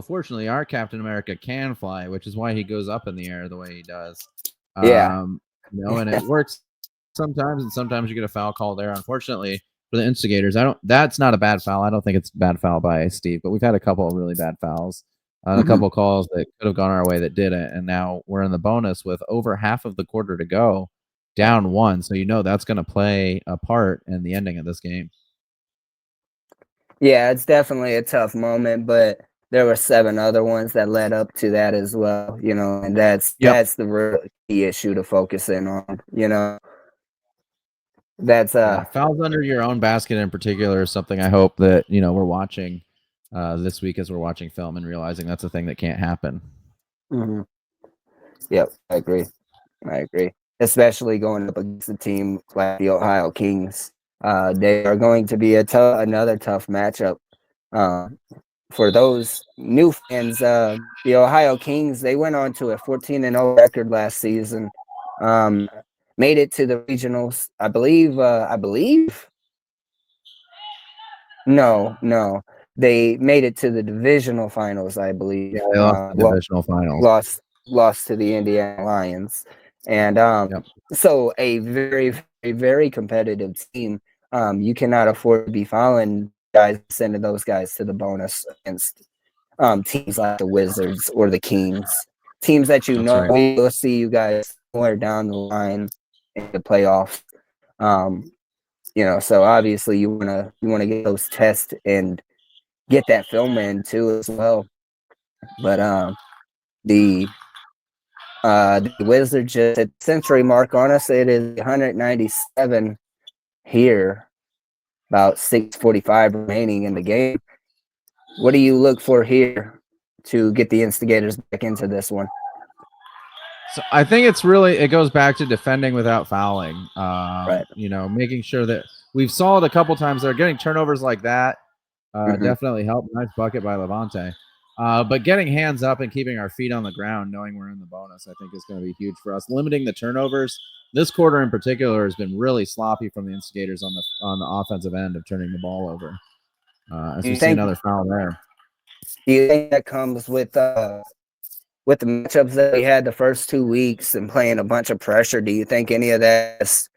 fortunately, our Captain America can fly, which is why he goes up in the air the way he does. Yeah. And it works sometimes, and sometimes you get a foul call there. Unfortunately for the Instigators, that's not a bad foul. I don't think it's a bad foul by Steve, but we've had a couple of really bad fouls, a couple of calls that could have gone our way that didn't, and now we're in the bonus with over half of the quarter to go, down 1. So that's going to play a part in the ending of this game. Yeah, it's definitely a tough moment, but there were 7 other ones that led up to that as well, and that's the real key issue to focus in on, That's fouls under your own basket in particular is something I hope that we're watching this week as we're watching film and realizing that's a thing that can't happen. Yep, I agree. Especially going up against a team like the Ohio Kings. They are going to be another tough matchup. For those new fans, the Ohio Kings, they went on to a 14-0 record last season. Made it to the regionals, I believe. No. They made it to the divisional finals, I believe. Yeah, they lost the divisional finals. Lost to the Indiana Lions. And so a very, very, very competitive team. You cannot afford to be fouling guys, sending those guys to the bonus against teams like the Wizards or the Kings. Teams that right. we will see you guys somewhere down the line in the playoffs. So obviously you wanna get those tests and get that film in too as well. But the Wizards just at the century mark on us. It is 197 here, about 6:45 remaining in the game. What do you look for here to get the Instigators back into this one? So I think it goes back to defending without fouling. Right. Making sure that we've saw it a couple times. They're getting turnovers like that. Definitely help. Nice bucket by Levante. But getting hands up and keeping our feet on the ground, knowing we're in the bonus, I think is going to be huge for us. Limiting the turnovers. This quarter in particular has been really sloppy from the Instigators on the offensive end of turning the ball over. As we see another foul there. Do you think that comes with the matchups that we had the first 2 weeks and playing a bunch of pressure? Do you think any of that's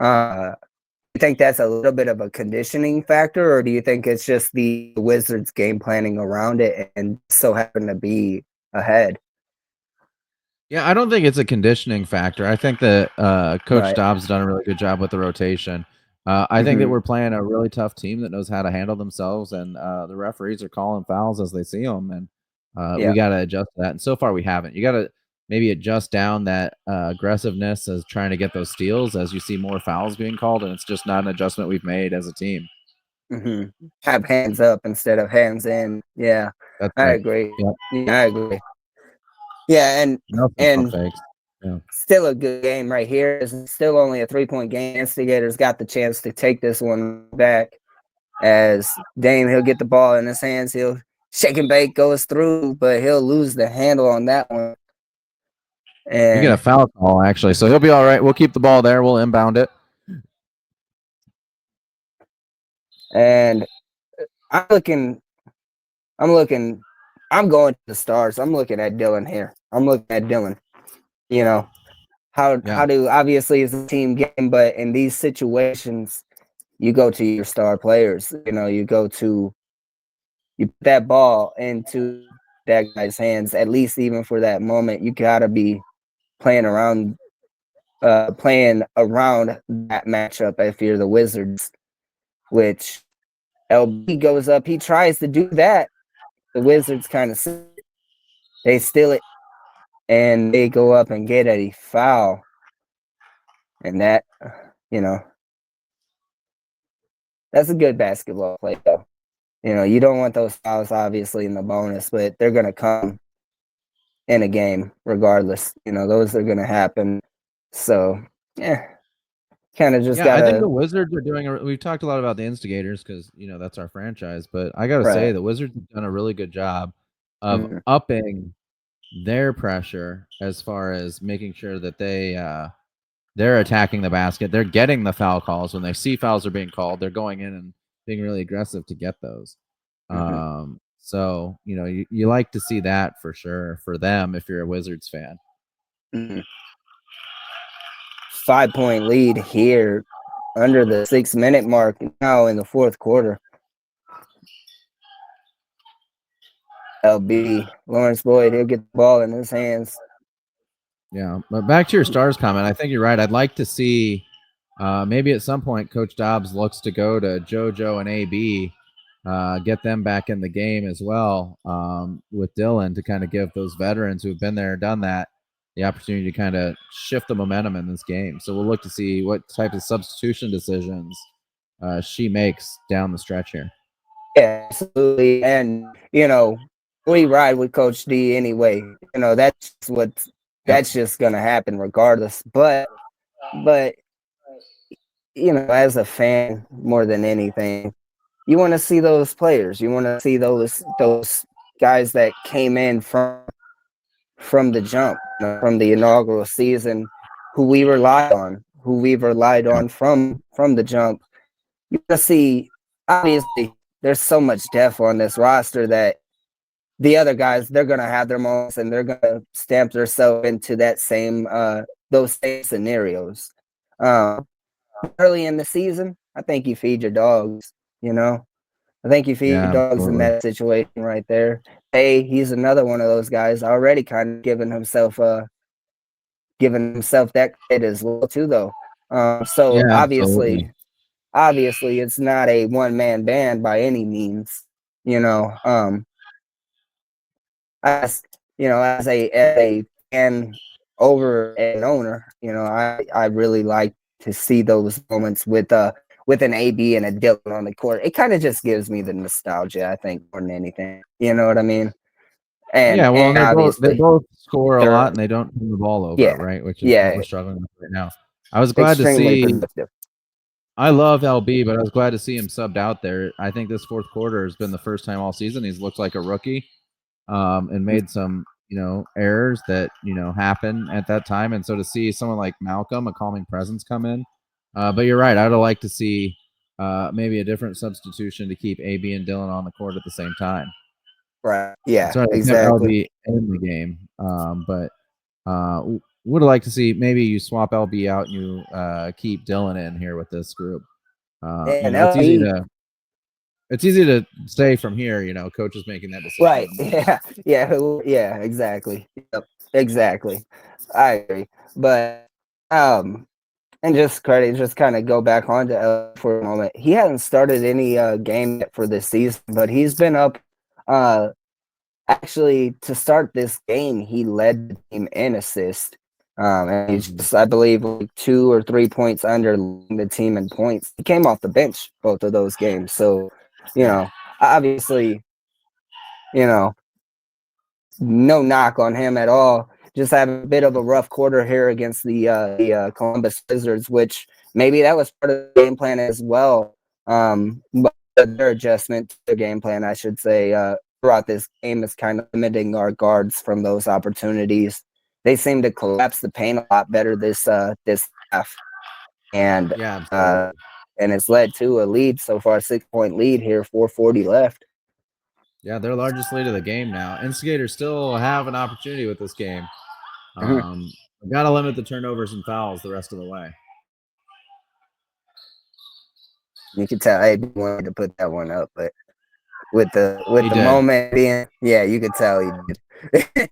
you think that's a little bit of a conditioning factor, or do you think it's just the Wizards game planning around it and so happen to be ahead? Yeah, I don't think it's a conditioning factor. I think that Coach Right. Dobbs has done a really good job with the rotation. I think that we're playing a really tough team that knows how to handle themselves, and the referees are calling fouls as they see them, and we got to adjust to that. And so far, we haven't. You got to maybe adjust down that aggressiveness as trying to get those steals as you see more fouls being called, and it's just not an adjustment we've made as a team. Have hands up instead of hands in. Yeah, That's I right. agree. Yep. Yeah, I agree. Yeah, No and fakes. Yeah. still a good game right here. It's still only a 3-point game. Instigators got the chance to take this one back. As Dame, he'll get the ball in his hands. He'll shake and bake, goes through, but he'll lose the handle on that one. You get a And foul call actually, so he'll be all right. We'll keep the ball there. We'll inbound it. and I'm looking. I'm going to the stars. I'm looking at Dylan here. I'm looking at Dylan. You know, how do obviously it's a team game, but in these situations, you go to your star players. You know, you put that ball into that guy's hands, at least even for that moment. You gotta be playing around that matchup if you're the Wizards, which LB goes up. He tries to do that. The Wizards kind of they steal it and they go up and get a foul. And that, you know, that's a good basketball play though. You know, you don't want those fouls obviously in the bonus, but they're gonna come in a game regardless. You know, those are gonna happen. So yeah, kind of just I think the gotta Wizards are doing. We've talked a lot about the Instigators because that's our franchise, but I gotta say right. the Wizards have done a really good job of Mhm. upping their pressure as far as making sure that they're attacking the basket. They're getting the foul calls when they see fouls are being called. They're going in and being really aggressive to get those. So you like to see that for sure for them if you're a Wizards fan. 5-point lead here under the 6-minute mark now in the fourth quarter. LB, Lawrence Boyd, he'll get the ball in his hands. Yeah, but back to your stars comment, I think you're right. I'd like to see maybe at some point Coach Dobbs looks to go to JoJo and AB, get them back in the game as well with Dylan to kind of give those veterans who've been there, done that, the opportunity to kind of shift the momentum in this game. So we'll look to see what type of substitution decisions she makes down the stretch here. Yeah, absolutely. And, we ride with Coach D anyway. That's just going to happen regardless. But, as a fan, more than anything, you want to see those players. You want to see those guys that came in from the jump, from the inaugural season, who we've relied on from the jump. You want to see, obviously, there's so much depth on this roster that the other guys, they're going to have their moments and they're going to stamp themselves into that same those same scenarios. Early in the season, I think you feed your dogs, I think you feed your dogs in that situation right there. Hey, he's another one of those guys already kind of giving himself that credit as well too though. So obviously it's not a one-man band by any means, as a fan over an owner, I really like to see those moments with an AB and a Dylan on the court. It kind of just gives me the nostalgia, I think, more than anything. You know what I mean? And they both score a lot and they don't turn the ball over, right? Which is what we're struggling with right now. I was glad to see. Productive. I love LB, but I was glad to see him subbed out there. I think this fourth quarter has been the first time all season he's looked like a rookie, and made some errors that happen at that time. And so to see someone like Malcolm, a calming presence, come in, but you're right. I'd like to see maybe a different substitution to keep AB and Dylan on the court at the same time. Right. Yeah. So exactly. LB in the game, but would have liked to see maybe you swap LB out and you keep Dylan in here with this group. And it's easy to say from here. Coach is making that decision. Right. Yeah. Exactly. Yep. Exactly. I agree. But and just kind of go back on to L for a moment. He hasn't started any game yet for this season, but he's been up actually, to start this game, he led the team in assist. And he's just, I believe, like 2 or 3 points under the team in points. He came off the bench both of those games. So, obviously, you know, no knock on him at all. Just have a bit of a rough quarter here against the Columbus Wizards, which maybe that was part of the game plan as well. But their adjustment to the game plan, I should say, throughout this game is kind of limiting our guards from those opportunities. They seem to collapse the paint a lot better this half, and Yeah, absolutely. and it's led to a lead so far, 6-point lead here, 4:40 left. Yeah, their largest lead of the game now. Instigators still have an opportunity with this game. Got to limit the turnovers and fouls the rest of the way. You can tell I wanted to put that one up, but with the did. moment being, yeah, you could tell he did.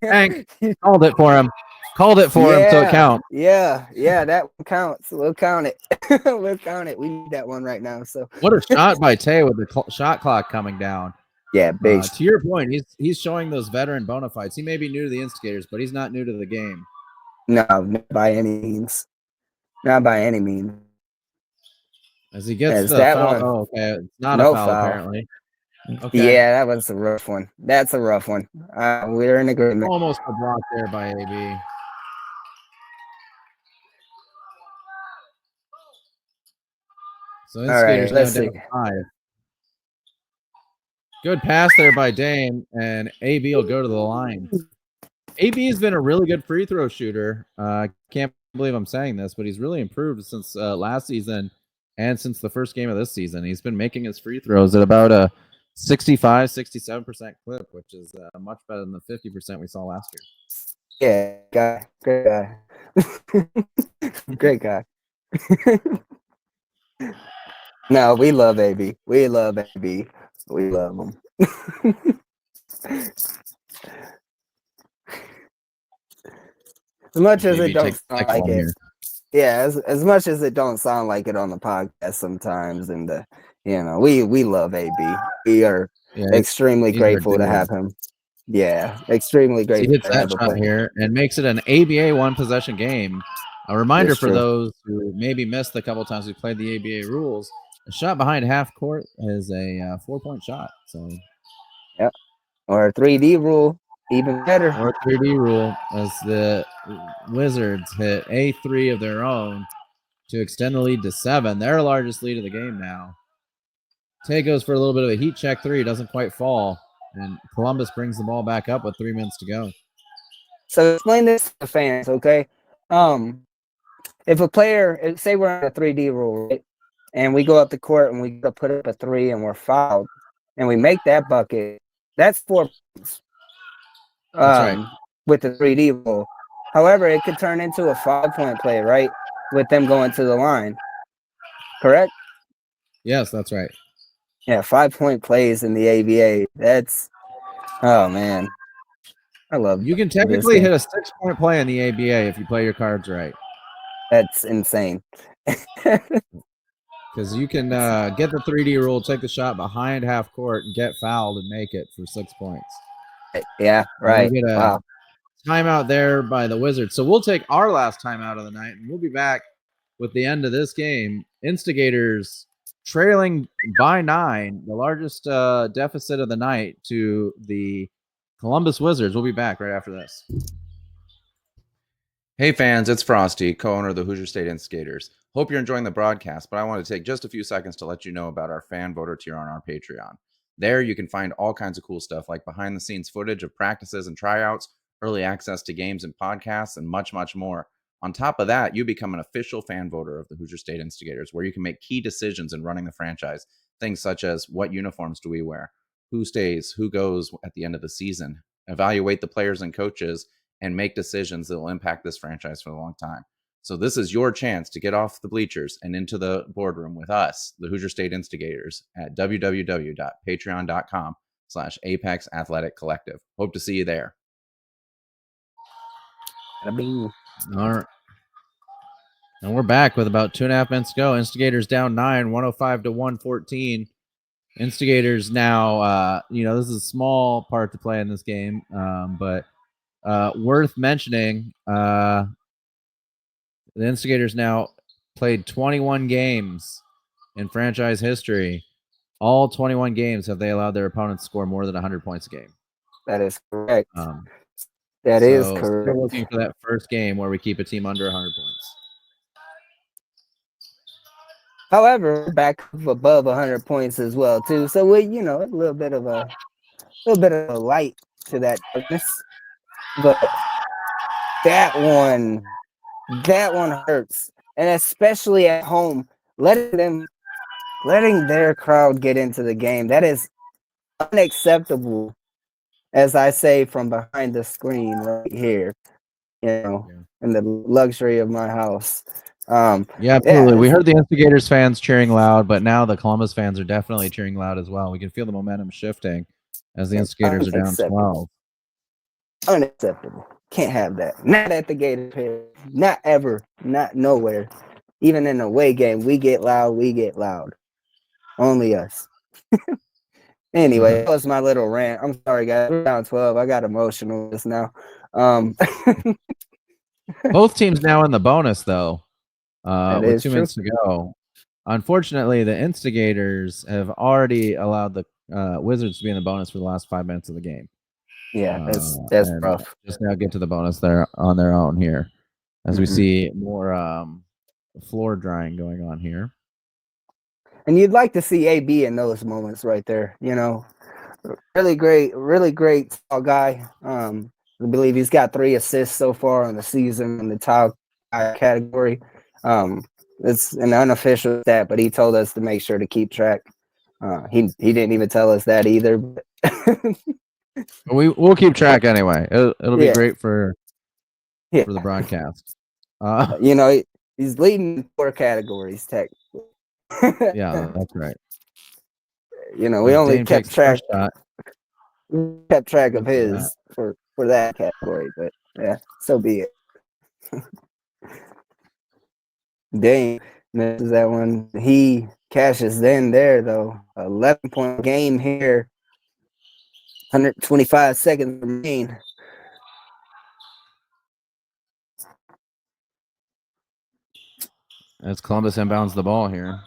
Hank called it for him. Called it for him, so it counts. Yeah, that one counts. We'll count it. We'll count it. We need that one right now. So what a shot by Tay with the shot clock coming down. Yeah, big. To your point, he's showing those veteran bona fides. He may be new to the Instigators, but he's not new to the game. No, not by any means. Not by any means. As he gets the foul. One. Oh, okay. It's not a foul, apparently. Okay. Yeah, that was a rough one. That's a rough one. We're in agreement. Almost a block there by AB. So Instigators now down 5. Good pass there by Dame, and AB will go to the line. AB has been a really good free throw shooter. Can't believe I'm saying this, but he's really improved since last season and since the first game of this season. He's been making his free throws at about a 65, 67% clip, which is much better than the 50% we saw last year. Yeah, great guy. Great guy. No, we love AB. We love AB. We love him. As much as it don't sound like it. Yeah, as much as it don't sound like it on the podcast sometimes, and we love AB. We are extremely grateful to have him. Yeah, extremely grateful. He hits that shot here and makes it an ABA one possession game. A reminder for those who maybe missed the couple times we played the ABA rules. A shot behind half court is a 4-point shot. So, yep, or a 3D rule. Even better. Or 3D rule as the Wizards hit a 3 of their own to extend the lead to 7. Their largest lead of the game now. Tay goes for a little bit of a heat check 3. Doesn't quite fall. And Columbus brings the ball back up with 3 minutes to go. So explain this to the fans, okay? If a player, say we're on a 3D rule, right? And we go up the court and we put up a 3 and we're fouled and we make that bucket, that's 4 points. That's right. With the 3D rule. However, it could turn into a 5-point play, right? With them going to the line. Correct? Yes, that's right. Yeah, 5-point plays in the ABA. That's, oh man. I love You can technically hit a 6-point play in the ABA if you play your cards right. That's insane. Because you can get the 3D rule, take the shot behind half court, and get fouled and make it for 6 points. Yeah, right. Get a timeout there by the Wizards. So we'll take our last timeout of the night, and we'll be back with the end of this game. Instigators trailing by 9, the largest deficit of the night to the Columbus Wizards. We'll be back right after this. Hey fans, it's Frosty, co-owner of the Hoosier State Instigators. Hope you're enjoying the broadcast, but I want to take just a few seconds to let you know about our fan voter tier on our Patreon. There you can find all kinds of cool stuff like behind the scenes footage of practices and tryouts, early access to games and podcasts, and much, much more. On top of that, you become an official fan voter of the Hoosier State Instigators, where you can make key decisions in running the franchise. Things such as what uniforms do we wear, who stays, who goes at the end of the season, evaluate the players and coaches, and make decisions that will impact this franchise for a long time. So this is your chance to get off the bleachers and into the boardroom with us, the Hoosier State Instigators, at www.patreon.com/Apex Athletic Collective. Hope to see you there. All right. And we're back with about 2.5 minutes to go. Instigators down 9, 105 to 114. Instigators now, this is a small part to play in this game, but worth mentioning, the Instigators now played 21 games in franchise history. All 21 games have they allowed their opponents to score more than 100 points a game. That is correct. That is correct. Still looking for that first game where we keep a team under 100 points. However, back above 100 points as well too. So we, a little bit of a light to that darkness. But that one hurts, and especially at home, letting their crowd get into the game. That is unacceptable, as I say from behind the screen right here. In the luxury of my house. Yeah, absolutely. We heard the Instigators fans cheering loud, but now the Columbus fans are definitely cheering loud as well. We can feel the momentum shifting as the Instigators are down 12. Unacceptable. Can't have that. Not at the Gator Pit. Not ever. Not nowhere. Even in a away game, we get loud. Only us. Anyway, that was my little rant. I'm sorry, guys. We're down 12. I got emotional just now. Both teams now in the bonus, though, with 2 minutes to go. Unfortunately, the Instigators have already allowed the Wizards to be in the bonus for the last 5 minutes of the game. Yeah, that's rough. Just now get to the bonus there on their own here, as we see more floor drying going on here. And you'd like to see AB in those moments right there. Really great tall guy. I believe he's got 3 assists so far on the season in the top category. It's an unofficial stat, but he told us to make sure to keep track. He didn't even tell us that either. We'll keep track anyway. It'll be great for the broadcast. He's leading 4 categories technically. Yeah, that's right. We only kept track. We kept track of his for that category, but yeah, so be it. Dang, misses that one. He cashes in there though. 11-point game here. 125 seconds remain. As Columbus inbounds the ball here.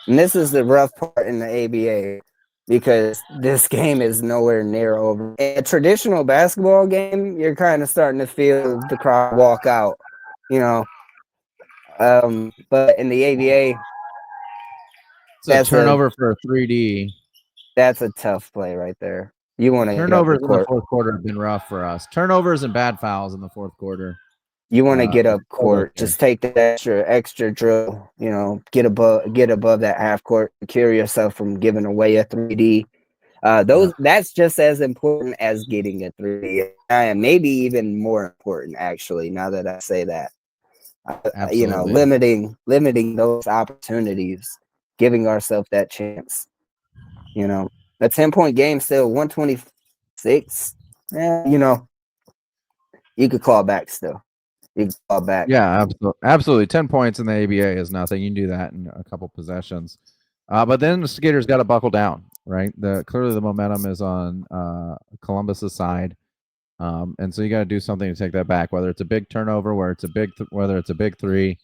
And this is the rough part in the ABA because this game is nowhere near over. In a traditional basketball game, you're kind of starting to feel the crowd walk out, But in the ABA, it's a turnover for a 3D. That's a tough play right there. You want to turnovers in the fourth quarter have been rough for us. Turnovers and bad fouls in the fourth quarter. You want to get up court. Just take the extra drill. Get above that half court. Secure yourself from giving away a 3D. That's just as important as getting a 3D, and maybe even more important actually. Now that I say that, limiting those opportunities, giving ourselves that chance. A 10-point game still 126. Yeah, you could call back still. You can call back. Yeah, absolutely. 10 points in the ABA is nothing. You can do that in a couple possessions. But then the Skaters got to buckle down, right? Clearly the momentum is on Columbus's side. And so you got to do something to take that back, whether it's a big turnover, whether it's a big 3,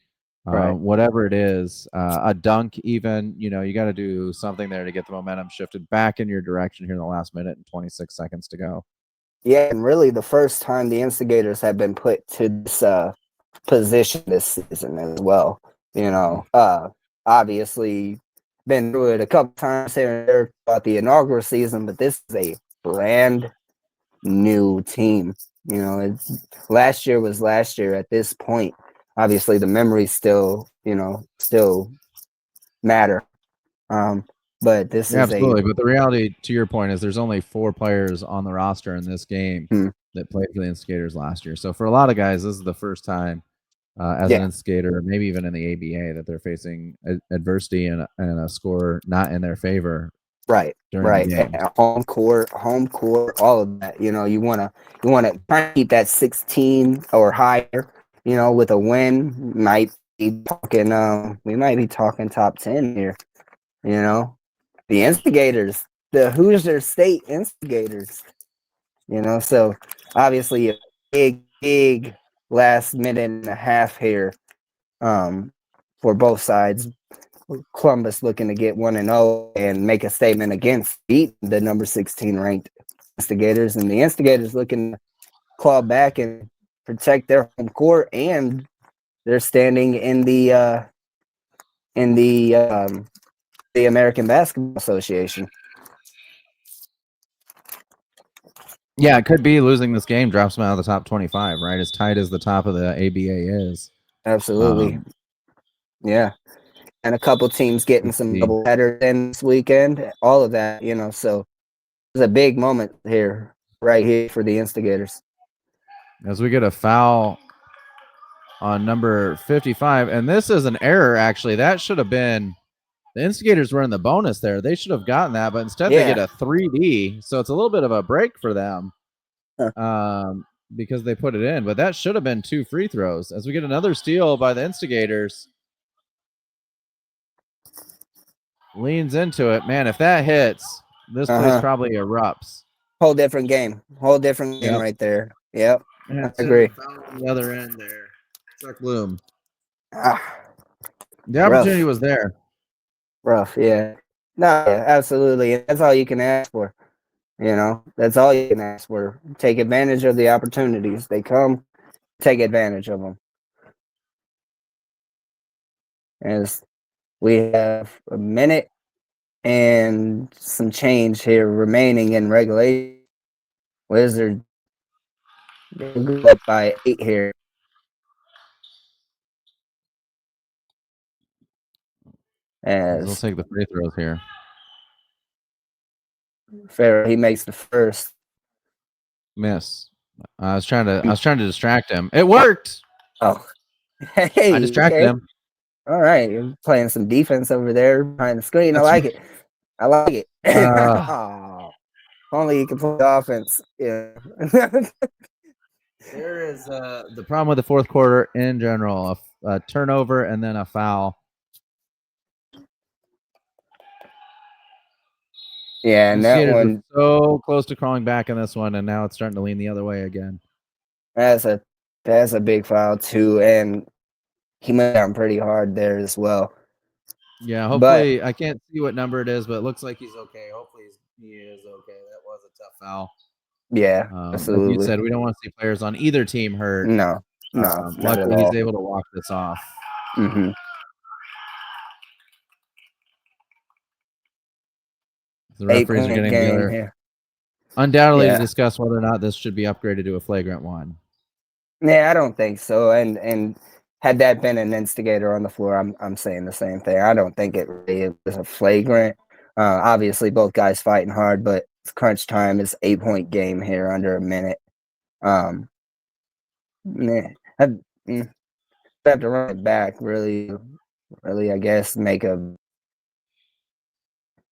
whatever it is, a dunk even, you got to do something there to get the momentum shifted back in your direction here in the last minute and 26 seconds to go. Yeah, and really the first time the Instigators have been put to this position this season as well. Obviously been through it a couple times here and there throughout the inaugural season, but this is a brand new team. Last year was last year at this point. Obviously the memories still matter. But this is absolutely. But the reality, to your point, is there's only 4 players on the roster in this game that played for the Instigators last year. So for a lot of guys, this is the first time as an Instigator, maybe even in the ABA, that they're facing adversity and a score not in their favor. Right. Home court, all of that. You want to try and keep that 16 or higher. With a win, we might be talking top 10 here. the Instigators, the Hoosier State Instigators. So obviously a big last minute and a half here for both sides. Columbus looking to get 1-0 and make a statement against beat the number 16 ranked Instigators, and the Instigators looking to claw back and protect their home court and their standing in the American Basketball Association. Yeah, it could be losing this game drops them out of the top 25, right? As tight as the top of the ABA is. Absolutely. Yeah. And a couple teams getting some double headers in this weekend, all of that, so it's a big moment here, right here for the Instigators. As we get a foul on number 55, and this is an error, actually. That should have been, the Instigators were in the bonus there. They should have gotten that, but instead they get a 3D, so it's a little bit of a break for them because they put it in, but that should have been 2 free throws. As we get another steal by the Instigators. Leans into it. Man, if that hits, this place probably erupts. Whole different game right there. Yep. I agree. On the other end there. Chuck Bloom. The opportunity was there. Rough, yeah. No, yeah, absolutely. That's all you can ask for. That's all you can ask for. Take advantage of the opportunities. They come, take advantage of them. As we have a minute and some change here remaining in regulation. Wizards go up by 8 here. As we'll take the free throws here. Farrell, he makes the first. Miss. I was trying to distract him. It worked. Oh, hey! I distracted him. All right, you're playing some defense over there behind the screen. That's I like it. Oh, only you can play offense. Yeah. There is the problem with the fourth quarter in general: a turnover and then a foul. Yeah, and that one so close to crawling back in this one, and now it's starting to lean the other way again. That's a big foul too, and he went down pretty hard there as well. Yeah, hopefully I can't see what number it is, but it looks like he's okay. Hopefully he is okay. That was a tough foul. Yeah, absolutely. Like you said, we don't want to see players on either team hurt. No, luckily he's able to walk this off. Mm-hmm. The referees are getting together here. Undoubtedly to discuss whether or not this should be upgraded to a flagrant one. Yeah, I don't think so. And had that been an instigator on the floor, I'm saying the same thing. I don't think it really was a flagrant. Obviously, both guys fighting hard, but it's crunch time. It's 8-point game here under a minute. I have to run it back. Really, I guess make an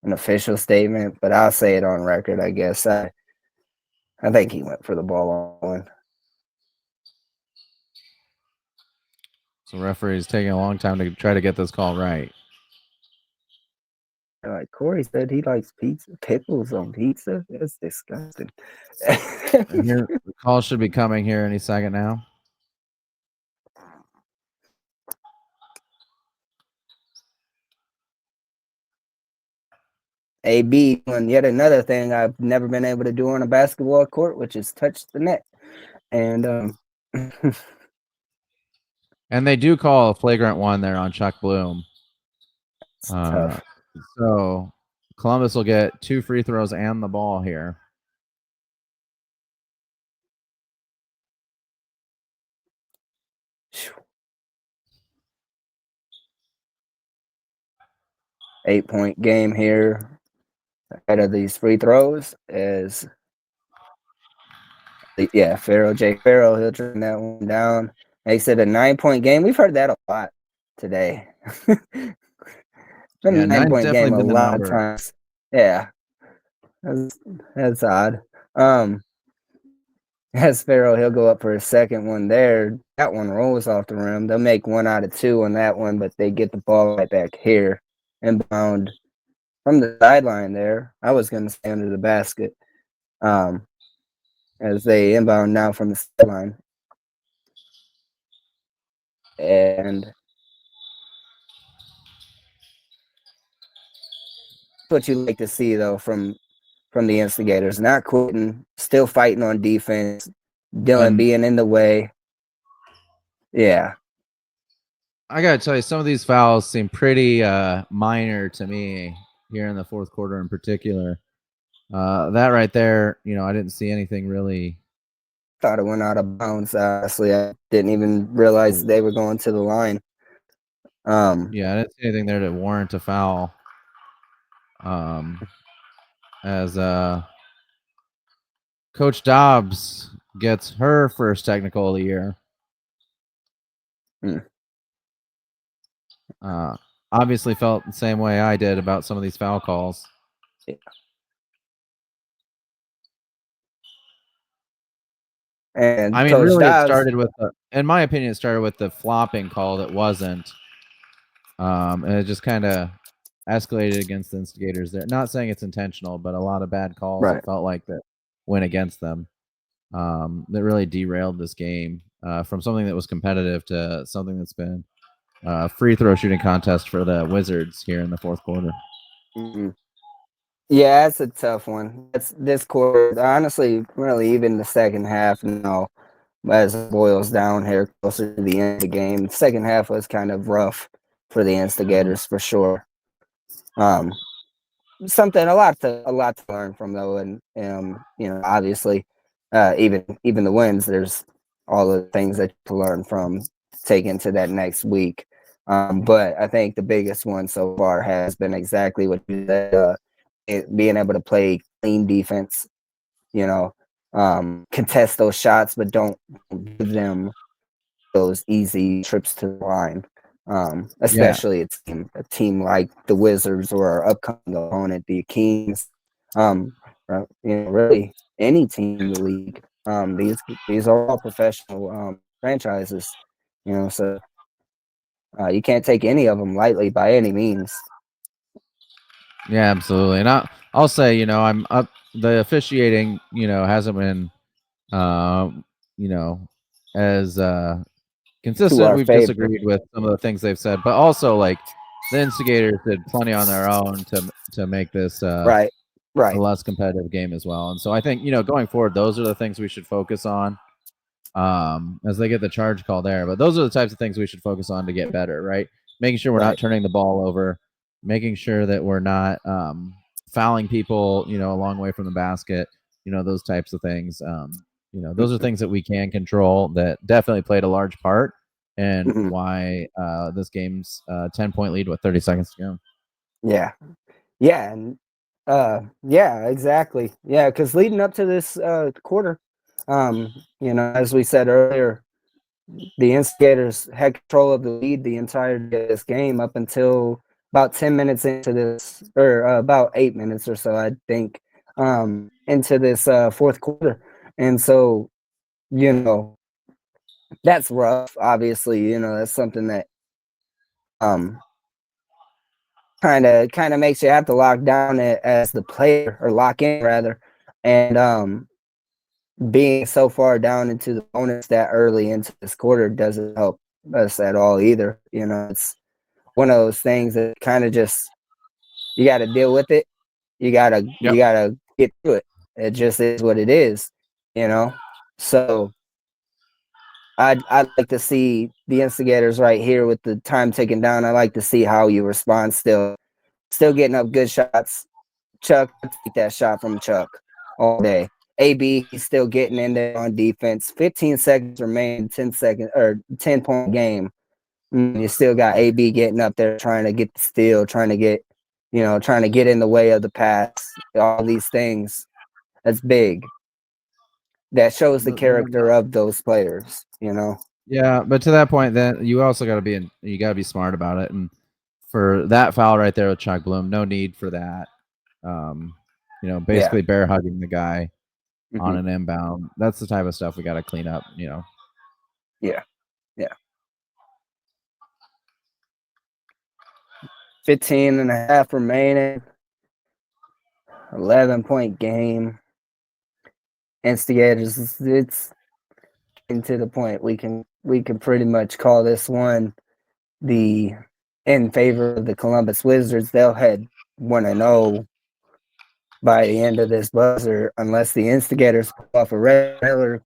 official statement, but I'll say it on record. I guess I think he went for the ball on. So referee's taking a long time to try to get this call right. Like Corey said, he likes pizza, pickles on pizza. That's disgusting. And here, the call should be coming here any second now. AB doing yet another thing I've never been able to do on a basketball court, which is touch the net. And and they do call a flagrant one there on Chuck Bloom. Tough. So Columbus will get 2 free throws and the ball here. Eight-point game here. Ahead of these free throws is Farrell, Jay Farrell. He'll turn that one down. Makes it a 9-point game. We've heard that a lot today. The 9-point game a lot of times. Yeah, that's odd. As Farrell, he'll go up for a second one there. That one rolls off the rim. They'll make 1 out of 2 on that one, but they get the ball right back here. Inbound from the sideline there. I was going to say under the basket. As they inbound now from the sideline. And what you like to see though from the instigators, not quitting, still fighting on defense, Dylan being in the way. Yeah. I gotta tell you, some of these fouls seem pretty minor to me here in the fourth quarter in particular. That right there, I didn't see anything really. Thought it went out of bounds. Honestly, I didn't even realize they were going to the line. Yeah, I didn't see anything there to warrant a foul. As Coach Dobbs gets her first technical of the year. Obviously felt the same way I did about some of these foul calls. Yeah. And I mean, Coach really, Dobbs, it started with, in my opinion, it started with the flopping call that wasn't. And it just kind of escalated against the instigators there. Not saying it's intentional, but a lot of bad calls right. It felt like that went against them. That really derailed this game from something that was competitive to something that's been a free throw shooting contest for the Wizards here in the fourth quarter. Mm-hmm. Yeah, it's a tough one. It's this quarter, honestly, really even the second half, as it boils down here closer to the end of the game. The second half was kind of rough for the instigators for sure. Something a lot to learn from though, and obviously, even the wins, there's all the things that to learn from, take into that next week. But I think the biggest one so far has been exactly what you said, being able to play clean defense, contest those shots, but don't give them those easy trips to the line. Especially a team like the Wizards or our upcoming opponent, the Kings. Really any team in the league. These are all professional franchises. So you can't take any of them lightly by any means. Yeah, absolutely. And I'll say, I'm up. The officiating, hasn't been, as consistent. We've favor. disagreed with some of the things they've said, but also like the instigators did plenty on their own to make this Right. a less competitive game as well. And so I think, going forward, those are the things we should focus on as they get the charge call there. But those are the types of things we should focus on to get better, right? Making sure we're not turning the ball over, making sure that we're not fouling people, a long way from the basket, those types of things. Those are things that we can control that definitely played a large part and why this game's 10-point lead with 30 seconds to go. Yeah. Yeah. And yeah, exactly. Yeah. Cause leading up to this quarter, as we said earlier, the instigators had control of the lead the entire day of this game up until about 10 minutes into this, or about 8 minutes or so, I think, into this fourth quarter. And so, that's rough. Obviously, that's something that kind of makes you have to lock down as the player, or lock in rather, and being so far down into the bonus that early into this quarter doesn't help us at all either. It's one of those things that kind of just, you got to deal with it. You gotta get through it. It just is what it is. So I'd like to see the instigators right here with the time ticking down. I like to see how you respond. Still getting up good shots. Chuck, take that shot from Chuck all day. AB, he's still getting in there on defense. 15 seconds remain, 10-point game. You still got AB getting up there, trying to get the steal, trying to get in the way of the pass. All these things. That's big. That shows the character of those players. Yeah, but to that point, then you also got to be smart about it. And for that foul right there with Chuck Bloom, no need for that. Basically bear hugging the guy on an inbound. That's the type of stuff we got to clean up. Yeah. 15 and a half remaining. 11-point game. Instigators, it's to the point we can pretty much call this one the in favor of the Columbus Wizards. They'll head 1-0 by the end of this buzzer unless the Instigators pull off a regular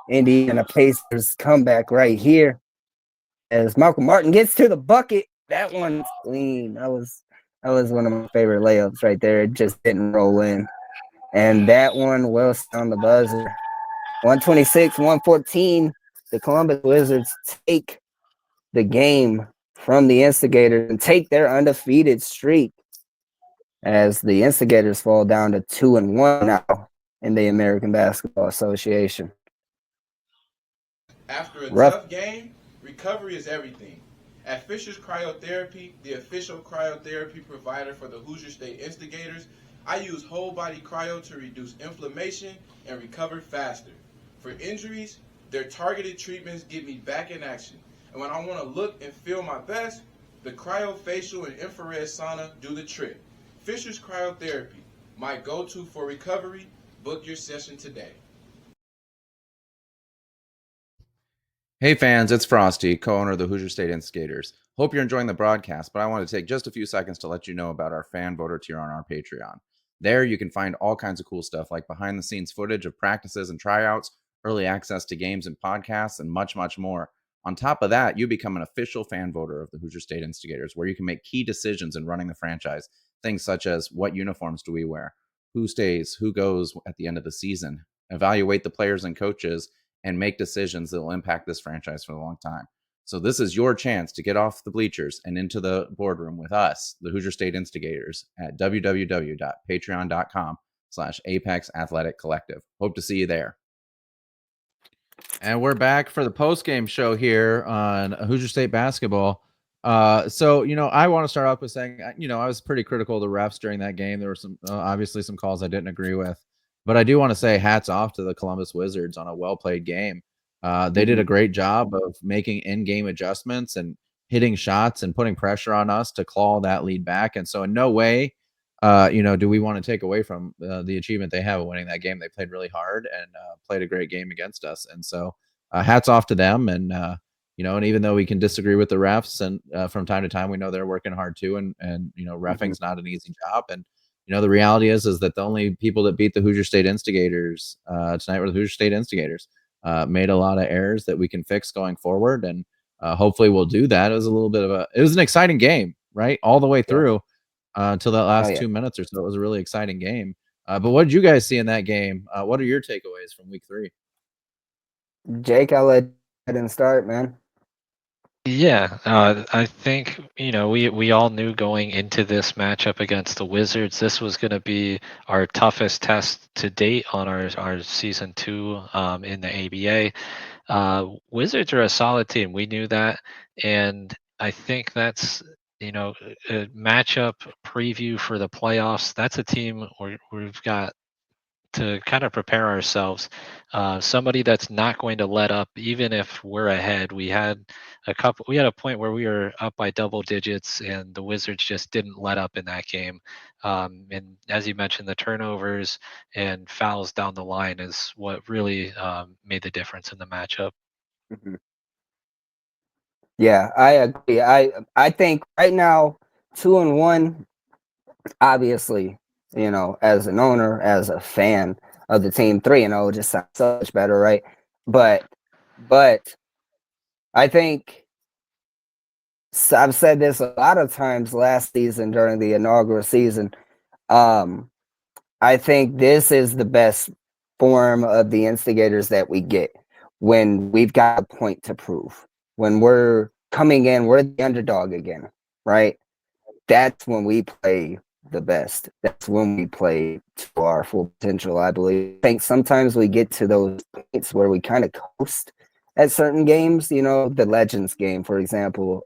Indiana Pacers comeback right here. As Malcolm Martin gets to the bucket, that one's clean. That was one of my favorite layups right there. It just didn't roll in. And that one will on the buzzer. 126-114. The Columbus Wizards take the game from the Instigators and take their undefeated streak as the Instigators fall down to 2-1 now in the American Basketball Association. After a tough game, recovery is everything. At Fisher's Cryotherapy, the official cryotherapy provider for the Hoosier State Instigators, I use whole body cryo to reduce inflammation and recover faster. For injuries, their targeted treatments get me back in action. And when I want to look and feel my best, the cryofacial and infrared sauna do the trick. Fisher's Cryotherapy, my go-to for recovery. Book your session today. Hey fans, it's Frosty, co-owner of the Hoosier State Instigators. Hope you're enjoying the broadcast, but I want to take just a few seconds to let you know about our fan voter tier on our Patreon. There you can find all kinds of cool stuff like behind the scenes footage of practices and tryouts, early access to games and podcasts, and much, much more. On top of that, you become an official fan voter of the Hoosier State Instigators, where you can make key decisions in running the franchise. Things such as what uniforms do we wear, who stays, who goes at the end of the season, evaluate the players and coaches, and make decisions that will impact this franchise for a long time. So this is your chance to get off the bleachers and into the boardroom with us, the Hoosier State Instigators, at www.patreon.com/Apex Athletic Collective. Hope to see you there. And we're back for the post-game show here on Hoosier State basketball. So, I want to start off with saying, I was pretty critical of the refs during that game. There were some, obviously some calls I didn't agree with, but I do want to say hats off to the Columbus Wizards on a well-played game. They did a great job of making in-game adjustments and hitting shots and putting pressure on us to claw that lead back. And so in no way, do we want to take away from the achievement they have of winning that game. They played really hard and played a great game against us. And so hats off to them. And, and even though we can disagree with the refs and from time to time, we know they're working hard too. And reffing's not an easy job. And, the reality is that the only people that beat the Hoosier State Instigators tonight were the Hoosier State Instigators. Made a lot of errors that we can fix going forward. And hopefully we'll do that. It was an exciting game, right? All the way through. Until that last 2 minutes or so. It was a really exciting game. But what did you guys see in that game? What are your takeaways from week 3? Jake, I'll let you start, man. Yeah, I think, we all knew going into this matchup against the Wizards, this was going to be our toughest test to date on our season 2 in the ABA. Wizards are a solid team. We knew that. And I think that's, a matchup preview for the playoffs. That's a team where we've got to kind of prepare ourselves. Somebody that's not going to let up, even if we're ahead. We had a point where we were up by double digits, and the Wizards just didn't let up in that game. And as you mentioned, the turnovers and fouls down the line is what really made the difference in the matchup. Mm-hmm. Yeah, I agree. I think right now 2-1. Obviously, as an owner, as a fan of the team, 3-0 just sounds so much better, right? But I think I've said this a lot of times last season during the inaugural season. I think this is the best form of the Instigators that we get when we've got a point to prove. When we're coming in, we're the underdog again, right? That's when we play the best. That's when we play to our full potential, I believe. I think sometimes we get to those points where we kind of coast at certain games, the Legends game, for example,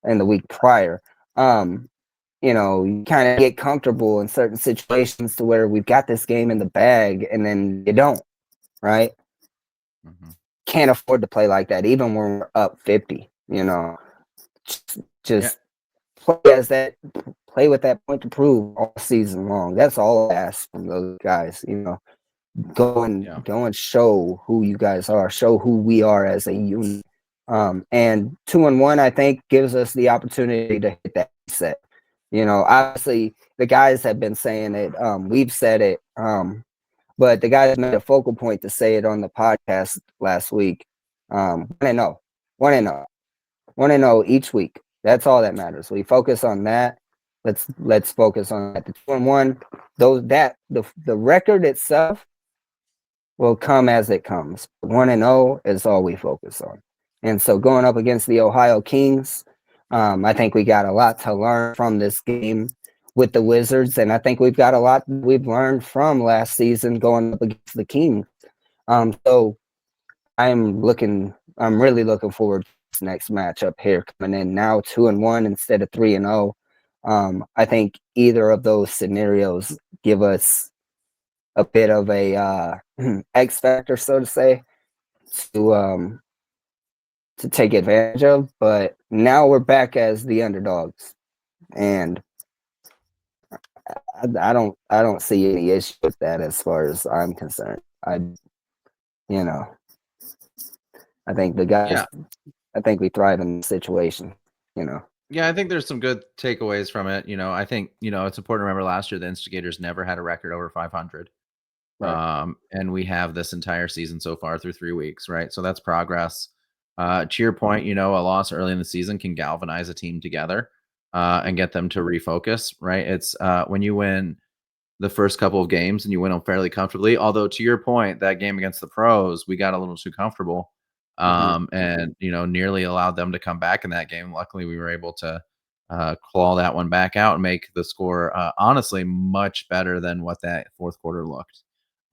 in the week prior. You kind of get comfortable in certain situations to where we've got this game in the bag and then you don't, right? Mm-hmm. Can't afford to play like that, even when we're up 50, just play play with that point to prove all season long. That's all I ask from those guys. Go and show who you guys are, show who we are as a unit. And 2-1, I think, gives us the opportunity to hit that set. Obviously the guys have been saying it. We've said it. But the guys made a focal point to say it on the podcast last week. 1-0, 1-0, 1-0 each week. That's all that matters. We focus on that. Let's focus on that. The 2-1, the record itself will come as it comes. 1-0 is all we focus on. And so going up against the Ohio Kings, I think we got a lot to learn from this game with the Wizards, and I think we've got a lot we've learned from last season going up against the Kings. So I'm really looking forward to this next matchup here coming in now 2-1 instead of 3-0. I think either of those scenarios give us a bit of a X factor, so to say, to take advantage of. But now we're back as the underdogs, and I don't see any issue with that as far as I'm concerned. I think the guys. Yeah. I think we thrive in this situation. Yeah, I think there's some good takeaways from it. I think it's important to remember last year the Instigators never had a record over 500. Right. And we have this entire season so far through 3 weeks, right? So that's progress. To your point, a loss early in the season can galvanize a team together and get them to refocus, right? It's when you win the first couple of games and you win them fairly comfortably. Although to your point, that game against the Pros, we got a little too comfortable and nearly allowed them to come back in that game. Luckily, we were able to claw that one back out and make the score honestly much better than what that fourth quarter looked.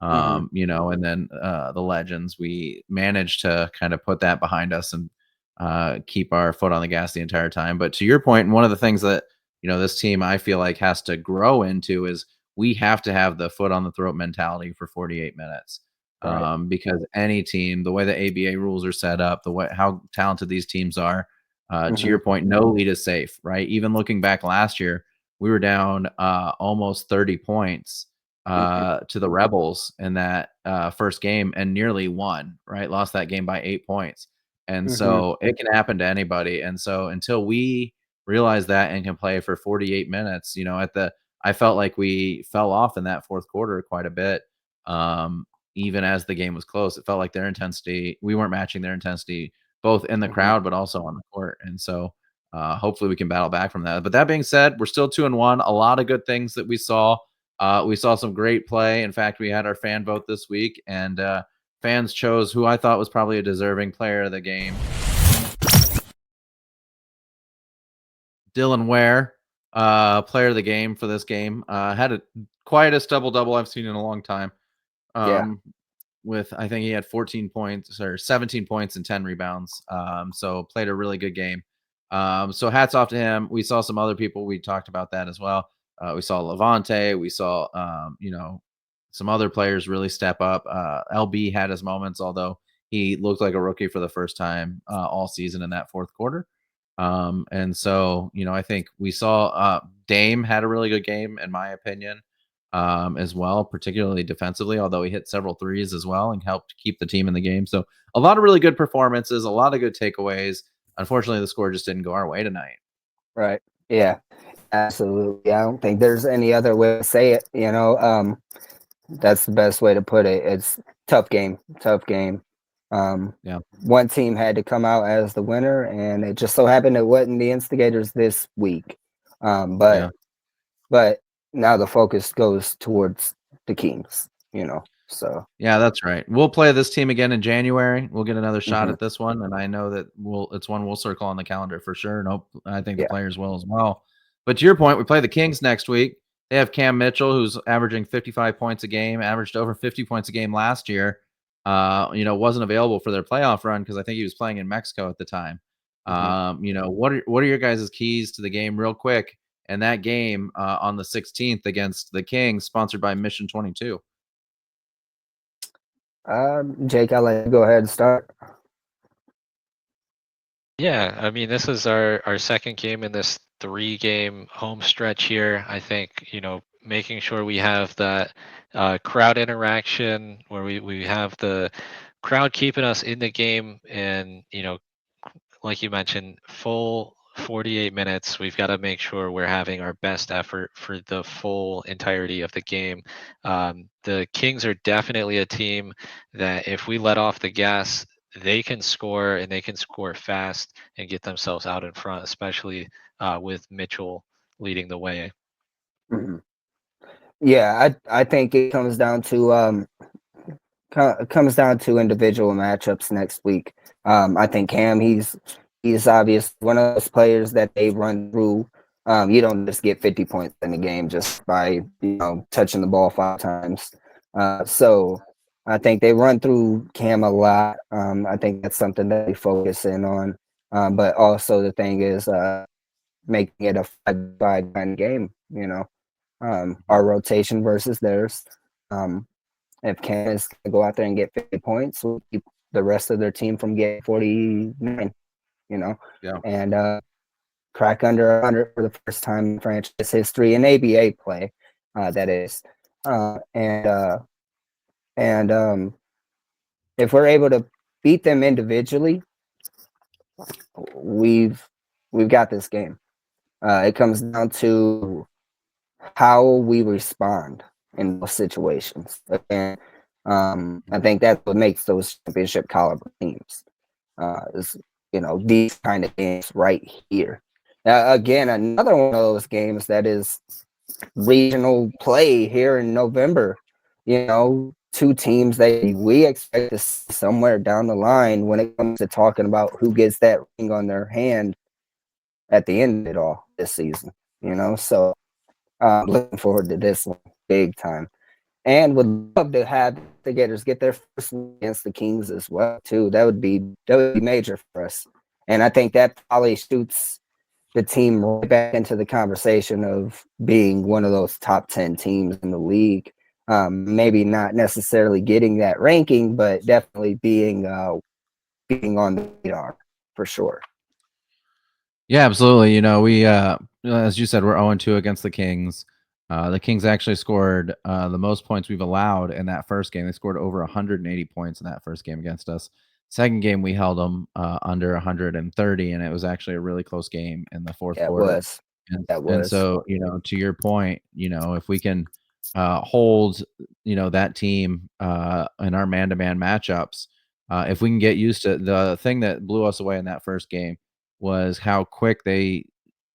And then the Legends, we managed to kind of put that behind us and keep our foot on the gas the entire time. But to your point, and one of the things that this team I feel like has to grow into is we have to have the foot on the throat mentality for 48 minutes. Right. Because any team, the way the ABA rules are set up, the way how talented these teams are, to your point, no lead is safe, right? Even looking back last year, we were down almost 30 points to the Rebels in that first game and nearly won, right? Lost that game by 8 points. And so it can happen to anybody. And so until we realize that and can play for 48 minutes, I felt like we fell off in that fourth quarter quite a bit. Even as the game was close, it felt like their intensity, we weren't matching their intensity both in the crowd, but also on the court. And so hopefully we can battle back from that. But that being said, we're still 2-1. A lot of good things that we saw. We saw some great play. In fact, we had our fan vote this week, and fans chose who I thought was probably a deserving player of the game. Dylan Ware, player of the game for this game, had a quietest double-double I've seen in a long time. With I think he had 14 points or 17 points and 10 rebounds. So played a really good game. So hats off to him. We saw some other people. We talked about that as well. We saw Levante. We saw, some other players really step up. LB had his moments, although he looked like a rookie for the first time all season in that fourth quarter. And so, I think we saw Dame had a really good game, in my opinion, as well, particularly defensively, although he hit several threes as well and helped keep the team in the game. So a lot of really good performances, a lot of good takeaways. Unfortunately, the score just didn't go our way tonight. Right. Yeah. Absolutely. I don't think there's any other way to say it. That's the best way to put it. It's tough game. One team had to come out as the winner, and it just so happened it wasn't the Instigators this week. But now the focus goes towards the Kings. So yeah, that's right. We'll play this team again in January. We'll get another shot at this one, and I know that it's one we'll circle on the calendar for sure. And I think the players will as well. But to your point, we play the Kings next week. They have Cam Mitchell, who's averaging 55 points a game, averaged over 50 points a game last year. Wasn't available for their playoff run because I think he was playing in Mexico at the time. What are your guys' keys to the game, real quick? And that game on the 16th against the Kings, sponsored by Mission 22. Jake, I'll let you go ahead and start. Yeah, I mean, this is our second game in this 3-game home stretch here. I think, making sure we have that crowd interaction where we have the crowd keeping us in the game and, like you mentioned, full 48 minutes. We've got to make sure we're having our best effort for the full entirety of the game. The Kings are definitely a team that if we let off the gas, they can score and they can score fast and get themselves out in front, especially with Mitchell leading the way. Mhm. Yeah, I think it comes down to comes down to individual matchups next week. I think Cam, he's obviously one of those players that they run through. You don't just get 50 points in the game just by touching the ball 5 times. So I think they run through Cam a lot. I think that's something that they focus in on. But also the thing is making it a 5-5 kind of game. Our rotation versus theirs. Um, if Cam is going to go out there and get 50 points, we'll keep the rest of their team from getting 49, Yeah. and crack under 100 for the first time in franchise history in ABA play, that is. And if we're able to beat them individually, we've got this game. It comes down to how we respond in those situations. And I think that's what makes those championship caliber teams. Is these kind of games right here. Again, another one of those games that is regional play here in November. Two teams that we expect to see somewhere down the line when it comes to talking about who gets that ring on their hand at the end of it all this season. So looking forward to this one big time, and would love to have the Gators get their first win against the Kings as well too. That would be major for us, and I think that probably shoots the team right back into the conversation of being one of those top 10 teams in the league. Maybe not necessarily getting that ranking, but definitely being on the radar for sure. Yeah, absolutely. We as you said, we're 0-2 against the Kings. The Kings actually scored the most points we've allowed in that first game. They scored over 180 points in that first game against us. Second game, we held them under 130, and it was actually a really close game in the fourth Yeah, it quarter. was. And That and was. so, to your point, if we can hold, that team in our man-to-man matchups, if we can get used to the thing that blew us away in that first game was how quick they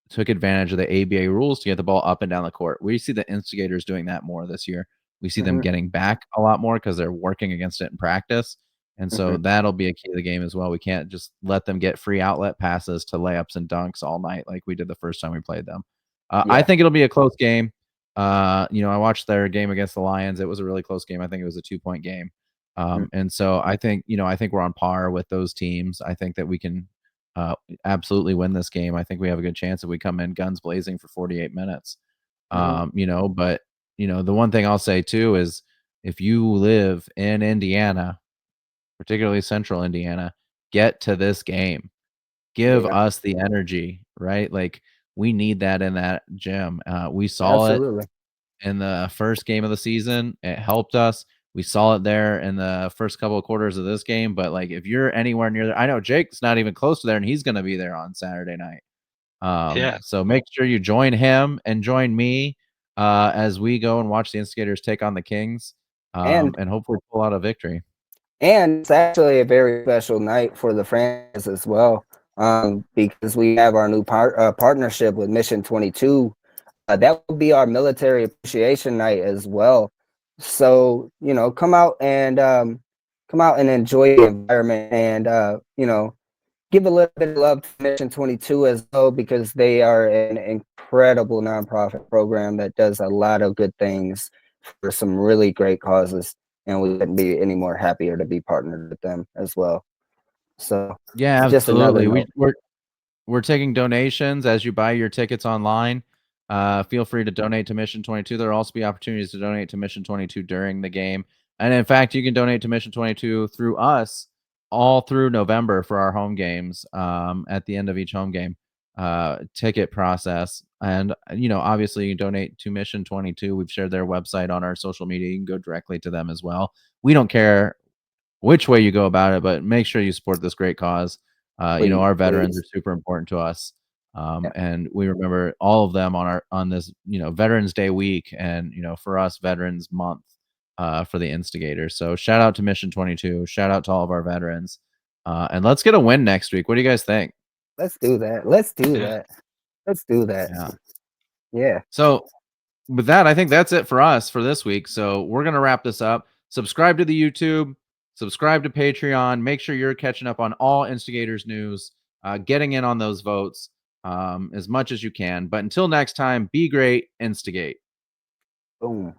took advantage of the ABA rules to get the ball up and down the court. We see the instigators doing that more this year. We see them Mhm, getting back a lot more because they're working against it in practice. And so mhm. that'll be a key to the game as well. We can't just let them get free outlet passes to layups and dunks all night like we did the first time we played them. I Yeah. think it'll be a close game. I watched their game against the Lions. It was a really close game. I think it was a 2-point game. Mm, And so I think we're on par with those teams. I think that we can absolutely win this game. I think we have a good chance if we come in guns blazing for 48 minutes. mhm. But the one thing I'll say too is if you live in Indiana, particularly central Indiana, get to this game. Give Yeah, us the energy, right? Like we need that in that gym. We saw it absolutely. in the first game of the season. It helped us. We saw it there in the first couple of quarters of this game. But like, if you're anywhere near there, I know Jake's not even close to there, and he's going to be there on Saturday night. Yeah. So make sure you join him and join me as we go and watch the Instigators take on the Kings, And and hopefully pull out a victory. it's actually a very special night for the franchise as well, because we have our new partnership with Mission 22. That will be our military appreciation night as well. So come out and enjoy the environment, and give a little bit of love to Mission 22 as well, because they are an incredible nonprofit program that does a lot of good things for some really great causes, and we couldn't be any more happier to be partnered with them as well. So Yeah, just another absolutely. note. We're taking donations as you buy your tickets online. Feel free to donate to Mission 22. There will also be opportunities to donate to Mission 22 during the game. And in fact, you can donate to Mission 22 through us all through November for our home games. At the end of each home game, ticket process, and obviously you can donate to Mission 22. We've shared their website on our social media. You can go directly to them as well. We don't care which way you go about it, but make sure you support this great cause. Please, our veterans please. are super important to us. Yeah. And we remember all of them on this, Veterans Day week, and for us, Veterans Month, for the Instigators. So shout out to Mission 22. Shout out to all of our veterans. And let's get a win next week. What do you guys think? Let's do that. Let's do Yeah. that. Let's do that. Yeah. Yeah. So with that, I think that's it for us for this week. So we're going to wrap this up. Subscribe to the YouTube, subscribe to Patreon. Make sure you're catching up on all Instigators news, getting in on those votes as much as you can. But until next time, be great, instigate. Boom.